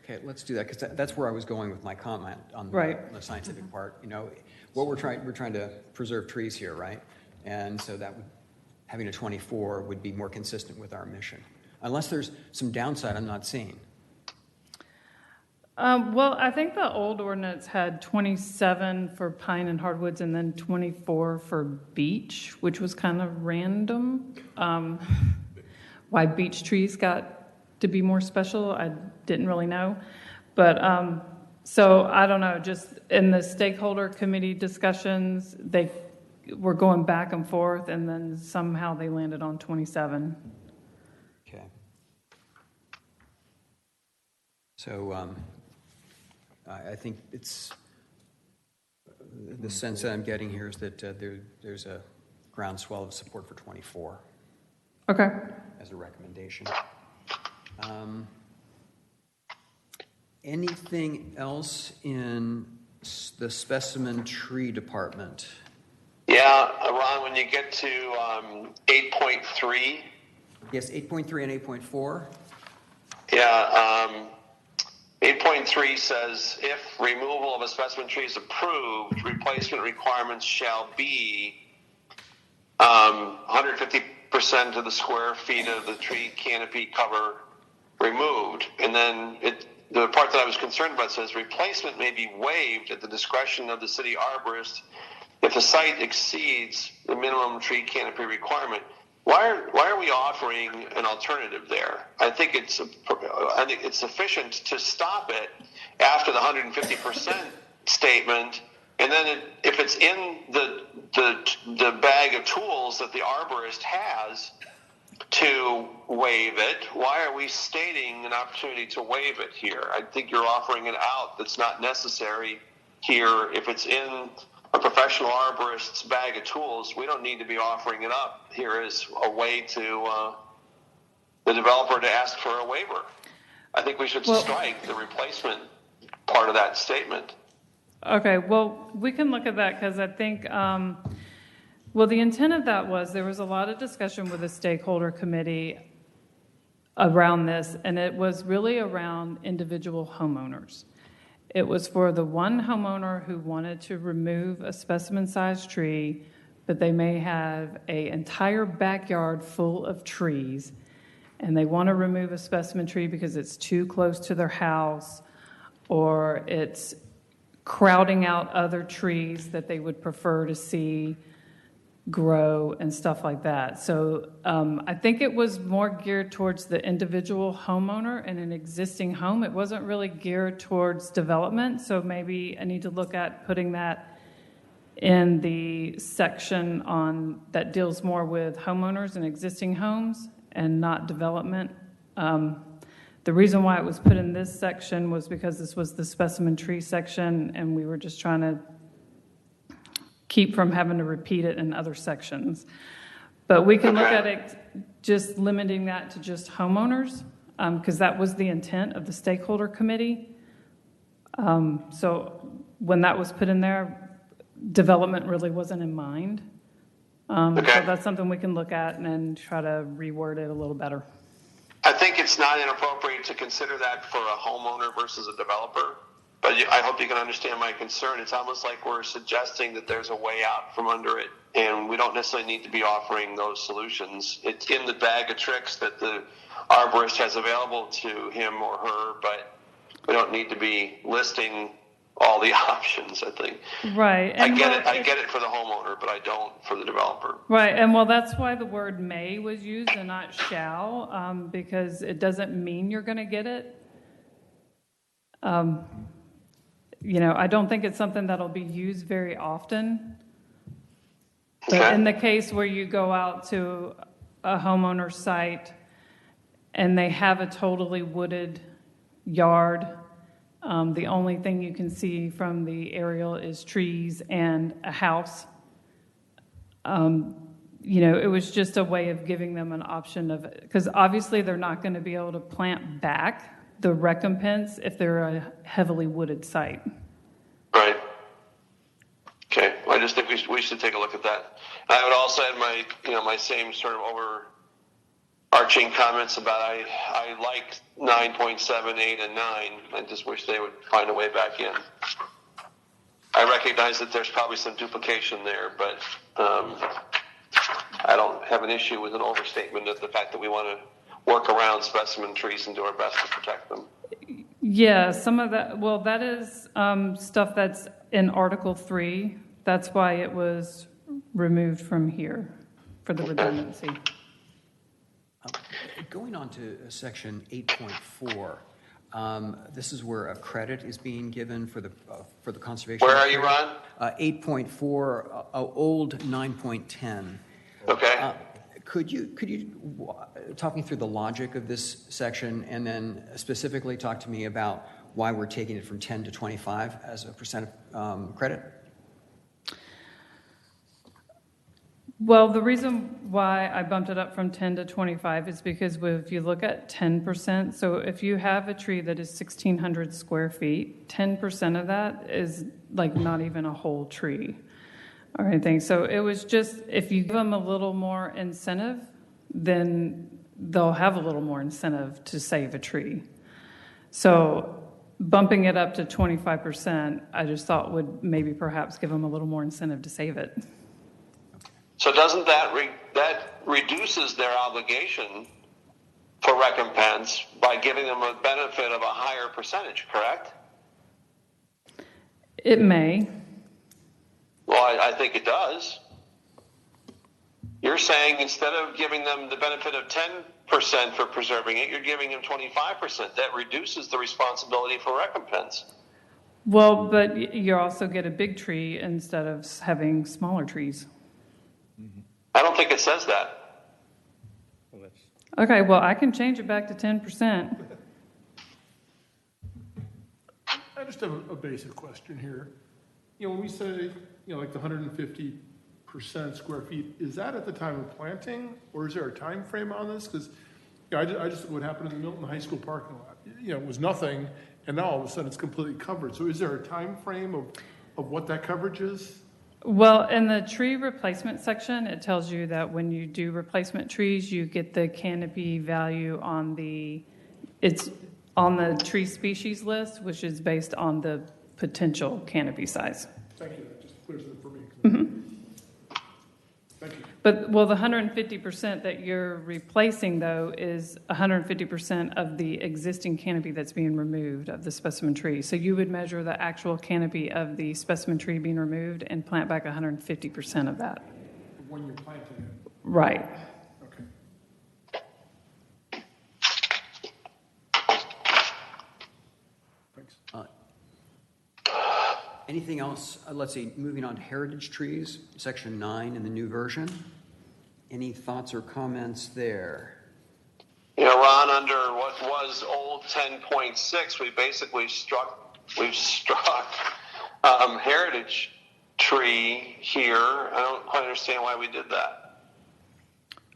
Okay, let's do that, because that's where I was going with my comment on Right. the scientific part. You know, what we're trying to preserve trees here, right? And so having a 24 would be more consistent with our mission, unless there's some downside I'm not seeing. Well, I think the old ordinance had 27 for pine and hardwoods and then 24 for beech, which was kind of random. Why beech trees got to be more special, I didn't really know. But so I don't know, just in the stakeholder committee discussions, they were going back and forth, and then somehow they landed on 27. Okay. So I think it's the sense that I'm getting here is that there's a groundswell of support for 24 Okay. as a recommendation. Anything else in the specimen tree department? Yeah, Ron, when you get to 8.3. Yes, 8.3 and 8.4. Yeah, 8.3 says if removal of a specimen tree is approved, replacement requirements shall be 150% of the square feet of the tree canopy cover removed. And then the part that I was concerned about says replacement may be waived at the discretion of the city arborist if the site exceeds the minimum tree canopy requirement. Why are we offering an alternative there? I think it's sufficient to stop it after the 150% statement, and then if it's in the bag of tools that the arborist has to waive it, why are we stating an opportunity to waive it here? I think you're offering it out that's not necessary here. If it's in a professional arborist's bag of tools, we don't need to be offering it up here as a way to the developer to ask for a waiver. I think we should strike the replacement part of that statement. Okay, well, we can look at that because I think, the intent of that was there was a lot of discussion with the stakeholder committee around this, and it was really around individual homeowners. It was for the one homeowner who wanted to remove a specimen-sized tree, but they may have an entire backyard full of trees, and they want to remove a specimen tree because it's too close to their house, or it's crowding out other trees that they would prefer to see grow and stuff like that. So I think it was more geared towards the individual homeowner in an existing home. It wasn't really geared towards development. So maybe I need to look at putting that in the section that deals more with homeowners and existing homes and not development. The reason why it was put in this section was because this was the specimen tree section, and we were just trying to keep from having to repeat it in other sections. But we can look at it just limiting that to just homeowners, because that was the intent of the stakeholder committee. So when that was put in there, development really wasn't in mind. So that's something we can look at and then try to reword it a little better. I think it's not inappropriate to consider that for a homeowner versus a developer. But I hope you can understand my concern. It's almost like we're suggesting that there's a way out from under it, and we don't necessarily need to be offering those solutions. It's in the bag of tricks that the arborist has available to him or her, but we don't need to be listing all the options, I think. Right. And I get it for the homeowner, but I don't for the developer. Right, and that's why the word may was used and not shall, because it doesn't mean you're going to get it. I don't think it's something that'll be used very often. But in the case where you go out to a homeowner's site and they have a totally wooded yard. The only thing you can see from the aerial is trees and a house. It was just a way of giving them an option of, because obviously they're not going to be able to plant back the recompense if they're a heavily wooded site. Right. Okay. Well, I just think we should take a look at that. I would also add my same sort of overarching comments about I like 9.7, 8, and 9. I just wish they would find a way back in. I recognize that there's probably some duplication there, but I don't have an issue with an overstatement of the fact that we want to work around specimen trees and do our best to protect them. Yeah, some of that, well, that is stuff that's in Article 3. That's why it was removed from here for the redundancy. Going on to section 8.4, this is where a credit is being given for the conservation. Where are you, Ron? 8.4, old 9.10. Okay. Could you talk me through the logic of this section, and then specifically talk to me about why we're taking it from 10 to 25 as a percent of credit? Well, the reason why I bumped it up from 10 to 25 is because if you look at 10%, so if you have a tree that is 1,600 square feet, 10% of that is like not even a whole tree or anything. So it was just, if you give them a little more incentive, then they'll have a little more incentive to save a tree. So bumping it up to 25%, I just thought would maybe perhaps give them a little more incentive to save it. So doesn't that reduces their obligation for recompense by giving them a benefit of a higher percentage, correct? It may. Well, I think it does. You're saying instead of giving them the benefit of 10% for preserving it, you're giving them 25%. That reduces the responsibility for recompense. Well, but you also get a big tree instead of having smaller trees. I don't think it says that. Okay, well, I can change it back to 10%. I just have a basic question here. When we say, like the 150% square feet, is that at the time of planting, or is there a time frame on this? Because I just look what happened in the Milton High School parking lot. It was nothing, and now all of a sudden it's completely covered. So is there a time frame of what that coverage is? Well, in the tree replacement section, it tells you that when you do replacement trees, you get the canopy value it's on the tree species list, which is based on the potential canopy size. Thank you. That just clears it for me. Thank you. But, well, the 150% that you're replacing, though, is 150% of the existing canopy that's being removed of the specimen tree. So you would measure the actual canopy of the specimen tree being removed and plant back 150% of that. When you're planting it? Right. Okay. Thanks. Anything else? Let's see, moving on to heritage trees, section 9 in the new version. Any thoughts or comments there? Ron, under what was old 10.6, we've struck heritage tree here. I don't quite understand why we did that.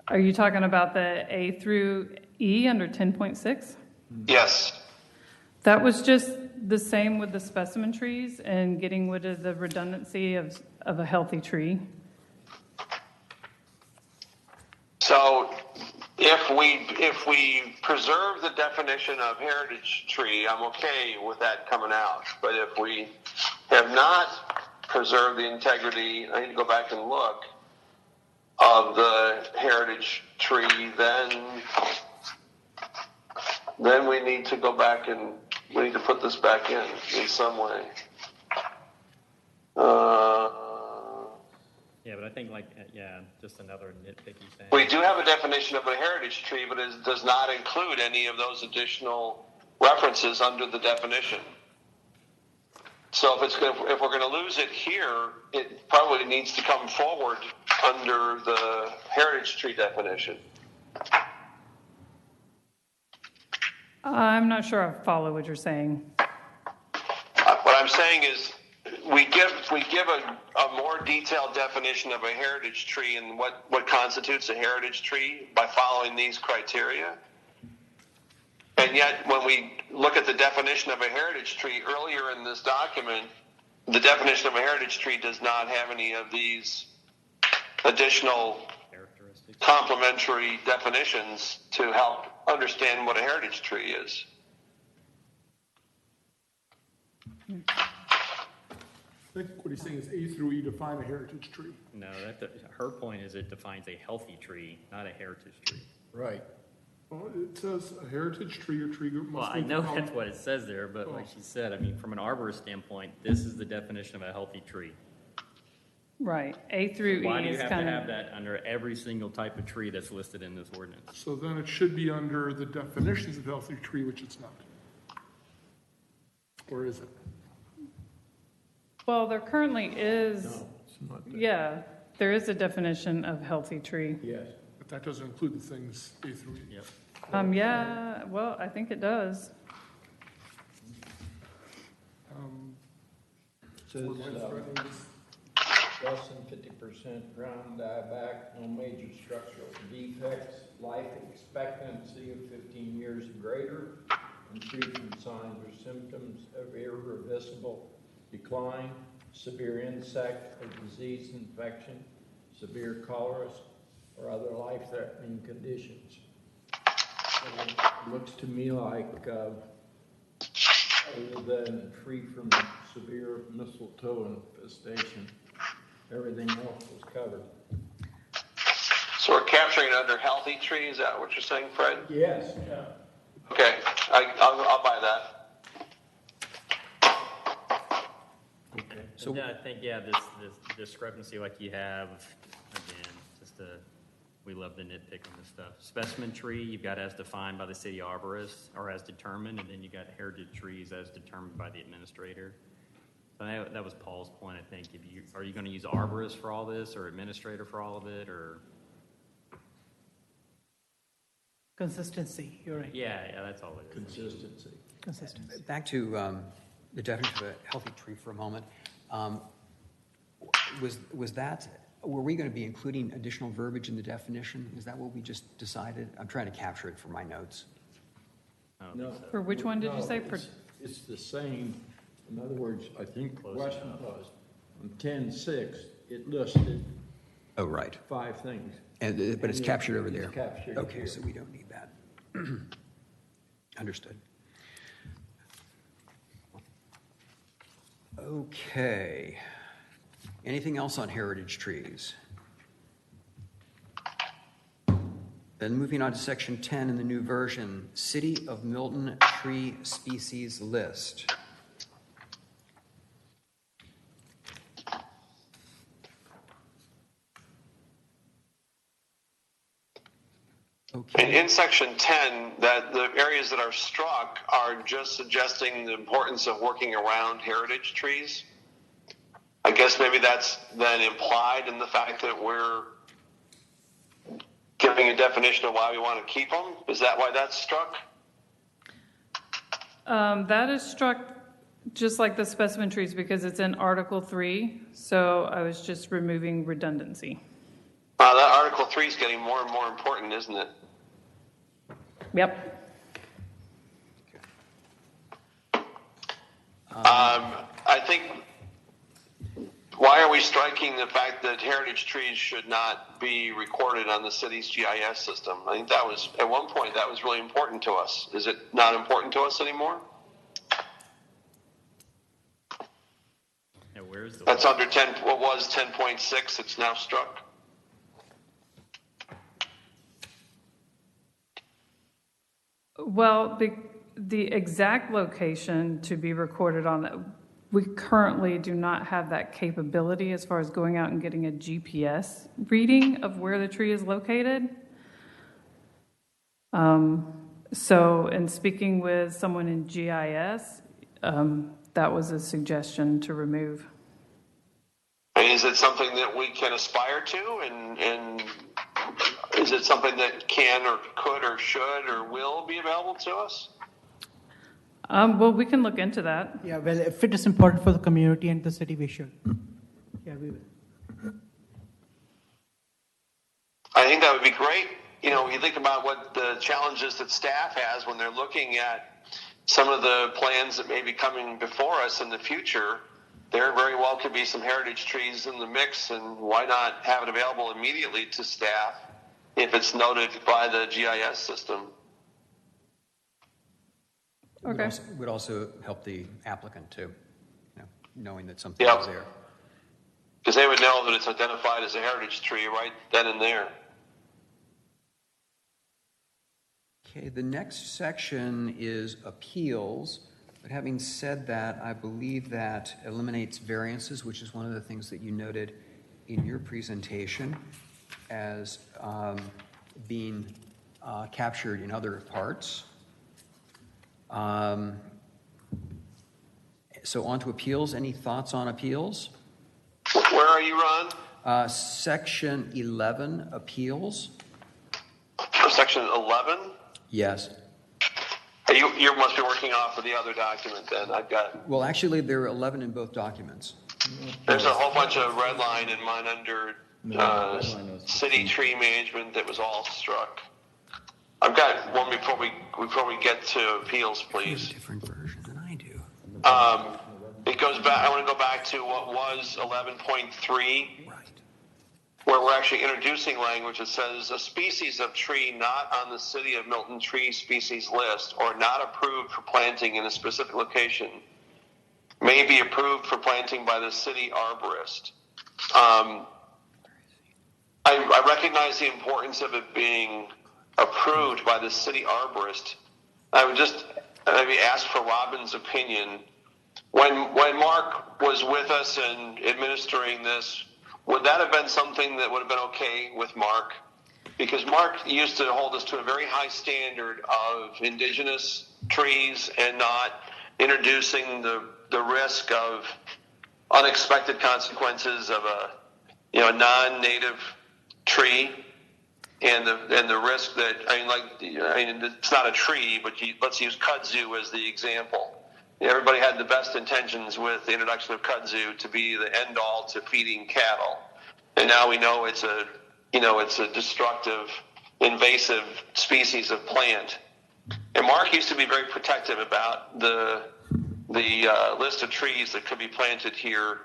Are you talking about the A through E under 10.6? Yes. That was just the same with the specimen trees and getting rid of the redundancy of a healthy tree. So if we preserve the definition of heritage tree, I'm okay with that coming out. But if we have not preserved the integrity, I need to go back and look, of the heritage tree, then we need to go back and we need to put this back in some way. Yeah, but I think just another nitpicky thing. We do have a definition of a heritage tree, but it does not include any of those additional references under the definition. So if we're going to lose it here, it probably needs to come forward under the heritage tree definition. I'm not sure I follow what you're saying. What I'm saying is we give a more detailed definition of a heritage tree and what constitutes a heritage tree by following these criteria. And yet when we look at the definition of a heritage tree earlier in this document, the definition of a heritage tree does not have any of these additional complementary definitions to help understand what a heritage tree is. I think what he's saying is A through E define a heritage tree. No, her point is it defines a healthy tree, not a heritage tree. Right. Well, it says a heritage tree or tree group Well, must I know meet the that's what it says there, but like she said, I mean, from an arborist standpoint, this is the definition of a healthy tree. Right. A through Why E do you is have to kind have of, that under every single type of tree that's listed in this ordinance? So then it should be under the definitions of healthy tree, which it's not. Or is it? well, there currently is, No, it's not that. yeah, there is a definition of healthy tree. Yes. But that doesn't include the things A through E. Yep. Yeah, well, I think it does. Says, less than 50% ground dieback, no major structural defects, life expectancy of 15 years or greater, and free from signs or symptoms of irreversible decline, severe insect or disease infection, severe cholera, or other life-threatening conditions. And it looks to me like, other than free from severe mistletoe infestation, everything else was covered. So we're capturing it under healthy tree. Is that what you're saying, Fred? Yes. Okay, I'll buy that. So yeah, I think, this discrepancy like you have, again, we love the nitpick on this stuff. Specimen tree, you've got as defined by the city arborist or as determined, and then you got heritage trees as determined by the administrator. So that was Paul's point, I think. Are you going to use arborist for all this or administrator for all of it, or? Consistency, you're right. Yeah, that's all it is. Consistency. Consistency. Back to the definition of a healthy tree for a moment. Were we going to be including additional verbiage in the definition? Is that what we just decided? I'm trying to capture it from my notes. No. For which one did you say? It's the same. In other words, I think the question was, on 10.6, it listed Oh, right. 5 things. But it's captured over It's there. captured Okay, here. so we don't need that. Understood. Okay. Anything else on heritage trees? Then moving on to section 10 in the new version, City of Milton Tree Species List. Okay. In section 10, that the areas that are struck are just suggesting the importance of working around heritage trees. I guess maybe that's then implied in the fact that we're giving a definition of why we want to keep them. Is that why that's struck? That is struck just like the specimen trees because it's in Article 3. So I was just removing redundancy. That Article 3 is getting more and more important, isn't it? Yep. I think, why are we striking the fact that heritage trees should not be recorded on the city's GIS system? I think that was, at one point, that was really important to us. Is it not important to us anymore? Yeah, where's the? That's under 10, what was 10.6, it's now struck. Well, the exact location to be recorded on that, we currently do not have that capability as far as going out and getting a GPS reading of where the tree is located. So in speaking with someone in GIS, that was a suggestion to remove. And is it something that we can aspire to? And is it something that can or could or should or will be available to us? Well, we can look into that. Yeah, well, if it is important for the community and the city, we should. Yeah, we will. I think that would be great. You know, you think about what the challenges that staff has when they're looking at some of the plans that may be coming before us in the future. There very well could be some heritage trees in the mix, and why not have it available immediately to staff if it's noted by the GIS system? Okay. Would also help the applicant too, knowing that something Yep. is there. Because they would know that it's identified as a heritage tree right then and there. Okay, the next section is appeals. But having said that, I believe that eliminates variances, which is one of the things that you noted in your presentation as being captured in other parts. So on to appeals. Any thoughts on appeals? Where are you, Ron? Section 11, appeals. Section 11? Yes. You must be working off of the other document then. I've got. Well, actually, there are 11 in both documents. There's a whole bunch of red line in mine under city tree management that was all struck. I've got one before we get to appeals, please. Different version than I do. It goes back. I want to go back to what was 11.3. Right. Where we're actually introducing language that says a species of tree not on the City of Milton tree species list or not approved for planting in a specific location may be approved for planting by the city arborist. I recognize the importance of it being approved by the city arborist. I would just maybe ask for Robin's opinion. When Mark was with us and administering this, would that have been something that would have been okay with Mark? Because Mark used to hold us to a very high standard of indigenous trees and not introducing the risk of unexpected consequences of a non-native tree and the risk that it's not a tree, but let's use kudzu as the example. Everybody had the best intentions with the introduction of kudzu to be the end all to feeding cattle, and now we know it's a destructive, invasive species of plant. And Mark used to be very protective about the list of trees that could be planted here,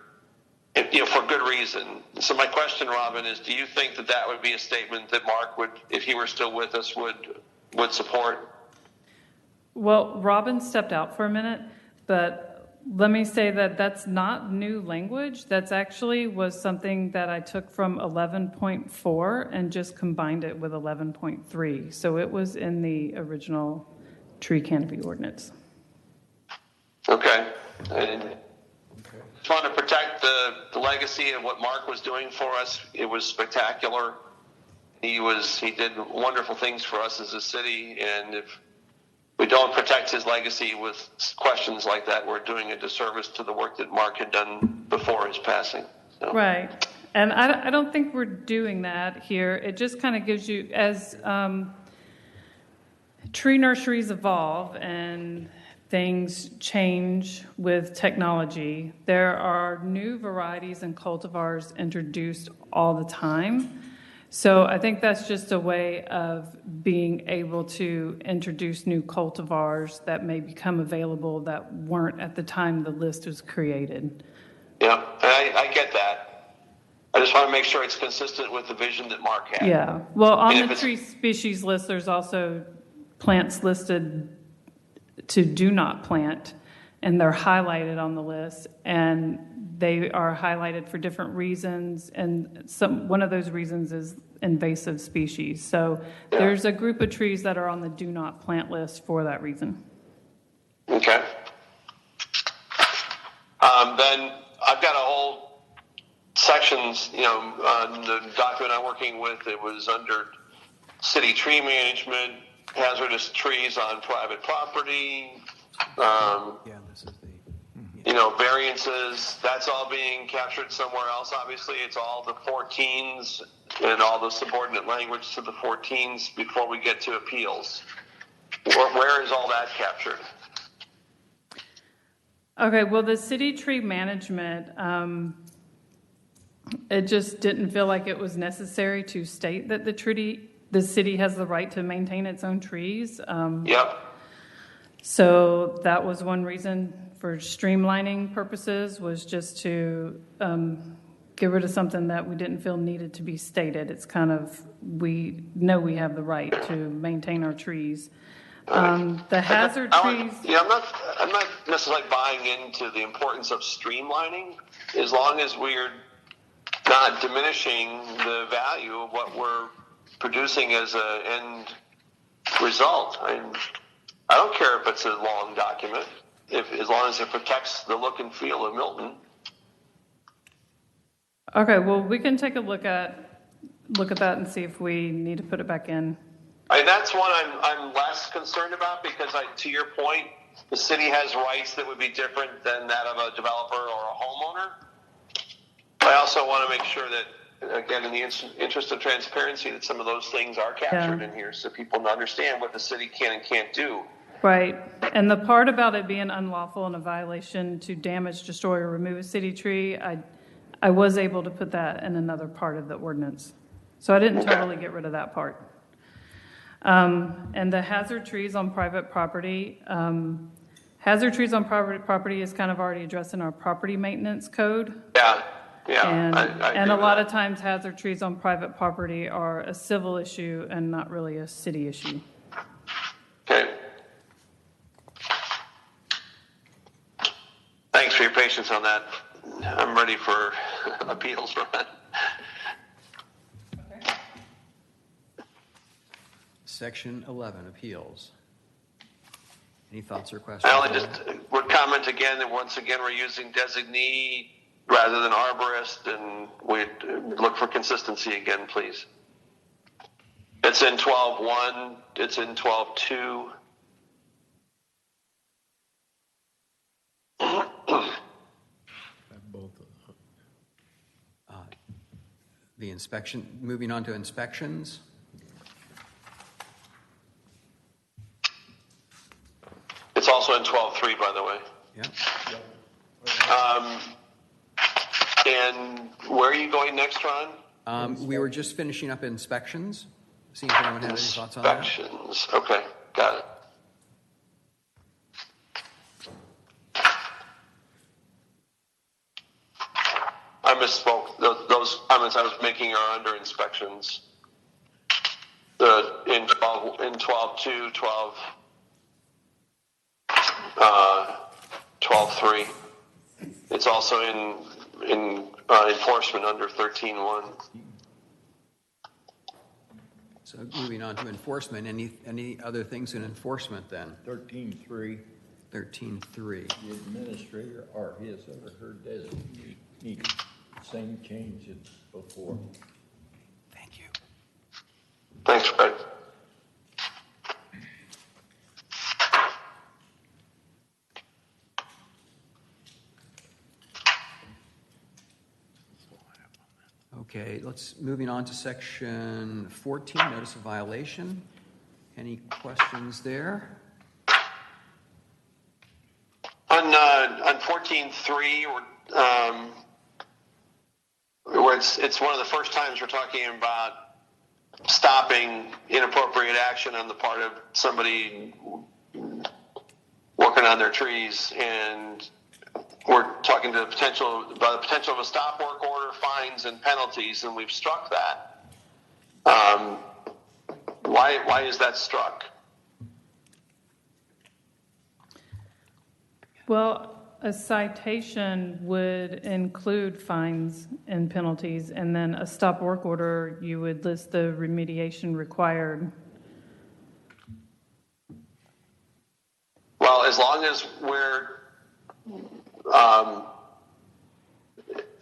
for good reason. So my question, Robin, is: do you think that would be a statement that Mark would, if he were still with us, would support? Well, Robin stepped out for a minute, but let me say that that's not new language. That's actually was something that I took from 11.4 and just combined it with 11.3. So it was in the original tree canopy ordinance. Okay. I just want to protect the legacy of what Mark was doing for us. It was spectacular. He did wonderful things for us as a city, and if we don't protect his legacy with questions like that, we're doing a disservice to the work that Mark had done before his passing. So. Right. And I don't think we're doing that here. It just kind of gives you, as tree nurseries evolve and things change with technology, there are new varieties and cultivars introduced all the time. So I think that's just a way of being able to introduce new cultivars that may become available that weren't at the time the list was created. Yeah, I get that. I just want to make sure it's consistent with the vision that Mark had. Yeah. Well, on the tree species list, there's also plants listed to do not plant, and they're highlighted on the list, and they are highlighted for different reasons, and one of those reasons is invasive species. So there's a group of trees that are on the do not plant list for that reason. Okay. Then I've got a whole sections, on the document I'm working with. It was under city tree management, hazardous trees on private property, This is the. variances. That's all being captured somewhere else. Obviously, it's all the 14s and all the subordinate language to the 14s before we get to appeals. Where is all that captured? Okay, well, the city tree management, it just didn't feel like it was necessary to state that the city has the right to maintain its own trees. Yep. So that was one reason for streamlining purposes, was just to get rid of something that we didn't feel needed to be stated. It's kind of, we know we have the right to maintain our trees. The hazard trees. Yeah, I'm not necessarily buying into the importance of streamlining, as long as we're not diminishing the value of what we're producing as an end result. I don't care if it's a long document, as long as it protects the look and feel of Milton. Okay, well, we can take a look at that and see if we need to put it back in. That's one I'm less concerned about, because to your point, the city has rights that would be different than that of a developer or a homeowner. I also want to make sure that, again, in the interest of transparency, that some of those things are captured in here, so people understand what the city can and can't do. Right, and the part about it being unlawful and a violation to damage, destroy, or remove a city tree, I was able to put that in another part of the ordinance. So I didn't totally get rid of that part. And the hazard trees on private property, hazard trees on private property is kind of already addressed in our property maintenance code. Yeah. And a lot of times hazard trees on private property are a civil issue and not really a city issue. Okay. Thanks for your patience on that. I'm ready for appeals from it. Okay. Section 11, appeals. Any thoughts or questions? I only just would comment again that once again we're using designee rather than arborist, and we'd look for consistency again, please. It's in 12.1, it's in 12.2. The inspection, moving on to inspections. It's also in 12.3, by the way. Yeah. And where are you going next, Ron? We were just finishing up inspections. Seeing if anyone had any thoughts on that. Inspections. Okay, got it. I misspoke. Those comments I was making are under inspections. In 12.2, 12.3. It's also in enforcement under 13.1. So moving on to enforcement, any other things in enforcement then? 13.3. 13.3. The administrator or his or her designee needed same change as before. Thank you. Thanks, Fred. Okay, moving on to section 14, notice of violation. Any questions there? On 14.3, where it's one of the first times we're talking about stopping inappropriate action on the part of somebody working on their trees, and we're talking about the potential of a stop work order, fines, and penalties, and we've struck that. Why is that struck? Well, a citation would include fines and penalties, and then a stop work order, you would list the remediation required. Well, as long as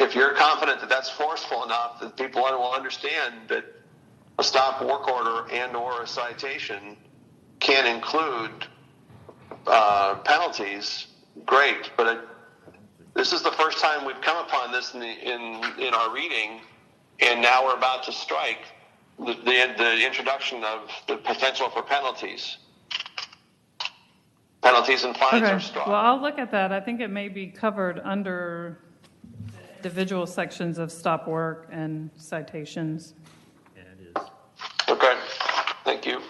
if you're confident that that's forceful enough that people will understand that a stop work order and or a citation can include penalties, great. But this is the first time we've come upon this in our reading, and now we're about to strike the introduction of the potential for penalties Penalties and fines are Okay, strong. well, I'll look at that. I think it may be covered under individual sections of stop work and citations. Yeah, it is. Okay, thank you.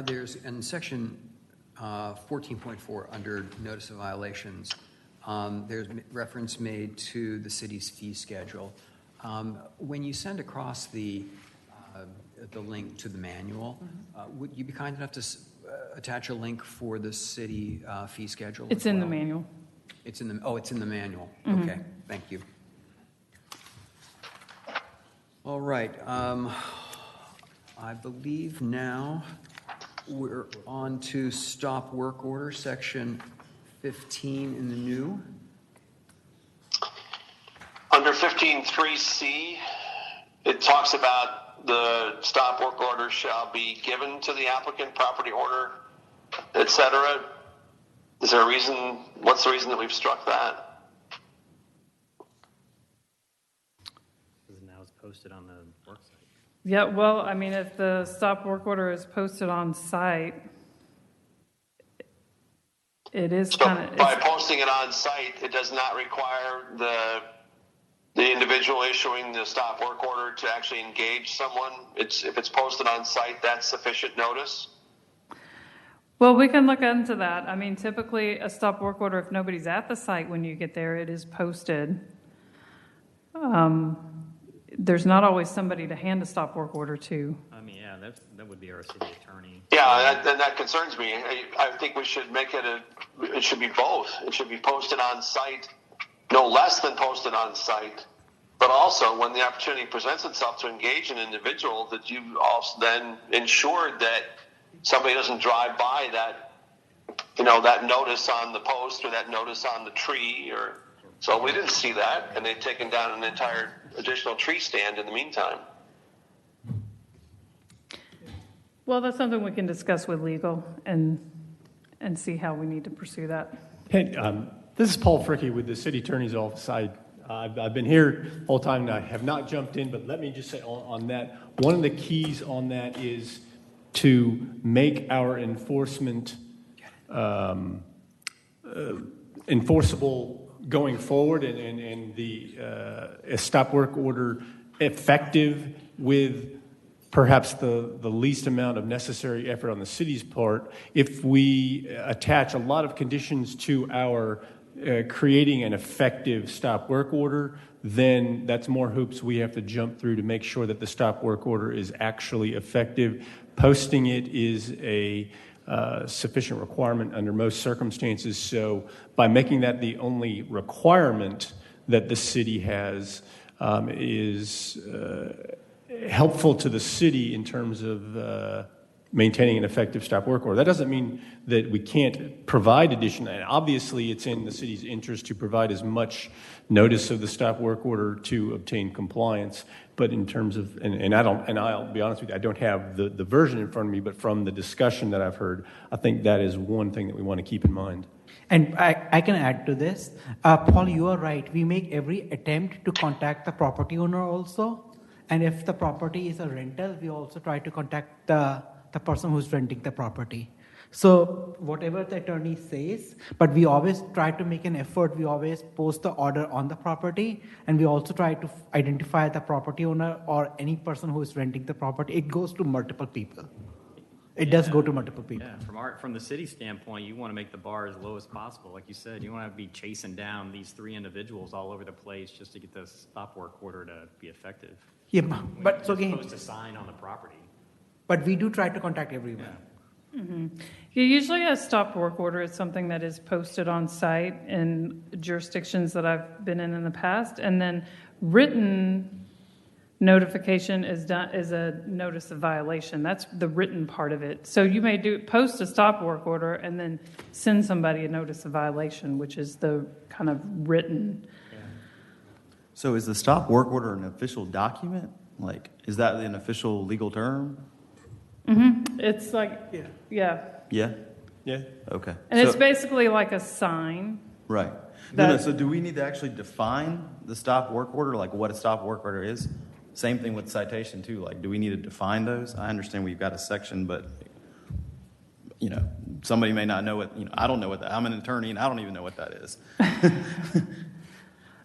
There's in section 14.4 under notice of violations, there's reference made to the city's fee schedule. When you send across the link to the manual, would you be kind enough to attach a link for the city fee schedule? It's in the manual. It's in the, it's in the manual. Okay, thank you. All right, I believe now we're on to stop work order, section 15 in the new. Under 15.3C, it talks about the stop work order shall be given to the applicant, property owner, et cetera. Is there a reason, what's the reason that we've struck that? Because now it's posted on the work site. Yeah, well, I mean, if the stop work order is posted on site, it is So kind of, by posting it on site, it does not require the individual issuing the stop work order to actually engage someone. If it's posted on site, that's sufficient notice. well, we can look into that. I mean, typically a stop work order, if nobody's at the site when you get there, it is posted. There's not always somebody to hand a stop work order to. I mean, yeah, that would be our city attorney. Yeah, that concerns me. I think we should make it it should be both. It should be posted on site, no less than posted on site, but also when the opportunity presents itself to engage an individual, that you also then ensured that somebody doesn't drive by that, that notice on the post or that notice on the tree. So we didn't see that, and they've taken down an entire additional tree stand in the meantime. Well, that's something we can discuss with legal and see how we need to pursue that. Hey, this is Paul Fricky with the City Attorney's Office. I've been here all the time and I have not jumped in, but let me just say on that, one of the keys on that is to make our enforcement enforceable going forward and the stop work order effective with perhaps the least amount of necessary effort on the city's part. If we attach a lot of conditions to our creating an effective stop work order, then that's more hoops we have to jump through to make sure that the stop work order is actually effective. Posting it is a sufficient requirement under most circumstances. So by making that the only requirement that the city has is helpful to the city in terms of maintaining an effective stop work order. That doesn't mean that we can't provide additional, and obviously it's in the city's interest to provide as much notice of the stop work order to obtain compliance. But in terms of, and I'll be honest with you, I don't have the version in front of me, but from the discussion that I've heard, I think that is one thing that we want to keep in mind. And I can add to this. Paul, you are right. We make every attempt to contact the property owner also. And if the property is a rental, we also try to contact the person who's renting the property. So whatever the attorney says, but we always try to make an effort. We always post the order on the property, and we also try to identify the property owner or any person who is renting the property. It goes to multiple people. It does go to multiple people. Yeah, from the city standpoint, you want to make the bar as low as possible. Like you said, you want to be chasing down these 3 individuals all over the place just to get the stop work order to be effective. Yeah, but so again, post a sign on the property. But we do try to contact everyone. Yeah. Mm-hmm. Usually a stop work order is something that is posted on site in jurisdictions that I've been in the past, and then written notification is a notice of violation. That's the written part of it. So you may post a stop work order and then send somebody a notice of violation, which is the kind of written. Yeah. So is the stop work order an official document? Like, is that an official legal term? Mm-hmm. It's like, yeah. Yeah? Yeah. Okay. And it's basically like a sign. Right. No, so do we need to actually define the stop work order, like what a stop work order is? same thing with citation too. Like, do we need to define those? I understand we've got a section, but somebody may not know what, I don't know what that, I'm an attorney and I don't even know what that is.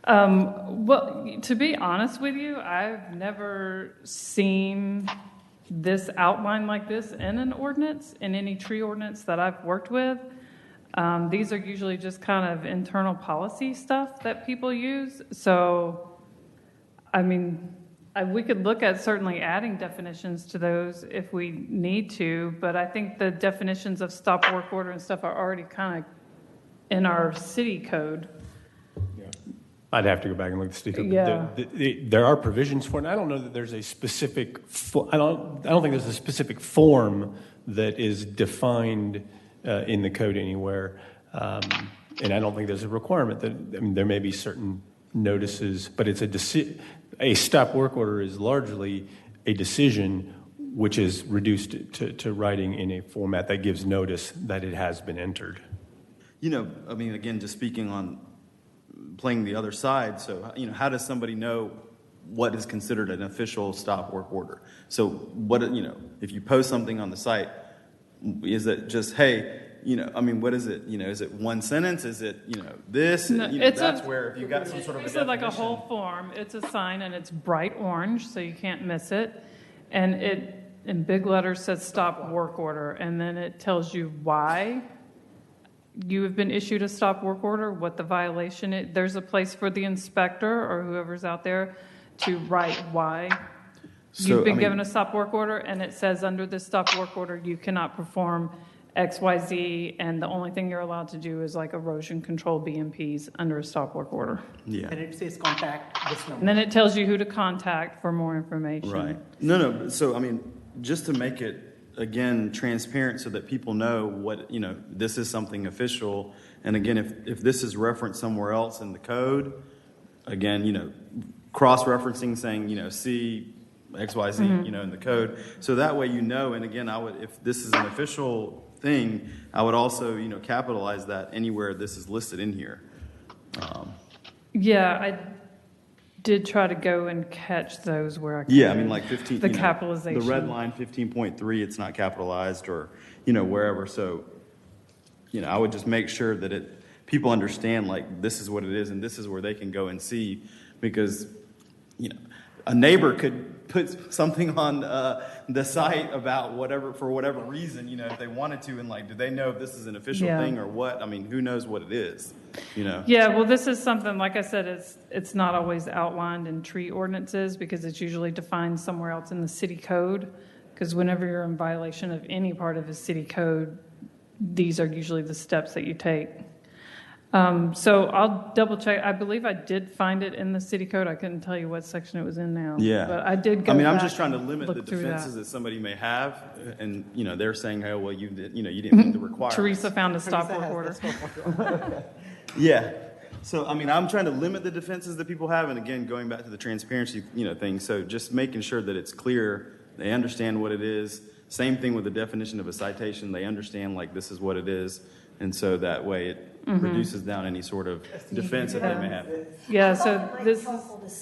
Well, to be honest with you, I've never seen this outline like this in an ordinance, in any tree ordinance that I've worked with. These are usually just kind of internal policy stuff that people use. So, I mean, we could look at certainly adding definitions to those if we need to, but I think the definitions of stop work order and stuff are already kind of in our city code. I'd have to go back and look at the city code. Yeah. There are provisions for it. And I don't know that there's a specific. I don't think there's a specific form that is defined in the code anywhere, and I don't think there's a requirement that. I mean, there may be certain notices, but it's a stop work order is largely a decision which is reduced to writing in a format that gives notice that it has been entered. I mean, again, just speaking on playing the other side. So, how does somebody know what is considered an official stop work order? So what, if you post something on the site, is it just, hey, what is it? Is it one sentence? Is it, this? No, that's where if you got some sort of a definition. It's like a whole form. It's a sign and it's bright orange, so you can't miss it. And it, in big letters, says stop work order. And then it tells you why you have been issued a stop work order, what the violation is. There's a place for the inspector or whoever's out there to write why you've been given a stop work order, and it says under this stop work order you cannot perform XYZ, and the only thing you're allowed to do is like erosion control BMPs under a stop work order. Yeah. And it says contact this number. And then it tells you who to contact for more information. Right. No. So, just to make it, again, transparent so that people know what, this is something official. And again, if this is referenced somewhere else in the code, again, cross-referencing saying, see XYZ, in the code. So that way, and again, if this is an official thing, I would also, capitalize that anywhere this is listed in here. Yeah, I did try to go and catch those where I could. Yeah, like 15. The capitalization. The red line 15.3, it's not capitalized, or wherever. So, I would just make sure that people understand like this is what it is, and this is where they can go and see, because a neighbor could put something on the site about for whatever reason, if they wanted to, and do they know if this is an official thing or what? I mean, who knows what it is, Yeah, well, this is something, like I said, it's not always outlined in tree ordinances because it's usually defined somewhere else in the city code, because whenever you're in violation of any part of a city code, these are usually the steps that you take. So I'll double check. I believe I did find it in the city code. I couldn't tell you what section it was in now. Yeah. But I did go I'm back just trying to limit the look through defenses that. that somebody may have, and they're saying, "Oh, well, you didn't meet the requirements." Teresa found a stop work order. Yeah. So, I'm trying to limit the defenses that people have, and again, going back to the transparency, thing. So, just making sure that it's clear, they understand what it is. Same thing with the definition of a citation; they understand this is what it is, and so that way it reduces down any sort of defense that they may have. Yeah. So this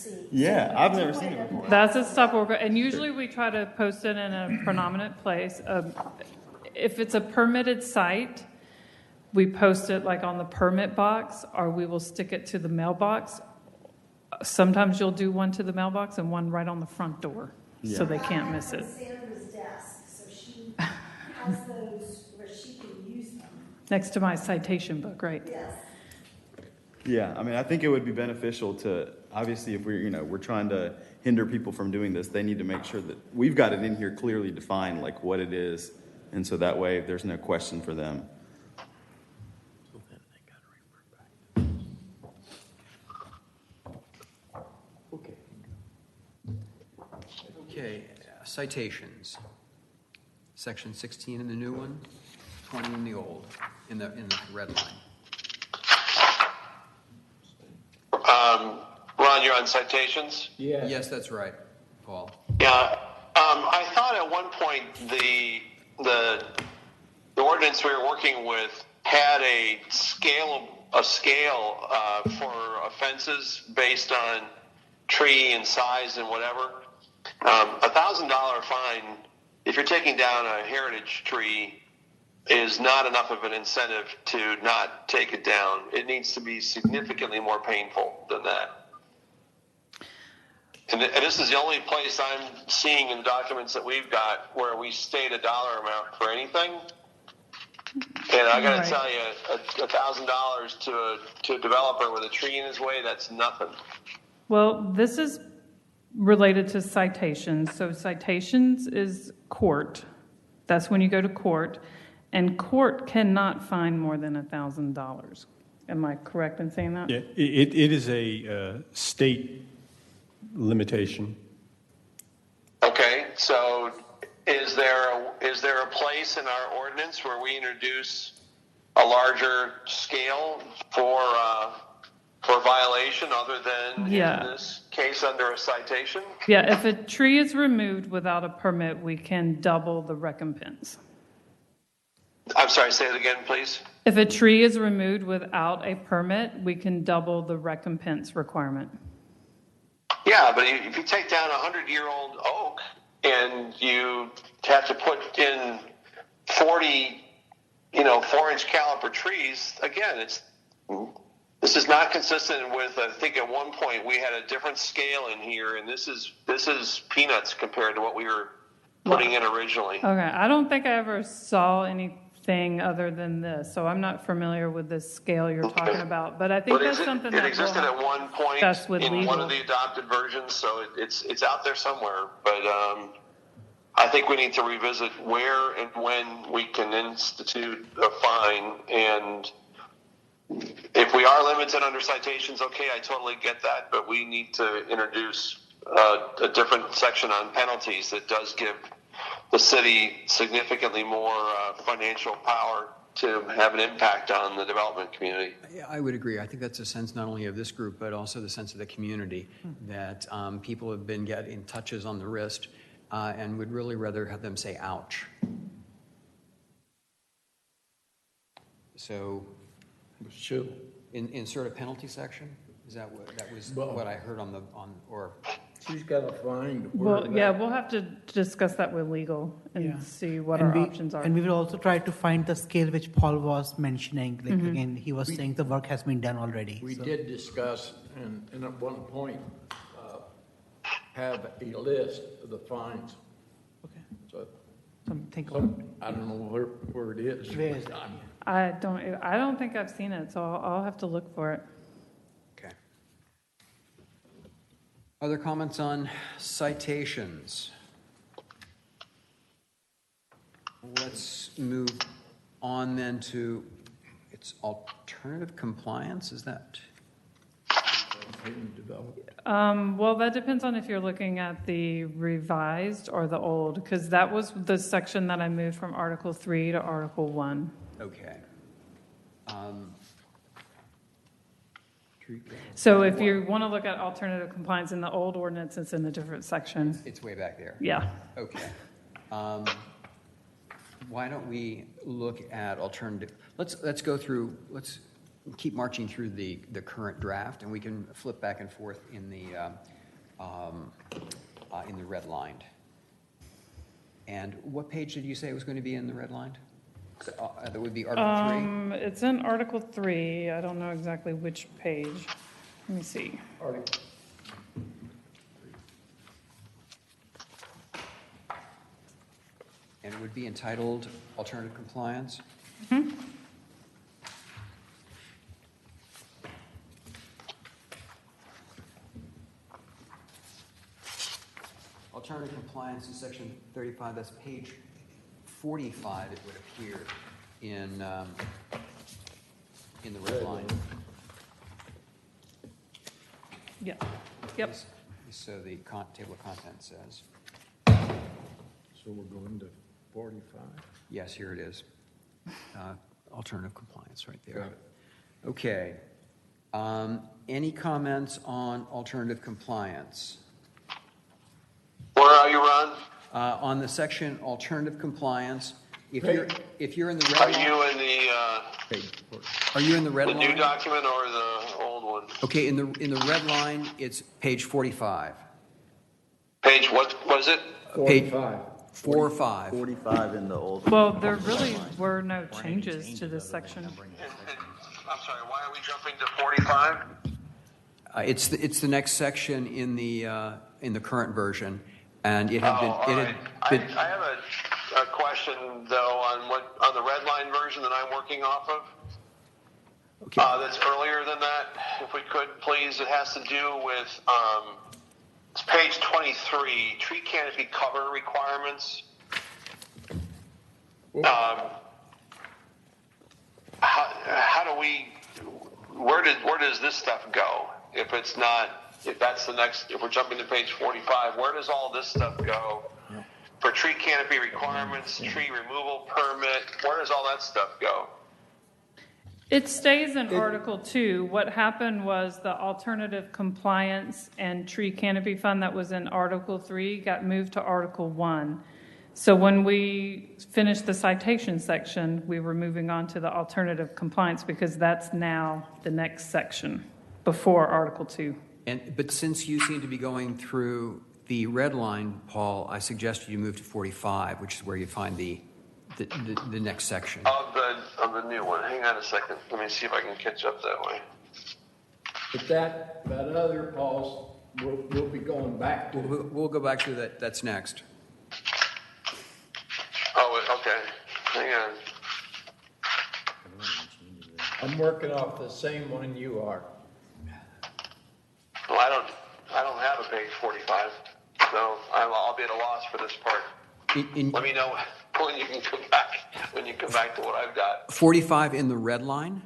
is. Yeah, I've never seen it before. That's a stop work order, and usually we try to post it in a prominent place. If it's a permitted site, we post it on the permit box, or we will stick it to the mailbox. Sometimes you'll do one to the mailbox and one right on the front door, so they can't miss it. Sandra's desk, so she has those where she can use them. Next to my citation book, right? Yes. Yeah, I think it would be beneficial to, obviously, if we're trying to hinder people from doing this, they need to make sure that we've got it in here clearly defined, what it is, and so that way there's no question for them. Okay, citations. Section 16 in the new one, 20 in the old, in the red line. Ron, you're on citations? Yeah. Yes, that's right, Paul. Yeah. I thought at one point the ordinance we were working with had a scale for offenses based on tree and size and whatever. $1,000 fine, if you're taking down a heritage tree, is not enough of an incentive to not take it down. It needs to be significantly more painful than that. And this is the only place I'm seeing in documents that we've got where we state a dollar amount for anything. And I got to tell you, $1,000 to a developer with a tree in his way, that's nothing. Well, this is related to citations. So citations is court. That's when you go to court. And court cannot fine more than $1,000. Am I correct in saying that? Yeah, it is a state limitation. Okay, so is there a place in our ordinance where we introduce a larger scale for violation other than in this case under a citation? Yeah, if a tree is removed without a permit, we can double the recompense. I'm sorry, say it again, please. If a tree is removed without a permit, we can double the recompense requirement. Yeah, but if you take down a 100-year-old oak and you have to put in 40, 4-inch caliper trees, again, this is not consistent with, I think at one point we had a different scale in here, and this is peanuts compared to what we were putting in originally. Okay, I don't think I ever saw anything other than this, so I'm not familiar with this scale you're talking about. But I think that's something that it existed at one point in legal. one of the adopted versions, so it's out there somewhere. But I think we need to revisit where and when we can institute a fine. And if we are limited under citations, okay, I totally get that. But we need to introduce a different section on penalties that does give the city significantly more financial power to have an impact on the development community. I would agree. I think that's a sense not only of this group, but also the sense of the community, that people have been getting touches on the wrist and would really rather have them say, ouch. So, insert a penalty section? Is that what I heard or... She's got to find. Well, yeah, we'll have to discuss that with legal and see what our options are. And we will also try to find the scale which Paul was mentioning. Like again, he was saying the work has been done already. We did discuss, and at one point, have a list of the fines. Okay. So, I don't know where it is. Where is it? I don't think I've seen it, so I'll have to look for it. Okay. Other comments on citations? Let's move on then to its alternative compliance. Is that? Well, that depends on if you're looking at the revised or the old, because that was the section that I moved from Article 3 to Article 1. Okay. So if you want to look at alternative compliance in the old ordinance, it's in a different section. It's way back there. Yeah. Okay. Why don't we look at alternative? Let's go through. Let's keep marching through the current draft, and we can flip back and forth in the redlined. And what page did you say was going to be in the redlined? That would be Article 3? It's in Article 3. I don't know exactly which page. Let me see. Article. And it would be entitled Alternative Compliance? Mm-hmm. Alternative Compliance is Section 35. That's page 45, it would appear in the red line. Yeah. Yep. So the table of contents says. So we're going to 45? Yes, here it is. Alternative compliance right there. Okay. Any comments on alternative compliance? Where are you, Ron? On the section alternative compliance, if you're in the red Are line, you in the are you in the red the line? new document or the old one? Okay, in the red line, it's page 45. Page, what was it? Page 45. 4 or 5. 45 in the old. Well, there really were no changes to this section. I'm sorry, why are we jumping to 45? It's the next section in the current version, and it had been. all right. I have a question though on the red line version that I'm working off of. Okay. That's earlier than that. If we could, please. It has to do with it's page 23, tree canopy cover requirements. How do we? Where does this stuff go? If we're jumping to page 45, where does all this stuff go? For tree canopy requirements, tree removal permit, where does all that stuff go? It stays in Article 2. What happened was the alternative compliance and tree canopy fund that was in Article 3 got moved to Article 1. So when we finished the citation section, we were moving on to the alternative compliance because that's now the next section before Article 2. But since you seem to be going through the red line, Paul, I suggest you move to 45, which is where you find the next section. Of the new one. Hang on a second. Let me see if I can catch up that way. But that other, Paul, we'll be going back to. We'll go back to that. That's next. Oh, okay. Hang on. I'm working off the same one you are. Well, I don't have a page 45, so I'll be at a loss for this part. Let me know when you can come back. When you come back to what I've got. 45 in the red line.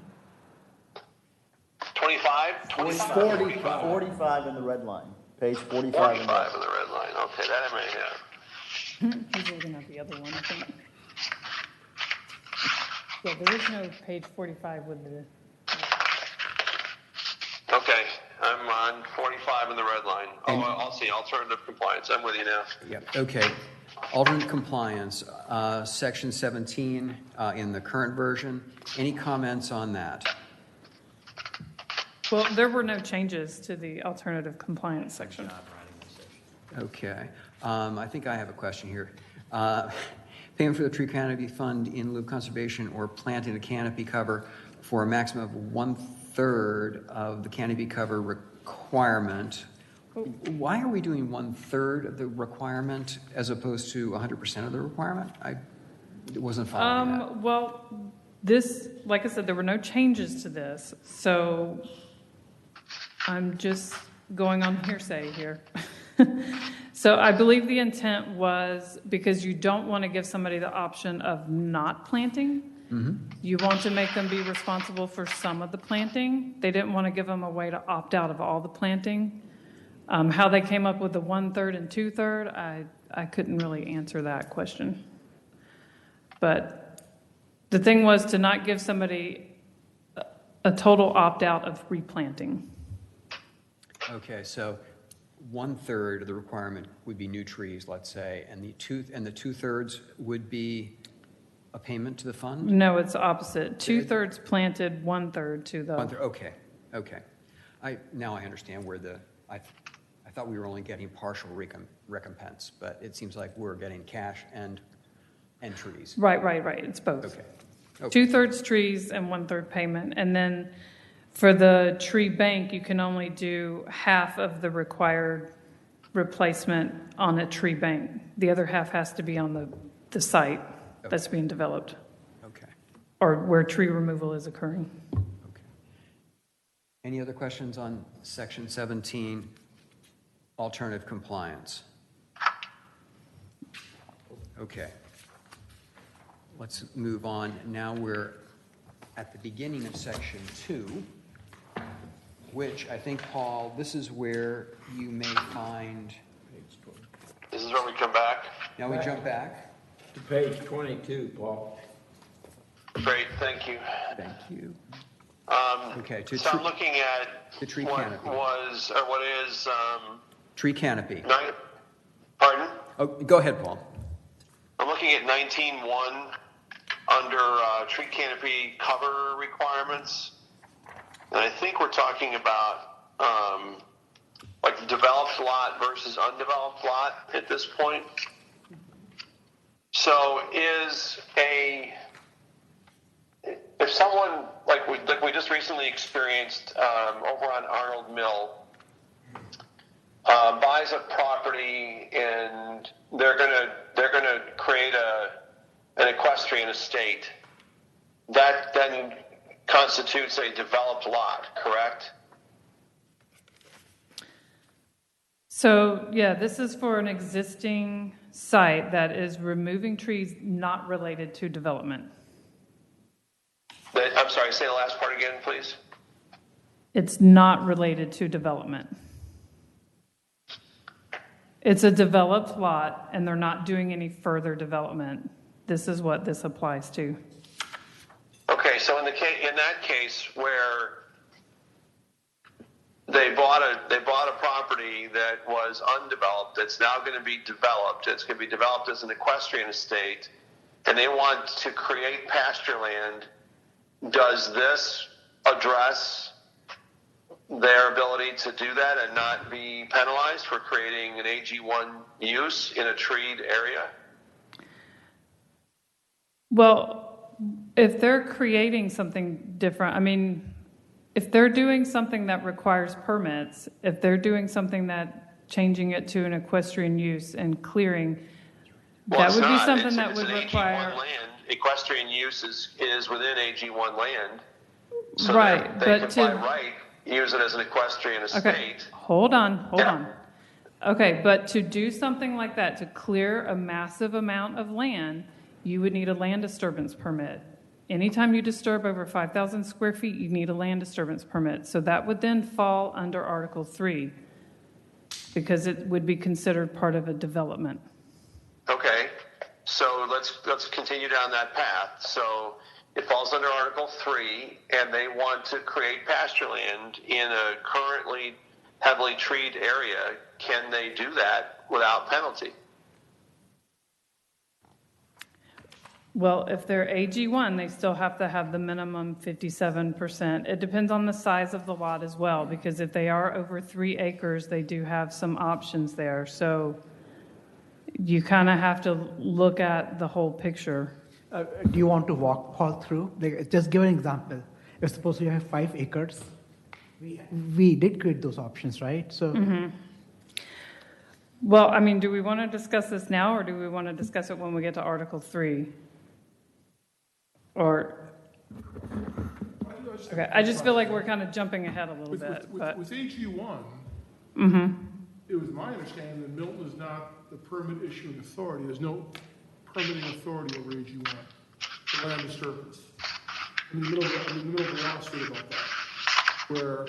25. 45 in the red line. Page 45. 45 in the red line. Okay, that I may have. He's looking at the other one, I think. Yeah, there is no page 45 with the... Okay, I'm on 45 in the red line. I'll see. Alternative compliance. I'm with you now. Yep. Okay. Alternate compliance, section 17 in the current version. Any comments on that? Well, there were no changes to the alternative compliance section. Okay. I think I have a question here. Payment for the tree canopy fund in lieu of conservation or planting a canopy cover for a maximum of 1/3 of the canopy cover requirement. Why are we doing 1/3 of the requirement as opposed to 100% of the requirement? I wasn't following that. Well, this, like I said, there were no changes to this, so I'm just going on hearsay here. So I believe the intent was because you don't want to give somebody the option of not planting. Mm-hmm. You want to make them be responsible for some of the planting. They didn't want to give them a way to opt out of all the planting. How they came up with the 1/3 and 2/3, I couldn't really answer that question. But the thing was to not give somebody a total opt-out of replanting. Okay, so 1/3 of the requirement would be new trees, let's say, and the 2/3 would be a payment to the fund? No, it's opposite. 2/3 planted, 1/3 to the... 1/3, okay. Now I understand where I thought we were only getting partial recompense, but it seems like we're getting cash and trees. Right. It's both. Okay. 2/3 trees and 1/3 payment. And then for the tree bank, you can only do half of the required replacement on a tree bank. The other half has to be on the site that's being developed. Okay. Or where tree removal is occurring. Okay. Any other questions on section 17, alternative compliance? Okay. Let's move on. Now we're at the beginning of section 2, which I think, Paul, this is where you may find... This is where we come back. Now we jump back. To page 22, Paul. Great, thank you. Thank you. Okay. So I'm looking at the tree what canopy. What is... tree canopy. Pardon? Oh, go ahead, Paul. I'm looking at 19.1 under tree canopy cover requirements. And I think we're talking about like developed lot versus undeveloped lot at this point. So if someone, like we just recently experienced over on Arnold Mill, buys a property and they're gonna create an equestrian estate, that then constitutes a developed lot, correct? So, yeah, this is for an existing site that is removing trees not related to development. I'm sorry, say the last part again, please. It's not related to development. It's a developed lot, and they're not doing any further development. This is what this applies to. Okay, so in that case where they bought a property that was undeveloped, that's now going to be developed. It's going to be developed as an equestrian estate, and they want to create pasture land. Does this address their ability to do that and not be penalized for creating an AG1 use in a treed area? Well, if they're creating something different, I mean, if they're doing something that requires permits, if they're doing something that changing it to an equestrian use and clearing, that would be something that would require. AG1 land. Equestrian use is within AG1 land. So right, they but can by right use it as an equestrian estate. Okay, hold on. Okay, but to do something like that, to clear a massive amount of land, you would need a land disturbance permit. Anytime you disturb over 5,000 square feet, you need a land disturbance permit. So that would then fall under Article 3 because it would be considered part of a development. Okay, so let's continue down that path. So it falls under Article 3, and they want to create pasture land in a currently heavily treed area. Can they do that without penalty? Well, if they're AG1, they still have to have the minimum 57%. It depends on the size of the lot as well, because if they are over 3 acres, they do have some options there. So you kind of have to look at the whole picture. Do you want to walk Paul through? Just give an example. If suppose you have 5 acres, we did create those options, right? So. Mm-hmm. Well, I mean, do we want to discuss this now, or do we want to discuss it when we get to Article 3? Or, okay, I just feel like we're kind of jumping ahead a little bit. With AG1, it was my understanding that Milton is not the permit issuing authority. There's no permitting authority over AG1 for land disturbance. I'm in the middle of a lawsuit about that, where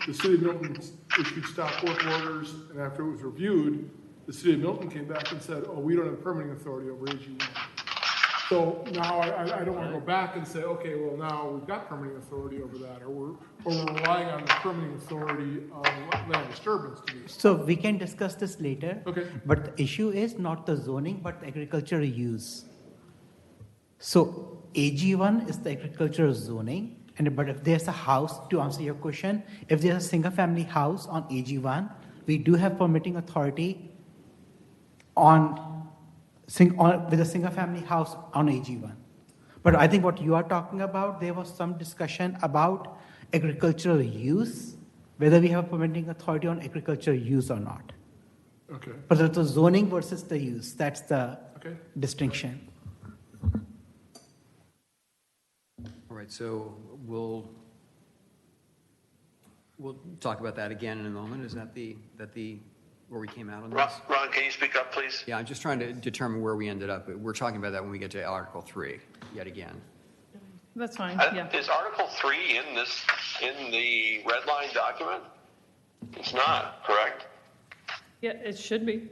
the city of Milton issued stop work orders, and after it was reviewed, the city of Milton came back and said, "Oh, we don't have permitting authority over AG1." So now I don't want to go back and say, okay, well, now we've got permitting authority over that, or we're relying on the permitting authority of land disturbance to do so. So we can discuss this later. Okay. But the issue is not the zoning, but the agricultural use. So AG1 is the agricultural zoning, but if there's a house, to answer your question, if there's a single-family house on AG1, we do have permitting authority with a single-family house on AG1. But I think what you are talking about, there was some discussion about agricultural use, whether we have a permitting authority on agricultural use or not. Okay. But it's the zoning versus the use. That's the distinction. All right, so we'll talk about that again in a moment. Is that where we came out on this? Ron, can you speak up, please? Yeah, I'm just trying to determine where we ended up. We're talking about that when we get to Article 3 yet again. That's fine, yeah. Is Article 3 in the red line document? It's not, correct? Yeah, it should be.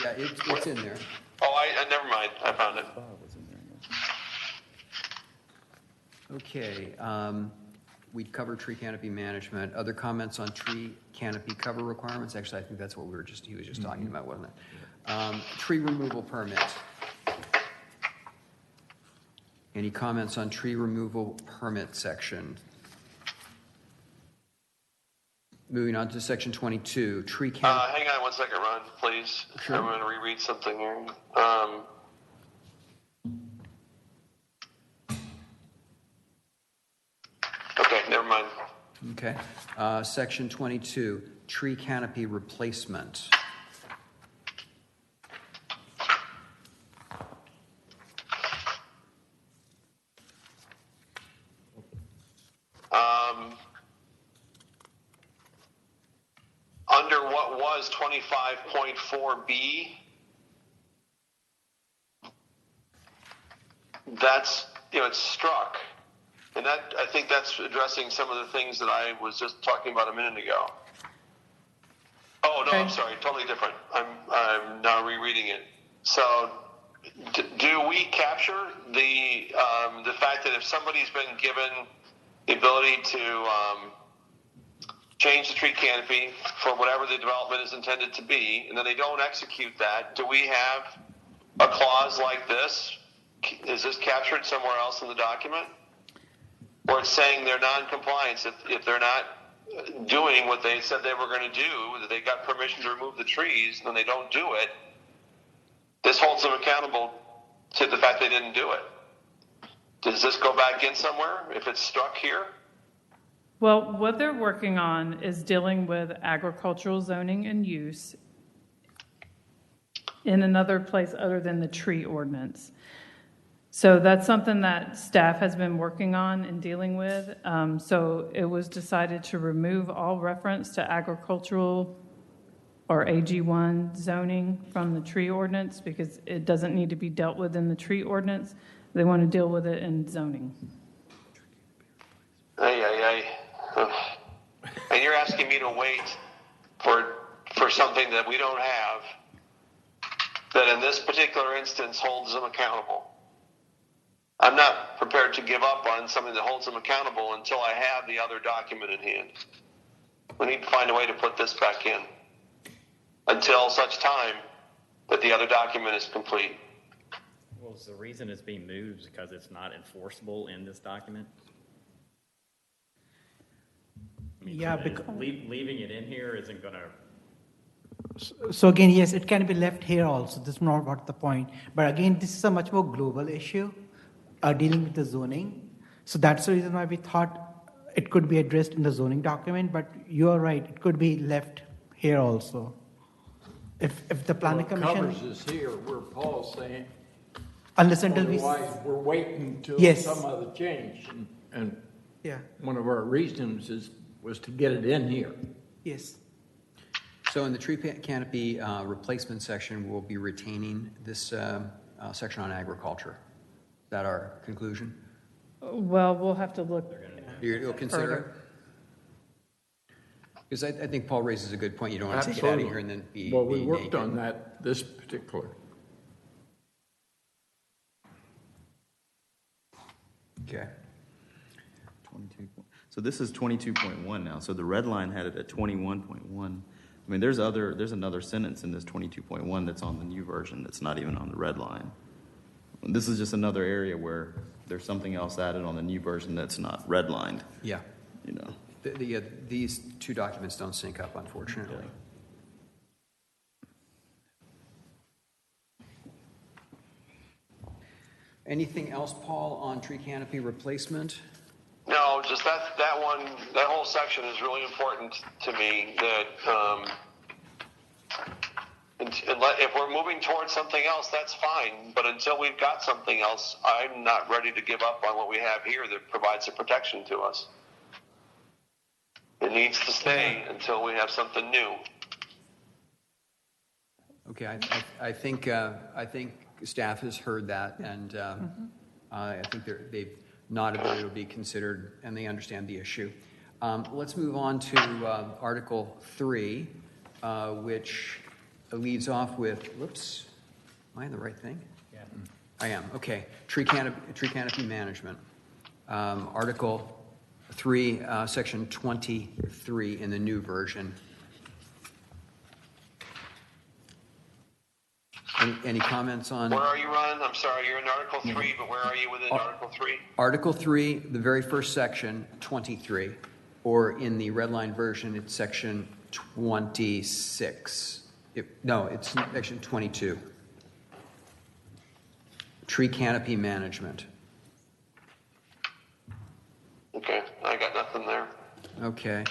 Yeah, it's in there. Oh, never mind. I found it. Okay, we covered tree canopy management. Other comments on tree canopy cover requirements? Actually, I think that's what he was just talking about, wasn't it? Tree removal permit. Any comments on tree removal permit section? Moving on to section 22, tree canopy. Hang on one second, Ron, please. Sure. I'm going to reread something here. Okay, never mind. Okay. Section 22, tree canopy replacement. Under what was 25.4B, that's, it's struck. And that, I think that's addressing some of the things that I was just talking about a minute ago. Oh, no, I'm sorry, totally different. I'm now rereading it. So, do we capture the fact that if somebody's been given the ability to change the tree canopy for whatever the development is intended to be, and then they don't execute that, do we have a clause like this? Is this captured somewhere else in the document? Or it's saying they're non-compliance if they're not doing what they said they were going to do, that they got permission to remove the trees, and then they don't do it, this holds them accountable to the fact they didn't do it. Does this go back in somewhere if it's struck here? Well, what they're working on is dealing with agricultural zoning and use in another place other than the tree ordinance. So that's something that staff has been working on and dealing with. So it was decided to remove all reference to agricultural or AG1 zoning from the tree ordinance because it doesn't need to be dealt with in the tree ordinance. They want to deal with it in zoning. And you're asking me to wait for something that we don't have, that in this particular instance holds them accountable. I'm not prepared to give up on something that holds them accountable until I have the other document in hand. We need to find a way to put this back in until such time that the other document is complete. Well, is the reason it's being moved because it's not enforceable in this document? I mean, Yeah, because leaving it in here isn't going to. So again, yes, it can be left here also. This is not what the point. But again, this is a much more global issue dealing with the zoning. So that's the reason why we thought it could be addressed in the zoning document. But you are right, it could be left here also. If the planning commission covers us here, where Paul's saying, unless until otherwise we're waiting till Yes. some other change. And yeah, one of our reasons was to get it in here. yes. So in the tree canopy replacement section, we'll be retaining this section on agriculture. Is that our conclusion? Well, we'll have to look. You'll consider it? Further. Because I think Paul raises a good point. You don't want to take it out of here and then be Well, we be worked naked. on that, this particular. Okay. 22. So this is 22.1 now. So the red line had it at 21.1. I mean, there's another sentence in this 22.1 that's on the new version that's not even on the red line. And this is just another area where there's something else added on the new version that's not redlined. Yeah. You know. These two documents don't sync up, unfortunately. Anything else, Paul, on tree canopy replacement? No, just that one, that whole section is really important to me. That if we're moving towards something else, that's fine. But until we've got something else, I'm not ready to give up on what we have here that provides a protection to us. It needs to stay until we have something new. Okay, I think staff has heard that, and I think they've nodded that it'll be considered, and they understand the issue. Let's move on to Article 3, which leads off with, whoops, am I in the right thing? Yeah. I am, okay. Tree canopy management. Article 3, Section 23 in the new version. Any comments on? Where are you, Ron? I'm sorry, you're in Article 3, but where are you within Article 3? Article 3, the very first section, 23, or in the red line version, it's section 26. No, it's section 22. Tree canopy management. Okay, I got nothing there. Okay.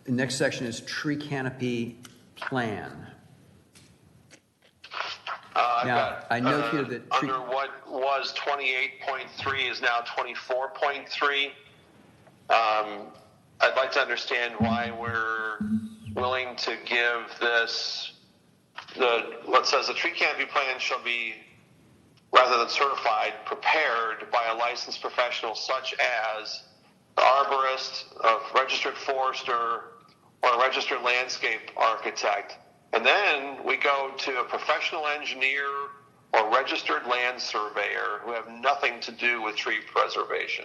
The next section is tree canopy plan. I note here that under what was 28.3 is now 24.3. I'd like to understand why we're willing to give this, what says the tree canopy plan shall be, rather than certified, prepared by a licensed professional such as an arborist, a registered forester, or a registered landscape architect. And then we go to a professional engineer or registered land surveyor who have nothing to do with tree preservation.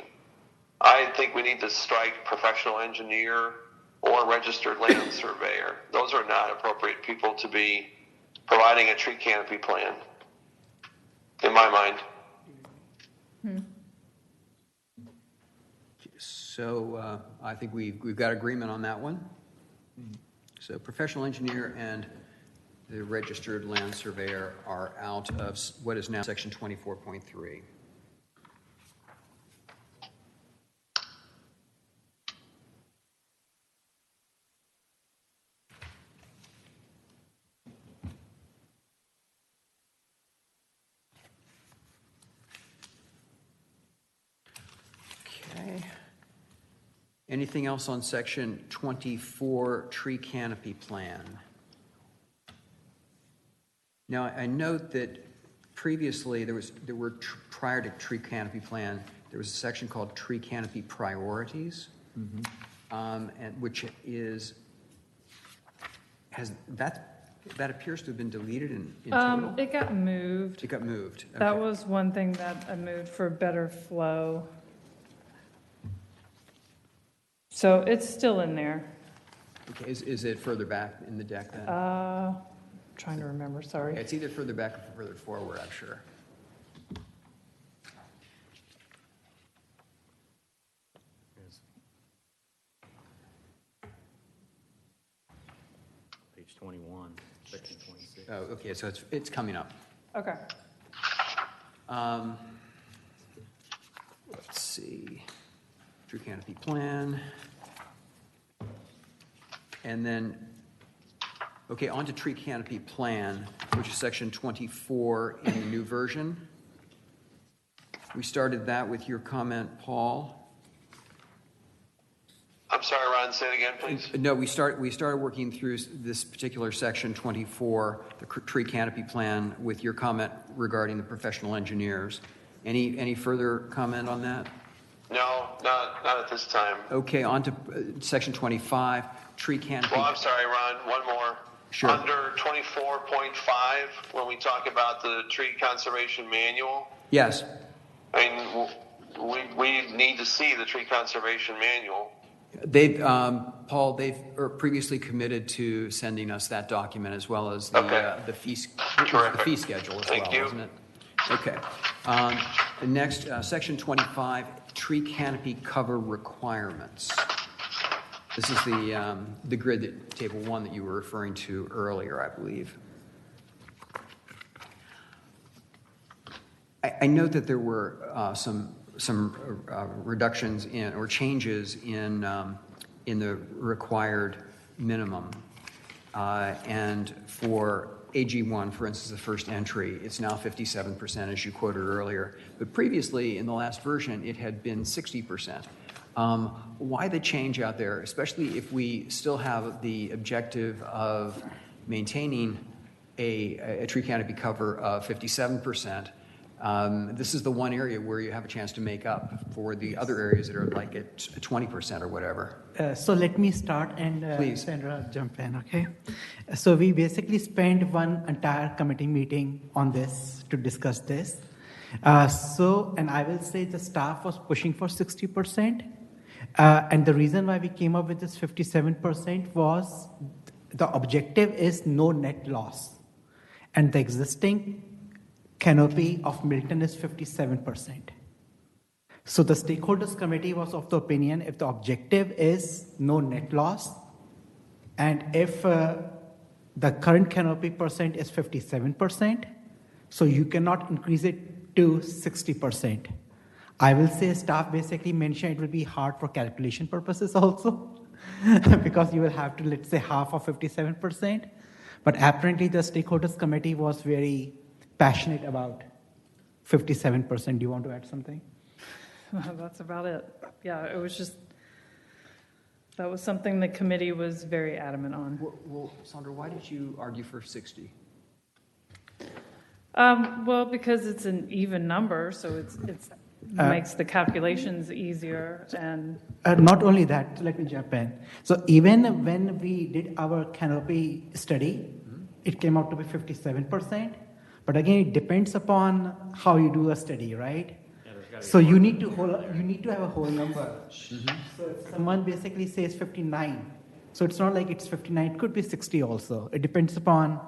I think we need to strike professional engineer or registered land surveyor. Those are not appropriate people to be providing a tree canopy plan, in my mind. So I think we've got agreement on that one. So professional engineer and the registered land surveyor are out of what is now section 24.3. Okay. Anything else on section 24 tree canopy plan? Now, I note that previously prior to tree canopy plan, there was a section called tree canopy priorities, and which that appears to have been deleted in total. It got moved. It got moved. Okay. That was one thing that I moved for better flow. So it's still in there. Okay. Is it further back in the deck then? Trying to remember, sorry. Okay, it's either further back or further forward, I'm sure. Page 21, section 26. Oh, okay, so it's coming up. Okay. Let's see. Tree canopy plan. And then, okay, on to tree canopy plan, which is section 24 in the new version. We started that with your comment, Paul. I'm sorry, Ron, say it again, please. No, we started working through this particular section 24, the tree canopy plan, with your comment regarding the professional engineers. Any further comment on that? No, not at this time. Okay, on to section 25, tree canopy. Well, I'm sorry, Ron, one more. Sure. Under 24.5, when we talk about the tree conservation manual, Yes. I mean, we need to see the tree conservation manual. Paul, they've previously committed to sending us that document as well as the fee schedule as Thank well, you. isn't it? Okay. The next, section 25, tree canopy cover requirements. This is the grid table 1 that you were referring to earlier, I believe. I note that there were some reductions in or changes in the required minimum, and for AG1, for instance, the first entry, it's now 57%, as you quoted earlier. But previously, in the last version, it had been 60%. Why the change out there, especially if we still have the objective of maintaining a tree canopy cover of 57%? This is the one area where you have a chance to make up for the other areas that are like at 20% or whatever. So let me start and Please. Sandra jump in, okay? So we basically spent one entire committee meeting on this to discuss this. And I will say the staff was pushing for 60%. And the reason why we came up with this 57% was the objective is no net loss. And the existing canopy of Milton is 57%. So the stakeholders committee was of the opinion if the objective is no net loss, and if the current canopy percent is 57%, so you cannot increase it to 60%. I will say staff basically mentioned it will be hard for calculation purposes also, because you will have to, let's say, half of 57%. But apparently the stakeholders committee was very passionate about 57%. Do you want to add something? That's about it. Yeah, it was just, that was something the committee was very adamant on. Well, Sandra, why did you argue for 60? Well, because it's an even number, so it's makes the calculations easier. And not only that, let me jump in. So even when we did our canopy study, it came out to be 57%. But again, it depends upon how you do a study, right? So you need to have a whole number. So if someone basically says 59, so it's not like it's 59, it could be 60 also. It depends upon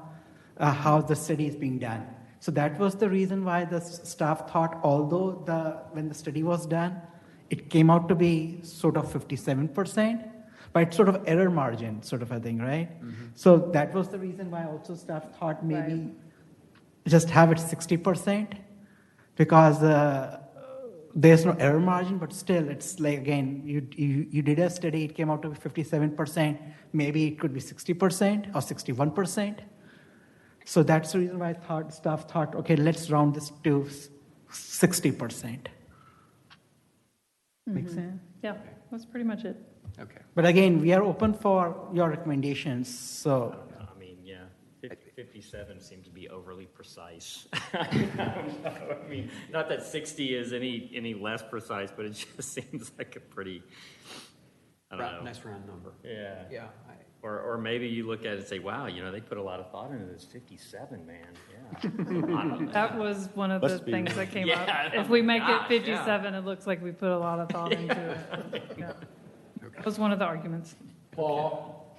how the study is being done. So that was the reason why the staff thought, although when the study was done, it came out to be sort of 57%, but it's sort of error margin sort of a thing, right? So that was the reason why also staff thought maybe just have it 60%, because there's no error margin, but still it's like, again, you did a study, it came out to be 57%, maybe it could be 60% or 61%. So that's the reason why staff thought, okay, let's round this to 60%. Make sense? yeah, that's pretty much it. Okay. But again, we are open for your recommendations. So I mean, yeah, 57 seems to be overly precise. I mean, not that 60 is any less precise, but it just seems like a pretty, I don't know. Nice round number. Yeah. Yeah. Or maybe you look at it and say, wow, they put a lot of thought into this. 57, man. Yeah. That was one of the things that came up. If we make it 57, it looks like we put a lot of thought into it. Yeah. That was one of the arguments. Paul?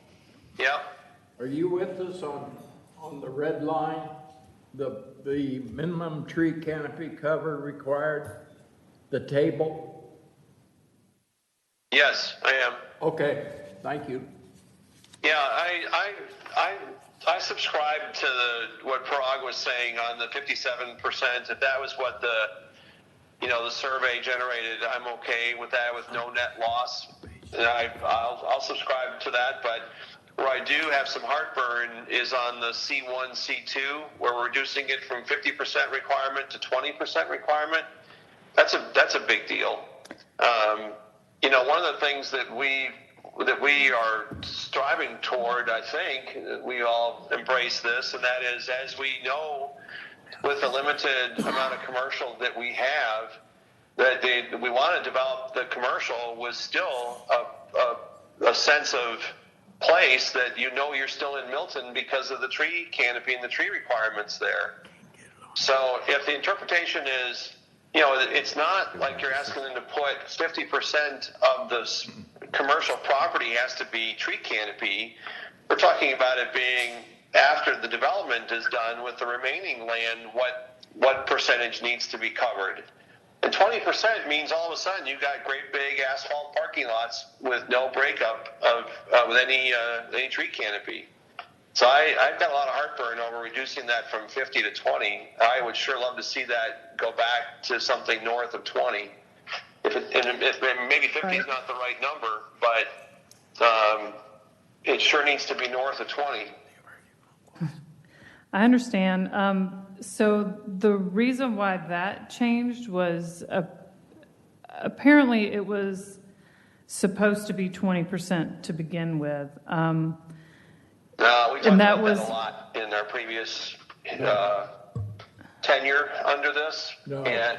Yeah. Are you with us on the red line? The minimum tree canopy cover required? The table? Yes, I am. Okay, thank you. Yeah, I subscribe to what Parag was saying on the 57%. If that was what the survey generated, I'm okay with that, with no net loss. And I'll subscribe to that. But where I do have some heartburn is on the C1, C2, where we're reducing it from 50% requirement to 20% requirement. That's a big deal. One of the things that we are striving toward, I think, we all embrace this, and that is, as we know, with the limited amount of commercial that we have, that we want to develop the commercial with still a sense of place that you're still in Milton because of the tree canopy and the tree requirements there. So if the interpretation is, it's not like you're asking them to put 50% of the commercial property has to be tree canopy. We're talking about it being after the development is done with the remaining land, what percentage needs to be covered. And 20% means all of a sudden you've got great big asphalt parking lots with no breakup with any tree canopy. So I've got a lot of heartburn over reducing that from 50 to 20. I would sure love to see that go back to something north of 20. If maybe 50 is not the right number, but it sure needs to be north of 20. I understand. So the reason why that changed was apparently it was supposed to be 20% to begin with. We talked about that a lot in our previous tenure under this. No. And,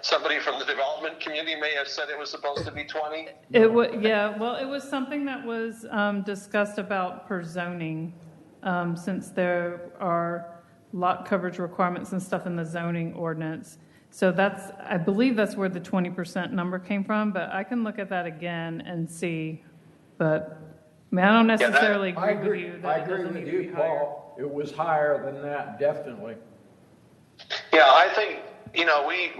somebody from the development community may have said it was supposed to be 20. It was something that was discussed about per zoning, since there are lot coverage requirements and stuff in the zoning ordinance. So I believe that's where the 20% number came from, but I can look at that again and see. But I don't necessarily agree with you. I agree with you, Paul. It was higher than that, definitely. Yeah, I think,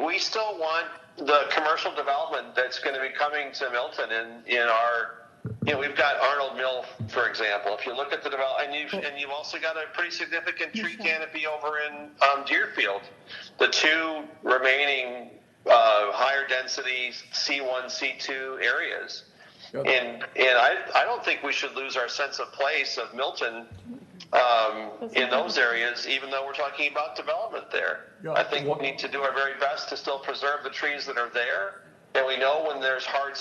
we still want the commercial development that's going to be coming to Milton in our, we've got Arnold Mill, for example. If you look at the development, and you've also got a pretty significant tree canopy over in Deerfield. The two remaining higher density C1, C2 areas. And I don't think we should lose our sense of place of Milton in those areas, even though we're talking about development there. I think we need to do our very best to still preserve the trees that are there. And we know when there's hard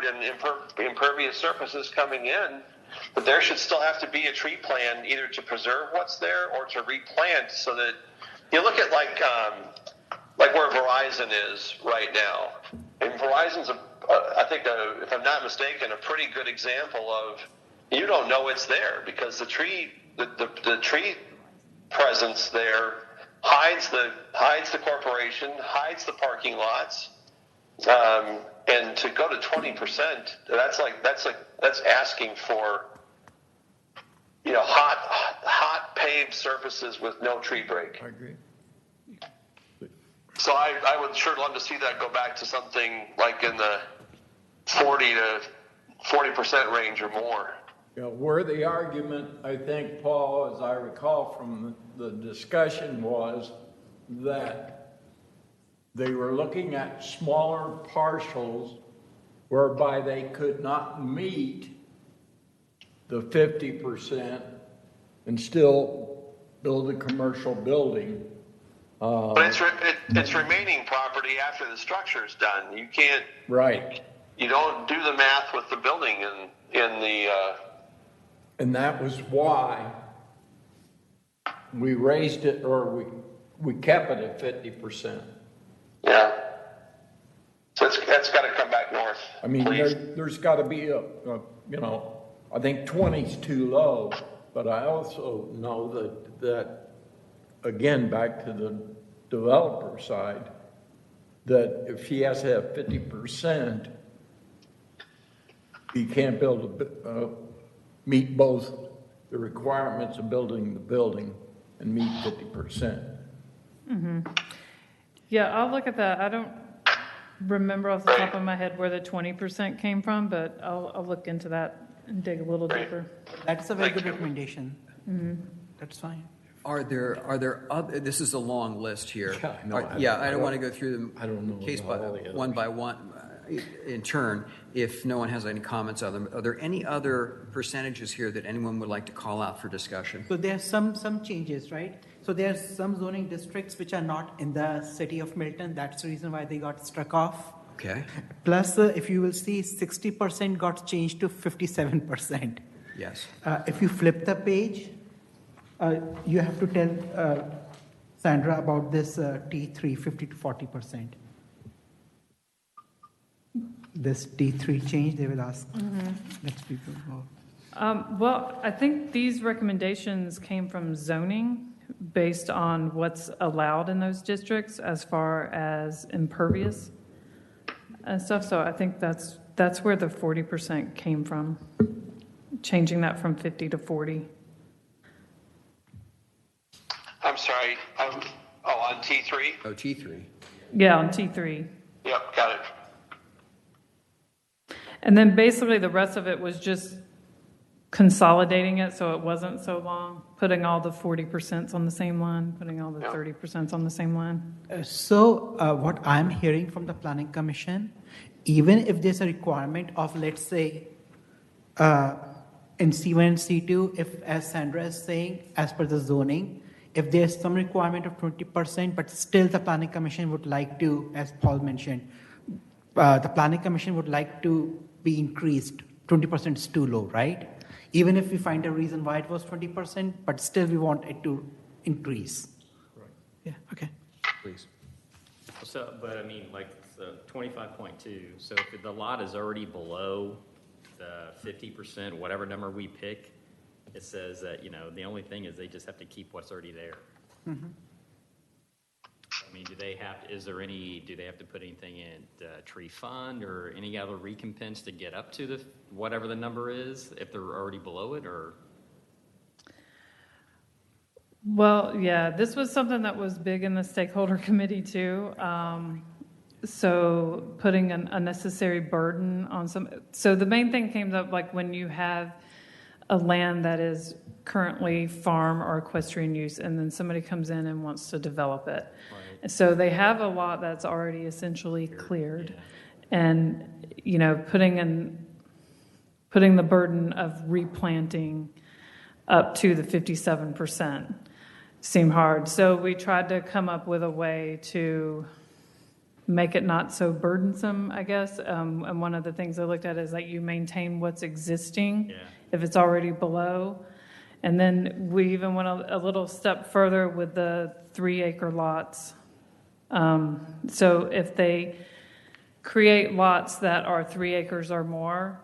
and impervious surfaces coming in, but there should still have to be a tree plan either to preserve what's there or to replant, so that you look at like where Verizon is right now. And Verizon's, I think, if I'm not mistaken, a pretty good example of you don't know it's there because the tree presence there hides the corporation, hides the parking lots. And to go to 20%, that's asking for, hot paved surfaces with no tree break. I agree. So I would sure love to see that go back to something like in the 40% range or more. Where the argument, I think, Paul, as I recall from the discussion, was that they were looking at smaller parcels whereby they could not meet the 50% and still build a commercial building. But it's remaining property after the structure's done. You can't. Right. You don't do the math with the building in the. And that was why we raised it, or we kept it at 50%. Yeah. So that's got to come back north. I mean, there's got to be I think 20's too low, but I also know that again, back to the developer side, that if he has to have 50%, he can't meet both the requirements of building the building and meet 50%. Mm-hmm. Yeah, I'll look at that. I don't remember off the top of my head where the 20% came from, but I'll look into that and dig a little deeper. That's a very good recommendation. Mm-hmm. That's fine. Are there other, this is a long list here. Yeah, I don't want to go through them I don't know case about one by one in turn if no one has any comments on them. Are there any other percentages here that anyone would like to call out for discussion? So there's some changes, right? So there's some zoning districts which are not in the city of Milton. That's the reason why they got struck off. Okay. Plus, if you will see, 60% got changed to 57%. Yes. If you flip the page, you have to tell Sandra about this T3, 50 to 40%. This T3 change, they will ask. Next people go. Well, I think these recommendations came from zoning based on what's allowed in those districts as far as impervious and stuff. So I think that's where the 40% came from, changing that from 50 to 40. I'm sorry. On T3? Oh, T3. Yeah, on T3. Yep, got it. And then basically the rest of it was just consolidating it so it wasn't so long, putting all the 40% on the same line, putting all the 30% on the same line. So what I'm hearing from the Planning Commission, even if there's a requirement of, let's say, in C1 and C2, if, as Sandra is saying, as per the zoning, if there's some requirement of 20%, but still the Planning Commission would like to, as Paul mentioned, the Planning Commission would like to be increased. 20% is too low, right? Even if we find a reason why it was 20%, but still we want it to increase. Right. Yeah, okay. Please. So, but I mean, like the 25.2, so if the lot is already below the 50%, whatever number we pick, it says that, the only thing is they just have to keep what's already there. Mm-hmm. I mean, do they have to put anything in the tree fund or any other recompense to get up to the whatever the number is if they're already below it, or? Well, yeah, this was something that was big in the stakeholder committee too. So putting an unnecessary burden on so the main thing came up like when you have a land that is currently farm or equestrian use, and then somebody comes in and wants to develop it. Right. So they have a lot that's already essentially cleared, and putting the burden of replanting up to the 57% seemed hard. So we tried to come up with a way to make it not so burdensome, I guess. And one of the things I looked at is like you maintain what's existing if it's already below. And then we even went a little step further with the 3-acre lots. So if they create lots that are 3 acres or more,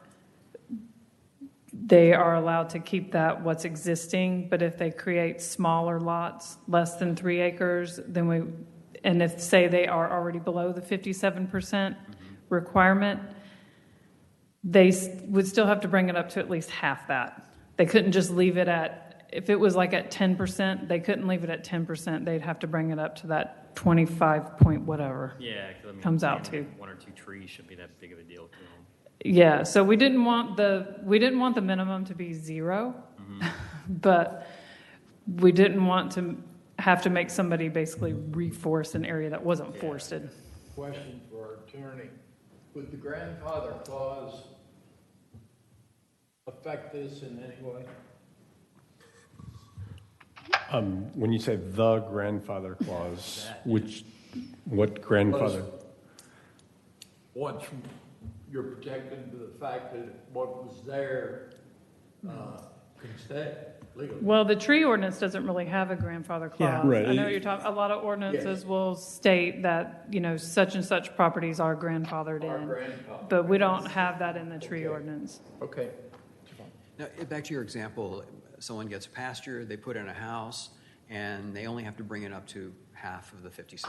they are allowed to keep that what's existing. But if they create smaller lots, less than 3 acres, and if, say, they are already below the 57% requirement, they would still have to bring it up to at least half that. They couldn't just leave it at, if it was like at 10%, they couldn't leave it at 10%. They'd have to bring it up to that 25 point whatever. Yeah, comes out to. 1 or 2 trees should be that big of a deal to them. Yeah, so we didn't want the minimum to be 0, but we didn't want to have to make somebody basically reforest an area that wasn't forested. Question for our attorney. Would the grandfather clause affect this in any way? When you say the grandfather clause, what grandfather? Once you're protected to the fact that what was there can stay legally. Well, the tree ordinance doesn't really have a grandfather clause. Yeah, right. I know what you're talking. A lot of ordinances will state that such and such properties are grandfathered in, but we don't have that in the tree ordinance. Okay. Now, back to your example, someone gets a pasture, they put in a house, and they only have to bring it up to half of the 57%.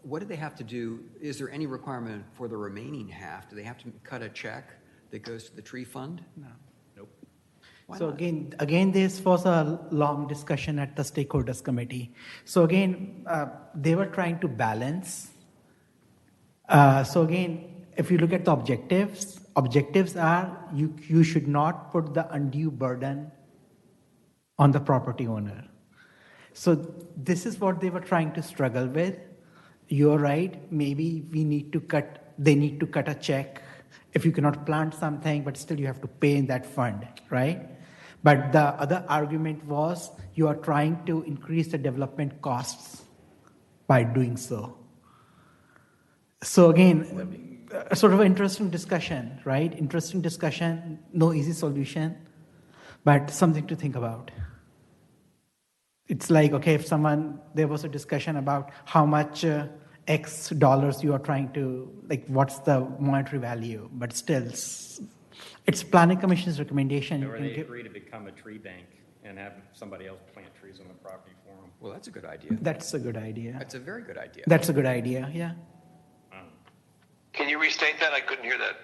What do they have to do? Is there any requirement for the remaining half? Do they have to cut a check that goes to the tree fund? No. Nope. So again, this was a long discussion at the stakeholders committee. So again, they were trying to balance. So again, if you look at the objectives are you should not put the undue burden on the property owner. So this is what they were trying to struggle with. You're right. Maybe they need to cut a check if you cannot plant something, but still you have to pay in that fund, right? But the other argument was you are trying to increase the development costs by doing so. So again, sort of an interesting discussion, right? Interesting discussion, no easy solution, but something to think about. It's like, okay, there was a discussion about how much X dollars you are trying to, like, what's the monetary value, but still, it's Planning Commission's recommendation. Or they agree to become a tree bank and have somebody else plant trees on the property for them. Well, that's a good idea. That's a good idea. That's a very good idea. That's a good idea, yeah. Can you restate that? I couldn't hear that.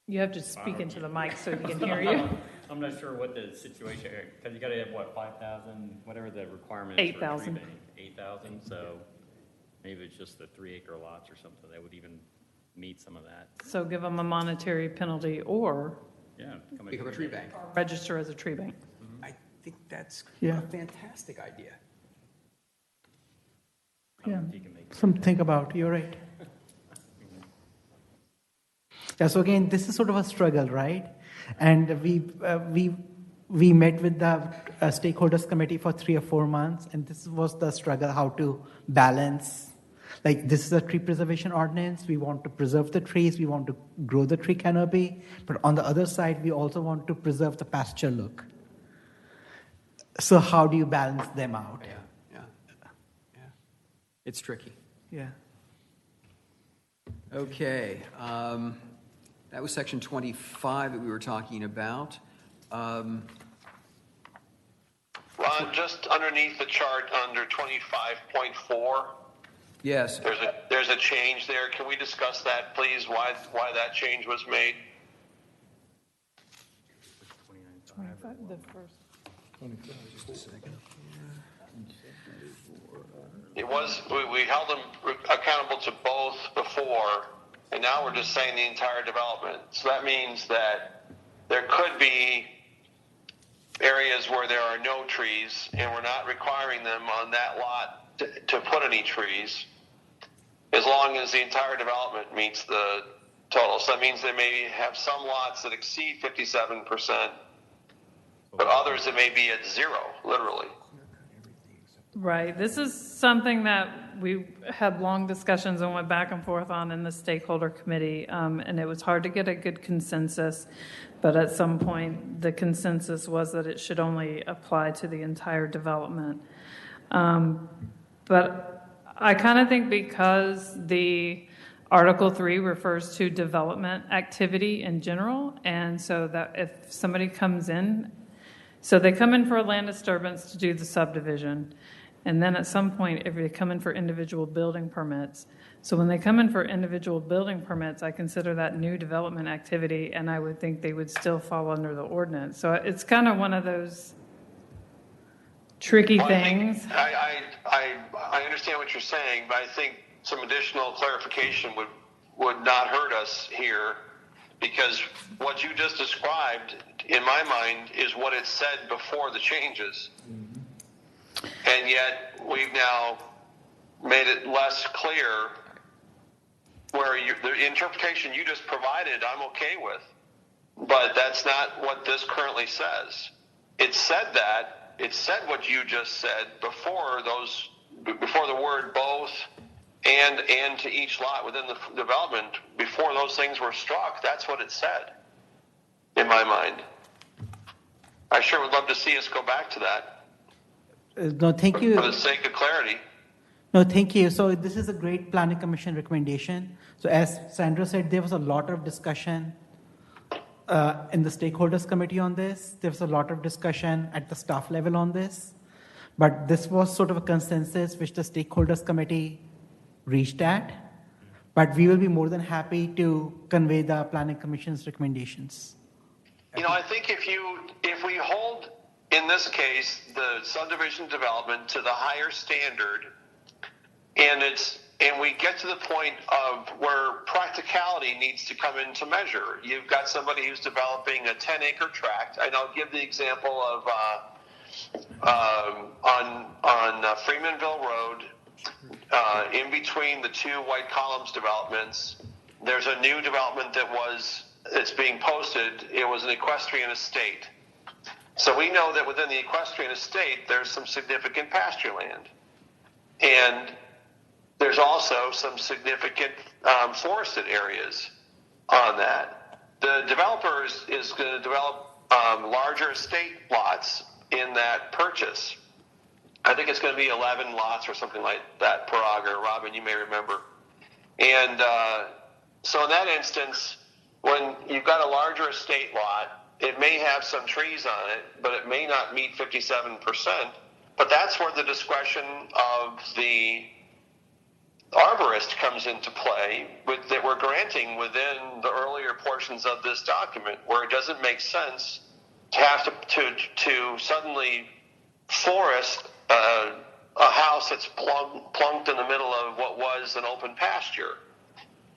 You have to speak into the mic so he can hear you. I'm not sure what the situation is, because you got to have, 5,000, whatever the requirement is for a tree 8,000. bank. 8,000, so maybe it's just the 3-acre lots or something that would even meet some of that. So give them a monetary penalty or Become a tree bank. register as a tree bank. I think that's Yeah. a fantastic idea. Yeah, something to think about. You're right. Yeah. So again, this is sort of a struggle, right? And we met with the stakeholders committee for 3 or 4 months, and this was the struggle: how to balance. Like, this is a tree preservation ordinance. We want to preserve the trees. We want to grow the tree canopy, but on the other side, we also want to preserve the pasture look. So how do you balance them out? Yeah. It's tricky. Yeah. Okay. That was section 25 that we were talking about. Ron, just underneath the chart under 25.4, Yes. there's a change there. Can we discuss that, please? Why that change was made? 25, the first. Just a second. we held them accountable to both before, and now we're just saying the entire development. So that means that there could be areas where there are no trees, and we're not requiring them on that lot to put any trees, as long as the entire development meets the total. So that means they may have some lots that exceed 57%, but others that may be at zero, literally. Right. This is something that we had long discussions and went back and forth on in the stakeholder committee, and it was hard to get a good consensus. But at some point, the consensus was that it should only apply to the entire development. But I kind of think because the Article 3 refers to development activity in general, and so that if somebody comes in, so they come in for a land disturbance to do the subdivision, and then at some point, if they come in for individual building permits, so when they come in for individual building permits, I consider that new development activity, and I would think they would still fall under the ordinance. So it's kind of one of those tricky things. I understand what you're saying, but I think some additional clarification would not hurt us here, because what you just described, in my mind, is what it said before the changes. And yet we've now made it less clear, where the interpretation you just provided I'm okay with, but that's not what this currently says. It said what you just said before the word both and to each lot within the development, before those things were struck. That's what it said, in my mind. I sure would love to see us go back to that. No, thank you. For the sake of clarity. No, thank you. So this is a great planning commission recommendation. So as Sandra said, there was a lot of discussion in the stakeholders committee on this. There was a lot of discussion at the staff level on this. But this was sort of a consensus which the stakeholders committee reached at. But we will be more than happy to convey the planning commission's recommendations. I think if we hold, in this case, the subdivision development to the higher standard, and we get to the point of where practicality needs to come into measure. You've got somebody who's developing a 10-acre tract, and I'll give the example of on Freemanville Road, in between the two White Columns developments, there's a new development that's being posted. It was an equestrian estate. So we know that within the equestrian estate, there's some significant pasture land. And there's also some significant forested areas on that. The developer is going to develop larger estate lots in that purchase. I think it's going to be 11 lots or something like that, Parag or Robin, you may remember. And so in that instance, when you've got a larger estate lot, it may have some trees on it, but it may not meet 57%. But that's where the discretion of the arborist comes into play, that we're granting within the earlier portions of this document, where it doesn't make sense to have to suddenly forest a house that's plunked in the middle of what was an open pasture,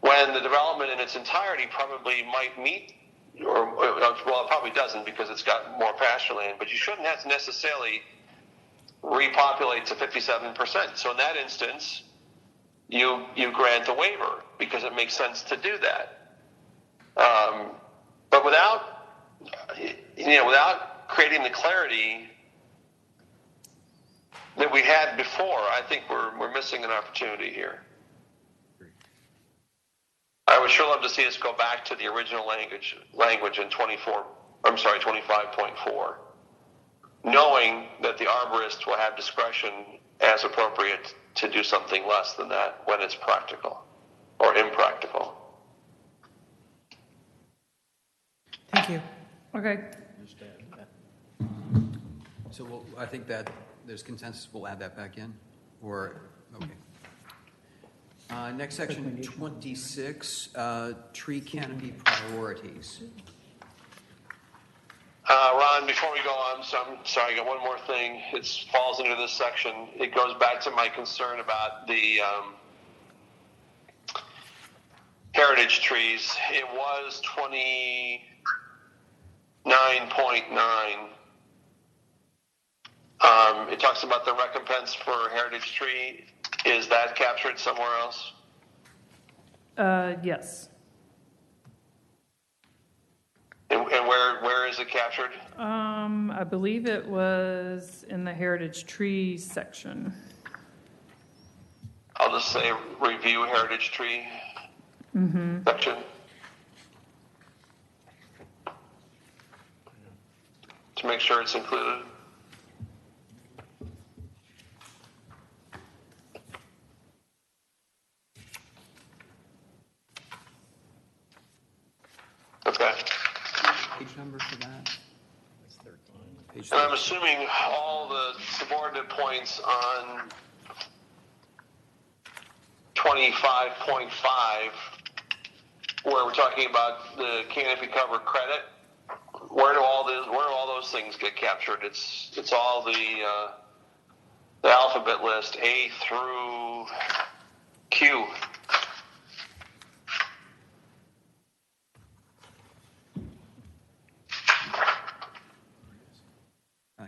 when the development in its entirety probably might meet, well, it probably doesn't because it's got more pasture land, but you shouldn't have to necessarily repopulate to 57%. So in that instance, you grant a waiver because it makes sense to do that. But without creating the clarity that we had before, I think we're missing an opportunity here. I would sure love to see us go back to the original language in 25.4, knowing that the arborist will have discretion as appropriate to do something less than that when it's practical or impractical. Thank you. Okay. So I think that there's consensus. We'll add that back in. Okay. Next section, 26, tree canopy priorities. Ron, before we go on, I'm sorry, I got one more thing. It falls into this section. It goes back to my concern about the heritage trees. It was 29.9. It talks about the recompense for heritage tree. Is that captured somewhere else? Yes. And where is it captured? I believe it was in the heritage tree section. I'll just say review heritage tree section. To make sure it's included. Okay. Page number for that? Page And I'm assuming all the subordinate points on 25.5, where we're talking about the canopy cover credit, where do all those things get captured? It's all the alphabet list, A through Q.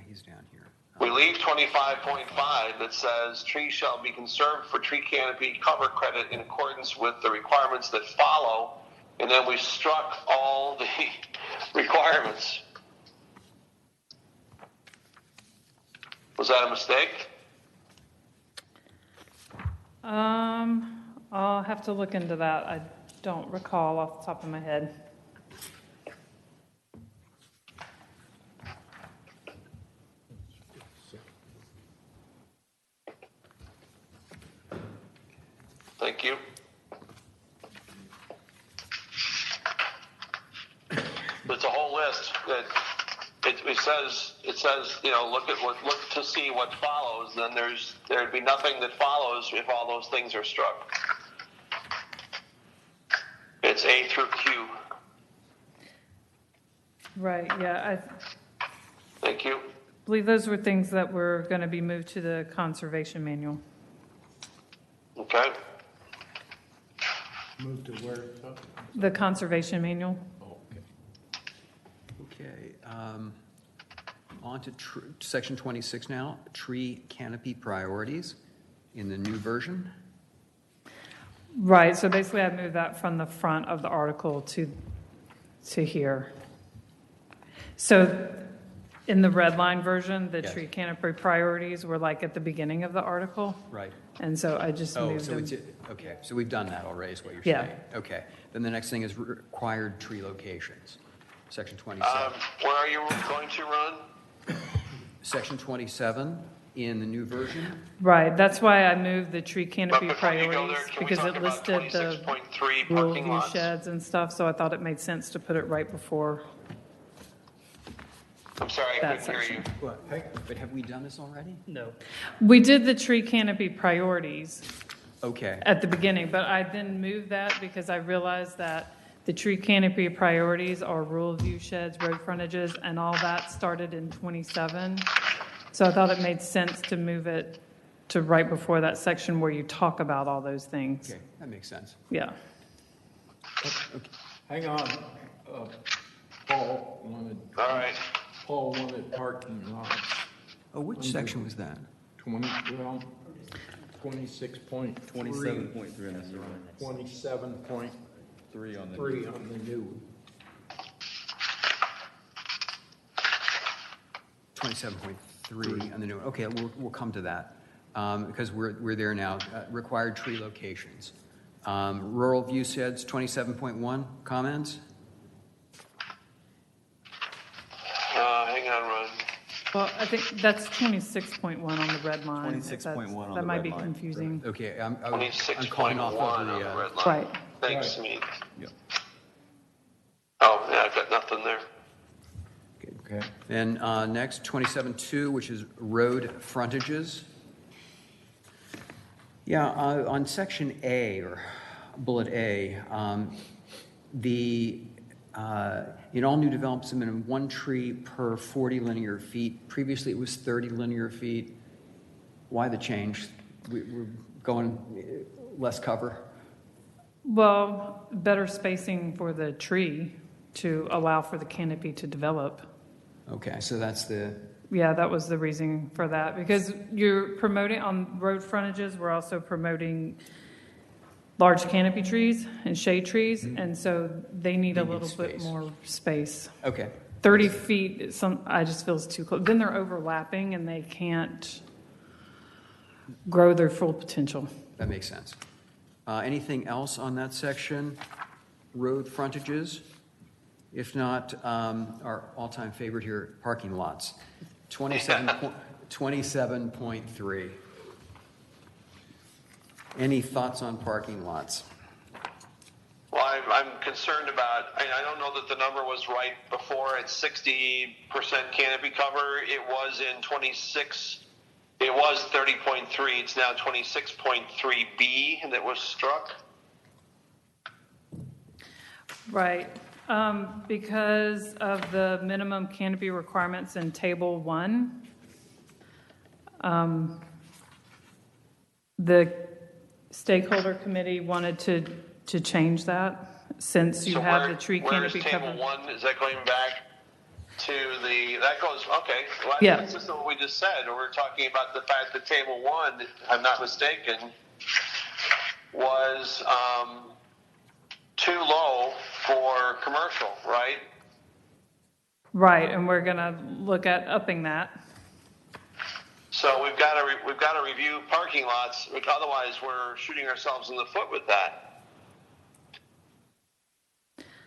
He's down here. We leave 25.5 that says trees shall be conserved for tree canopy cover credit in accordance with the requirements that follow, and then we struck all the requirements. Was that a mistake? I'll have to look into that. I don't recall off the top of my head. Thank you. It's a whole list that it says look to see what follows. Then there'd be nothing that follows if all those things are struck. It's A through Q. Right, yeah. Thank you. I believe those were things that were going to be moved to the conservation manual. Okay. Move to where? The conservation manual. Okay. On to section 26 now, tree canopy priorities in the new version. Right, so basically I moved that from the front of the article to here. So in the red line version, the tree canopy priorities were like at the beginning of the article. Right. And so I just moved so them. it's okay. So we've done that already, is what you're Yeah. saying. Okay. Then the next thing is required tree locations, section 27. Where are you going to, Ron? Section 27 in the new version. Right, that's why I moved the tree canopy before you go priorities, there, can we because talk it about listed the 26.3 rural parking view lots? sheds and stuff, so I thought it made sense to put it right before. I'm sorry, I that couldn't hear you. What? But have we done this already? No. We did the tree canopy priorities Okay. at the beginning, but I then moved that because I realized that the tree canopy priorities are rural view sheds, road frontages, and all that started in 27. So I thought it made sense to move it to right before that section where you talk about all those things. Okay, that makes sense. Yeah. Okay. Hang on. Paul wanted. All right. Paul wanted parking lots. Oh, which section was that? 26.3. 27.3 on the 27.3 on the new. 27.3 on the new one. Okay, we'll come to that because we're there now. Required tree locations. Rural view sheds, 27.1. Comments? Hang on, Ron. Well, I think that's 26.1 on the red line. 26.1 on That the might red be line. confusing. Okay, I'm 26.1 calling off on of the the. red line. Right. Thanks, Mead. Yeah. Oh, yeah, I've got nothing there. Okay. And next, 27.2, which is road frontages. Yeah, on section A, or bullet A, the in all new developments, a minimum 1 tree per 40 linear feet. Previously, it was 30 linear feet. Why the change? We're going less cover? Well, better spacing for the tree to allow for the canopy to develop. Okay, so that's the... Yeah, that was the reason for that. Because you're promoting, on road frontages, we're also promoting large canopy trees and shade trees, and so they need a little bit more space. Okay. 30 feet, I just feel is too close. Then they're overlapping and they can't grow their full potential. That makes sense. Anything else on that section? Road frontages? If not, our all-time favorite here, parking lots. 27.3. Any thoughts on parking lots? Well, I'm concerned about, I don't know that the number was right before. It's 60% canopy cover. It was in 26, it was 30.3. It's now 26.3B that was struck. Right. Because of the minimum canopy requirements in Table 1, the stakeholder committee wanted to change that since you have the tree canopy cover. Table 1, is that going back to that goes, okay. Well, Yeah. That's just what we just said. We're talking about the fact that Table 1, if I'm not mistaken, was too low for commercial, right? Right, and we're going to look at upping that. So we've got to review parking lots, otherwise we're shooting ourselves in the foot with that.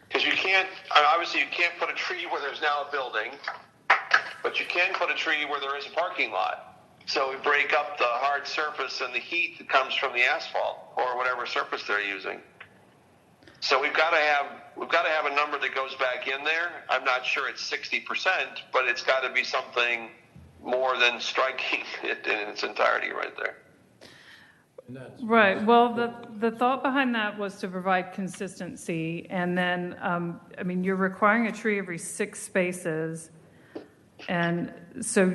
Because you can't, obviously you can't put a tree where there's now a building, but you can put a tree where there is a parking lot. So we break up the hard surface and the heat that comes from the asphalt or whatever surface they're using. So we've got to have a number that goes back in there. I'm not sure it's 60%, but it's got to be something more than striking it in its entirety right there. Right. Well, the thought behind that was to provide consistency, and then, you're requiring a tree every 6 spaces, and so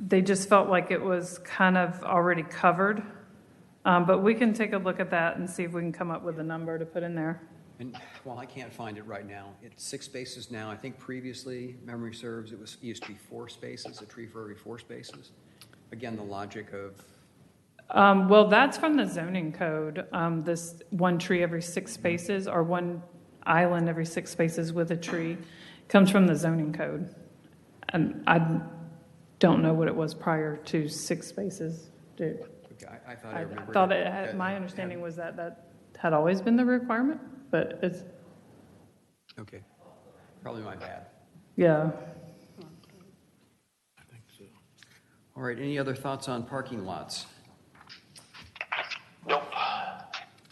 they just felt like it was kind of already covered. But we can take a look at that and see if we can come up with a number to put in there. And while I can't find it right now, it's 6 spaces now. I think previously, memory serves, it used to be 4 spaces, a tree for every 4 spaces. Again, the logic of... Well, that's from the zoning code. This 1 tree every 6 spaces, or 1 island every 6 spaces with a tree, comes from the zoning code. And I don't know what it was prior to 6 spaces. Okay, I thought I remembered. My understanding was that had always been the requirement, but it's... Okay, probably my bad. Yeah. I think so. All right, any other thoughts on parking lots? Nope.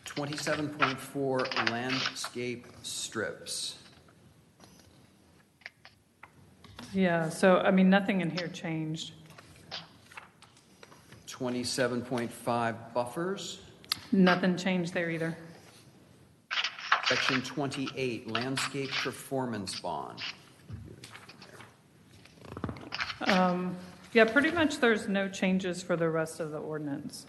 27.4 landscape strips. Yeah, so, nothing in here changed. 27.5 buffers. Nothing changed there either. Section 28, landscape performance bond. Yeah, pretty much there's no changes for the rest of the ordinance.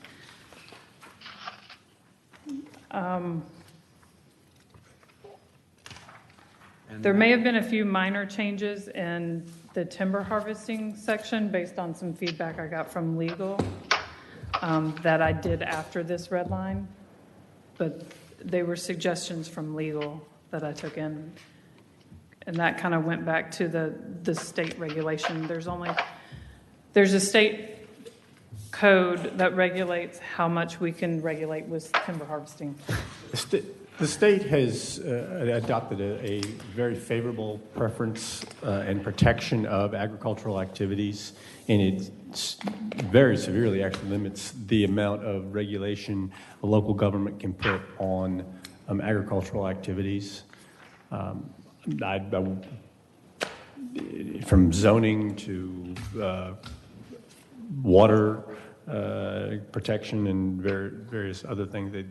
There may have been a few minor changes in the timber harvesting section based on some feedback I got from legal that I did after this red line, but they were suggestions from legal that I took in, and that kind of went back to the state regulation. There's a state code that regulates how much we can regulate with timber harvesting. The state has adopted a very favorable preference and protection of agricultural activities, and it very severely actually limits the amount of regulation a local government can put on agricultural activities. From zoning to water protection and various other things,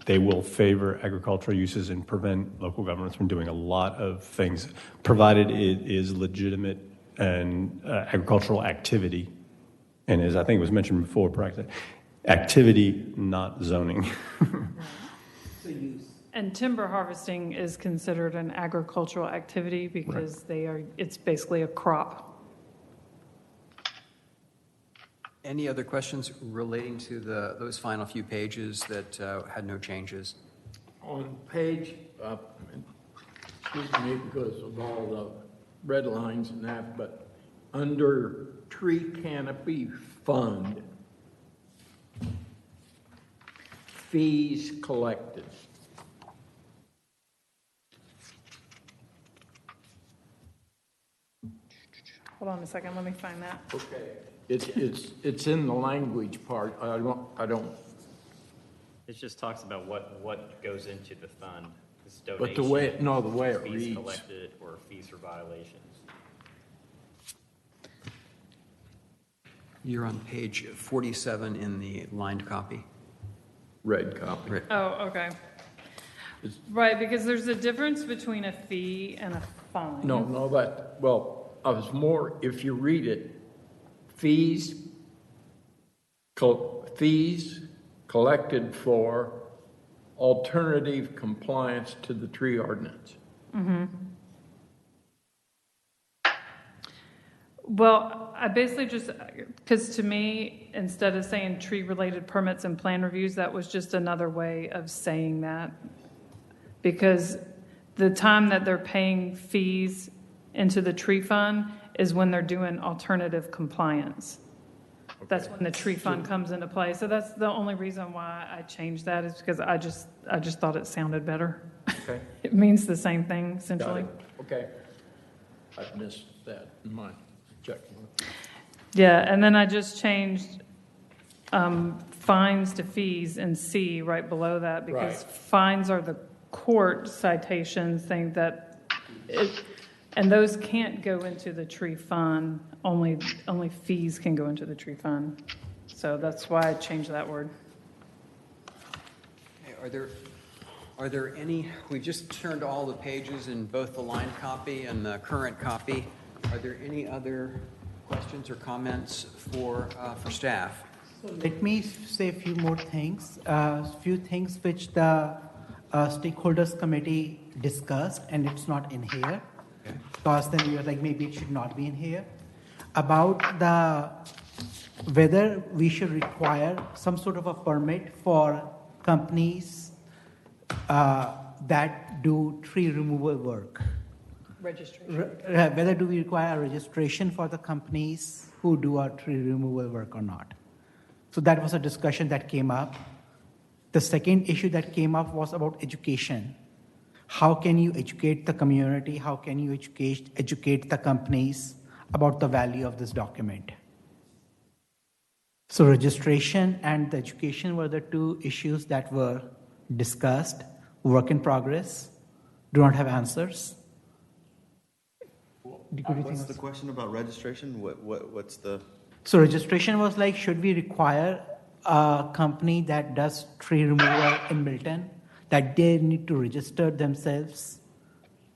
they will favor agricultural uses and prevent local governments from doing a lot of things, provided it is legitimate and agricultural activity. And as I think was mentioned before, practice activity, not zoning. And timber harvesting is considered an agricultural activity because it's basically a crop. Any other questions relating to those final few pages that had no changes? On page, excuse me because of all the red lines and that, but under tree canopy fund, fees collected. Hold on a second, let me find that. Okay. It's in the language part. I don't. It just talks about what goes into the fund. It's But the way, donation, no, the way it fees reads. collected, or fees for violations. You're on page 47 in the lined copy. Red copy. Right. Oh, okay. Right, because there's a difference between a fee and a fine. No, that, well, I was more, if you read it, fees collected for alternative compliance to the tree ordinance. Mm-hmm. Well, I basically just, because to me, instead of saying tree-related permits and plan reviews, that was just another way of saying that. Because the time that they're paying fees into the tree fund is when they're doing alternative compliance. Okay. That's when the tree fund comes into play. So that's the only reason why I changed that, is because I just thought it sounded better. Okay. It means the same thing, essentially. Okay. I missed that in my checking. Yeah, and then I just changed fines to fees in C right below that, because fines are the court citation thing that and those can't go into the tree fund. Only fees can go into the tree fund. So that's why I changed that word. Okay, are there any, we just turned all the pages in both the lined copy and the current copy. Are there any other questions or comments for staff? So let me say a few more things. Few things which the stakeholders committee discussed, and it's not in here. Okay. Because then we were like, maybe it should not be in here. About whether we should require some sort of a permit for companies that do tree removal work. Registration. Whether do we require a registration for the companies who do our tree removal work or not. So that was a discussion that came up. The second issue that came up was about education. How can you educate the community? How can you educate the companies about the value of this document? So registration and the education were the two issues that were discussed. Work in progress. Do not have answers. What's the question about registration? What's the... So registration was like, should we require a company that does tree removal in Milton, that they need to register themselves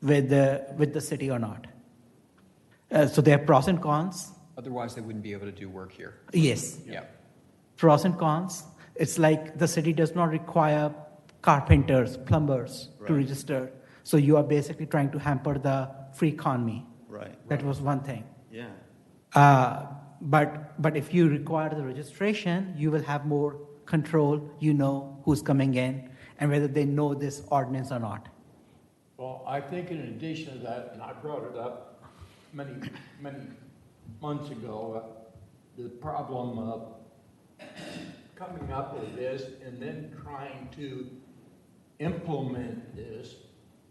with the city or not? So there are pros and cons. Otherwise, they wouldn't be able to do work here. Yes. Yeah. Pros and cons. It's like the city does not require carpenters, plumbers to register. So you are basically trying to hamper the free economy. Right. That was one thing. Yeah. But if you require the registration, you will have more control. You know who's coming in and whether they know this ordinance or not. Well, I think in addition to that, and I brought it up many months ago, the problem of coming up with this and then trying to implement this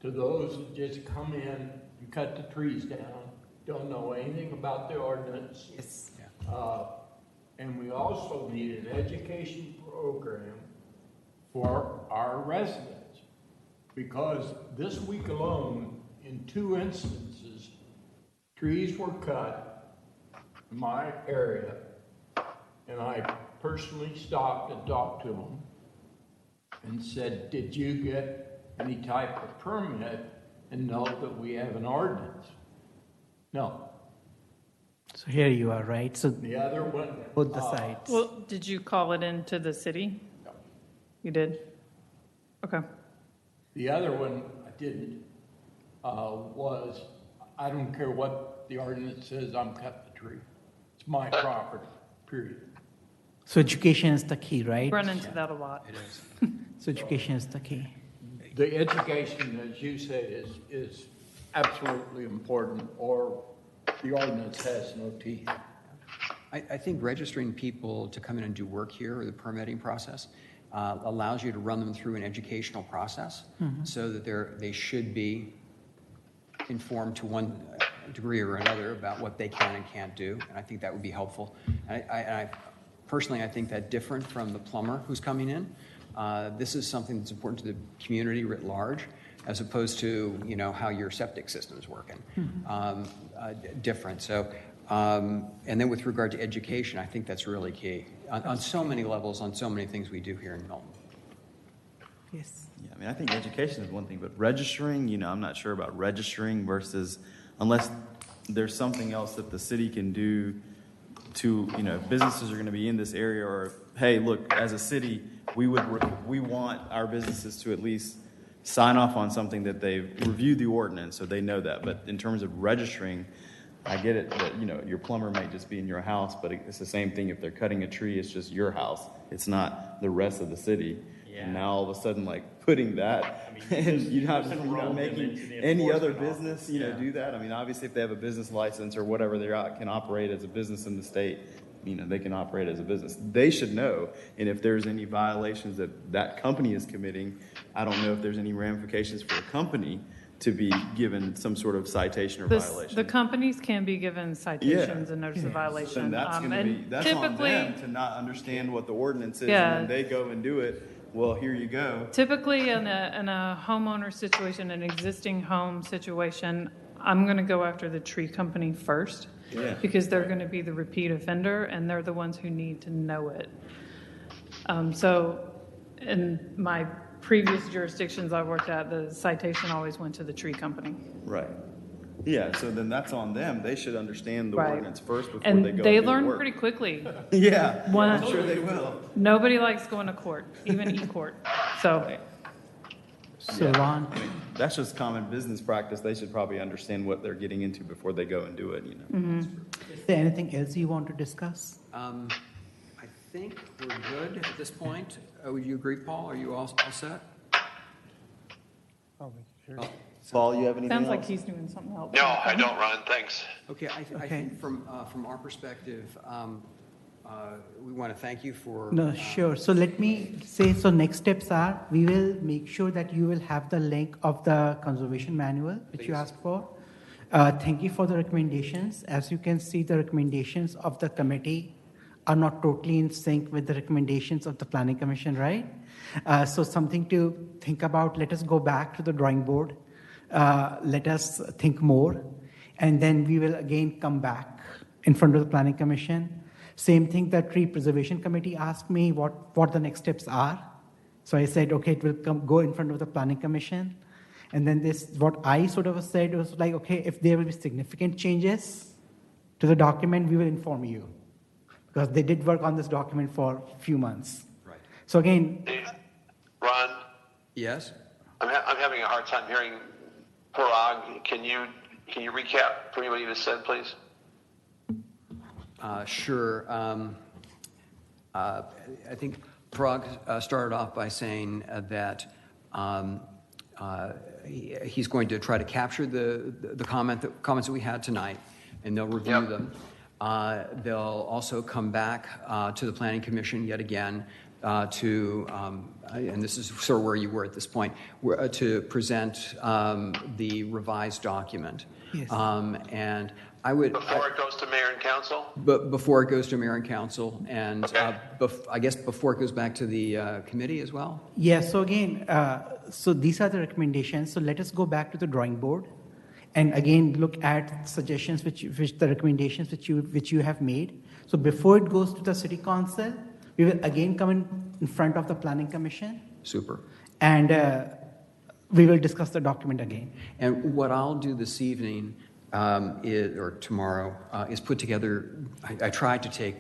to those that just come in and cut the trees down, don't know anything about the ordinance. Yes. And we also need an education program for our residents, because this week alone, in 2 instances, trees were cut in my area, and I personally stopped and talked to them, and said, did you get any type of permit, and know that we have an ordinance? No. So here you are, right? So The other one. both the sides. Well, did you call it into the city? No. You did? Okay. The other one I didn't, was, I don't care what the ordinance says, I'm cutting the tree. It's my property, period. So education is the key, right? Run into that a lot. It is. So education is the key. The education, as you say, is absolutely important, or the ordinance has no teeth. I think registering people to come in and do work here, or the permitting process, allows you to run them through an educational process so that they should be informed to one degree or another about what they can and can't do. And I think that would be helpful. And I personally, I think that different from the plumber who's coming in. This is something that's important to the community writ large, as opposed to, you know, how your septic system is working. Different. So, and then with regard to education, I think that's really key on so many levels, on so many things we do here in Milton. Yes. Yeah, I mean, I think education is one thing, but registering, you know, I'm not sure about registering versus, unless there's something else that the city can do to, you know, businesses are going to be in this area, or, hey, look, as a city, we want our businesses to at least sign off on something that they've reviewed the ordinance, so they know that. But in terms of registering, I get it that, you know, your plumber might just be in your house, but it's the same thing if they're cutting a tree, it's just your house. It's not the rest of the city. Yeah. And now all of a sudden, like, putting that, and you're not making any other business, you know, do that. I mean, obviously, if they have a business license or whatever, they can operate as a business in the state, you know, they can operate as a business. They should know. And if there's any violations that company is committing, I don't know if there's any ramifications for a company to be given some sort of citation or violation. The companies can be given citations and notice of violation. And that's going to be, that's on them to not understand what the ordinance is, and then they go and do it. Well, here you go. Typically, in a homeowner situation, an existing home situation, I'm going to go after the tree company first, because they're going to be the repeat offender, and they're the ones who need to know it. So, in my previous jurisdictions I worked at, the citation always went to the tree company. Right. Yeah, so then that's on them. They should understand the ordinance first before and they go they and do learn the work. pretty quickly. Yeah, I'm sure they will. Nobody likes going to court, even e-court. So Ron, I mean, that's just common business practice. They should probably understand what they're getting into before they go and do it, you know. is there anything else you want to discuss? I think we're good at this point. Would you agree, Paul? Are you all set? Paul, you have anything sounds else? like he's doing something else. No, I don't, Ron. Thanks. Okay, I think from our perspective, we want to thank you for... No, sure. So let me say, so next steps are, we will make sure that you will have the link of the conservation manual, which you asked for. Thank you for the recommendations. As you can see, the recommendations of the committee are not totally in sync with the recommendations of the Planning Commission, right? So something to think about. Let us go back to the drawing board. Let us think more. And then we will again come back in front of the Planning Commission. Same thing that Tree Preservation Committee asked me what the next steps are. So I said, okay, it will go in front of the Planning Commission. And then what I sort of said was like, okay, if there will be significant changes to the document, we will inform you. Because they did work on this document for a few months. Right. So again... Ron? Yes? I'm having a hard time hearing Parag. Can you recap for me what you just said, please? Sure. I think Parag started off by saying that he's going to try to capture the comments that we had tonight, and they'll review them. They'll also come back to the Planning Commission yet again and this is sort of where you were at this point, to present the revised document. Yes. And I would... Before it goes to mayor and council? Before it goes to mayor and council, and Okay. I guess before it goes back to the committee as well? Yeah, so again, so these are the recommendations. So let us go back to the drawing board and again look at suggestions which the recommendations which you have made. So before it goes to the city council, we will again come in front of the Planning Commission Super. And we will discuss the document again. And what I'll do this evening or tomorrow is put together, I tried to take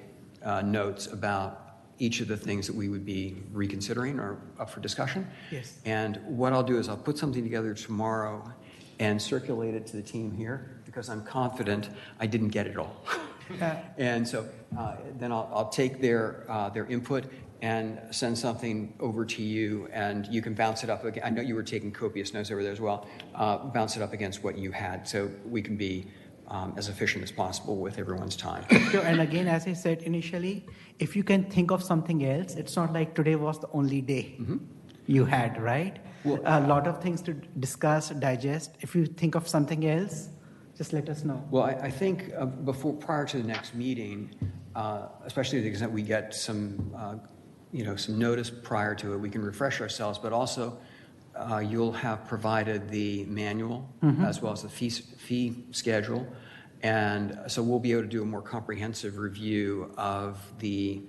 notes about each of the things that we would be reconsidering or up for discussion. Yes. And what I'll do is I'll put something together tomorrow and circulate it to the team here because I'm confident I didn't get it all. And so then I'll take their input and send something over to you, and you can bounce it up again. I know you were taking copious notes over there as well. Bounce it up against what you had so we can be as efficient as possible with everyone's time. Sure, and again, as I said initially, if you can think of something else, it's not like today was the only day you had, right? Well, a lot of things to discuss, digest. If you think of something else, just let us know. Well, I think prior to the next meeting, especially to the extent we get some notice prior to it, we can refresh ourselves, but also you'll have provided the manual as well as the fee schedule. And so we'll be able to do a more comprehensive review of the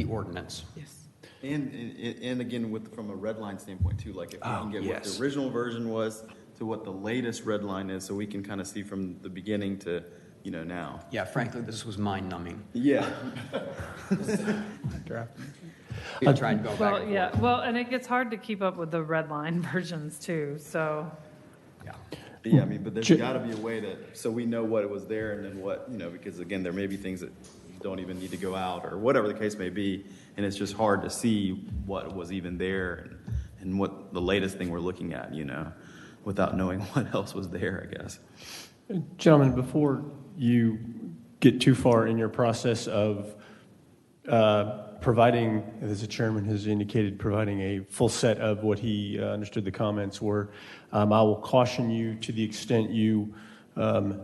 ordinance. Yes. And again, from a red line standpoint too, like if we can get what the original version was to what the latest red line is, so we can kind of see from the beginning to, now. Yeah, frankly, this was mind-numbing. Yeah. We tried to go back Well, and yeah, forth. well, and it gets hard to keep up with the red line versions too, so. Yeah, I mean, but there's got to be a way so we know what was there and then what, because again, there may be things that don't even need to go out or whatever the case may be, and it's just hard to see what was even there and what the latest thing we're looking at, without knowing what else was there, I guess. Gentlemen, before you get too far in your process of providing, as the chairman has indicated, providing a full set of what he understood the comments were, I will caution you to the extent you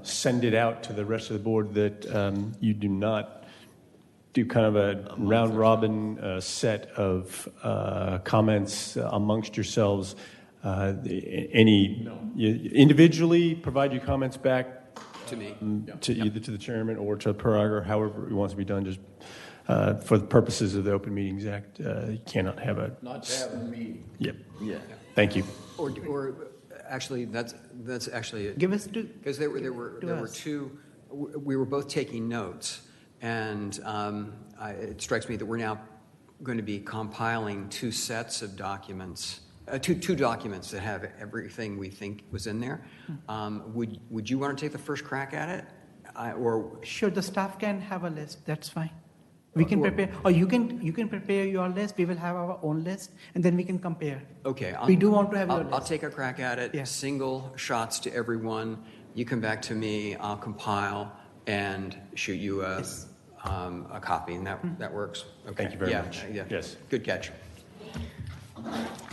send it out to the rest of the board that you do not do kind of a round robin set of comments amongst yourselves. Individually provide your comments back to me, either to the chairman or to Parag, or however it wants to be done. Just for the purposes of the Open Meetings Act, you cannot have a Not to have a meeting. Yep. Yeah. Thank you. Or actually, that's actually it. Give us two. Because there were two. We were both taking notes, and it strikes me that we're now going to be compiling two sets of documents. Two documents that have everything we think was in there. Would you want to take the first crack at it, or Sure, the staff can have a list. That's fine. We can prepare, or you can prepare your list. We will have our own list, and then we can compare. Okay, We do want to have your I'll list. take a crack at it. Yeah. Single shots to everyone. You come back to me. I'll compile and shoot you a copy, and that works. Okay. Thank you very much. Yeah. Yes. Good catch.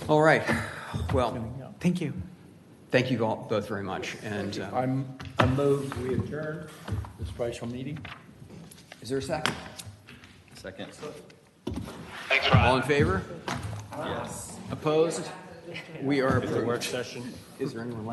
All right. Well, Thank you. thank you all both very much. And I move we adjourn the special meeting. is there a second? Second. Thanks, Ron. All in favor? Yes. Opposed? We are The work session. Is there anyone left?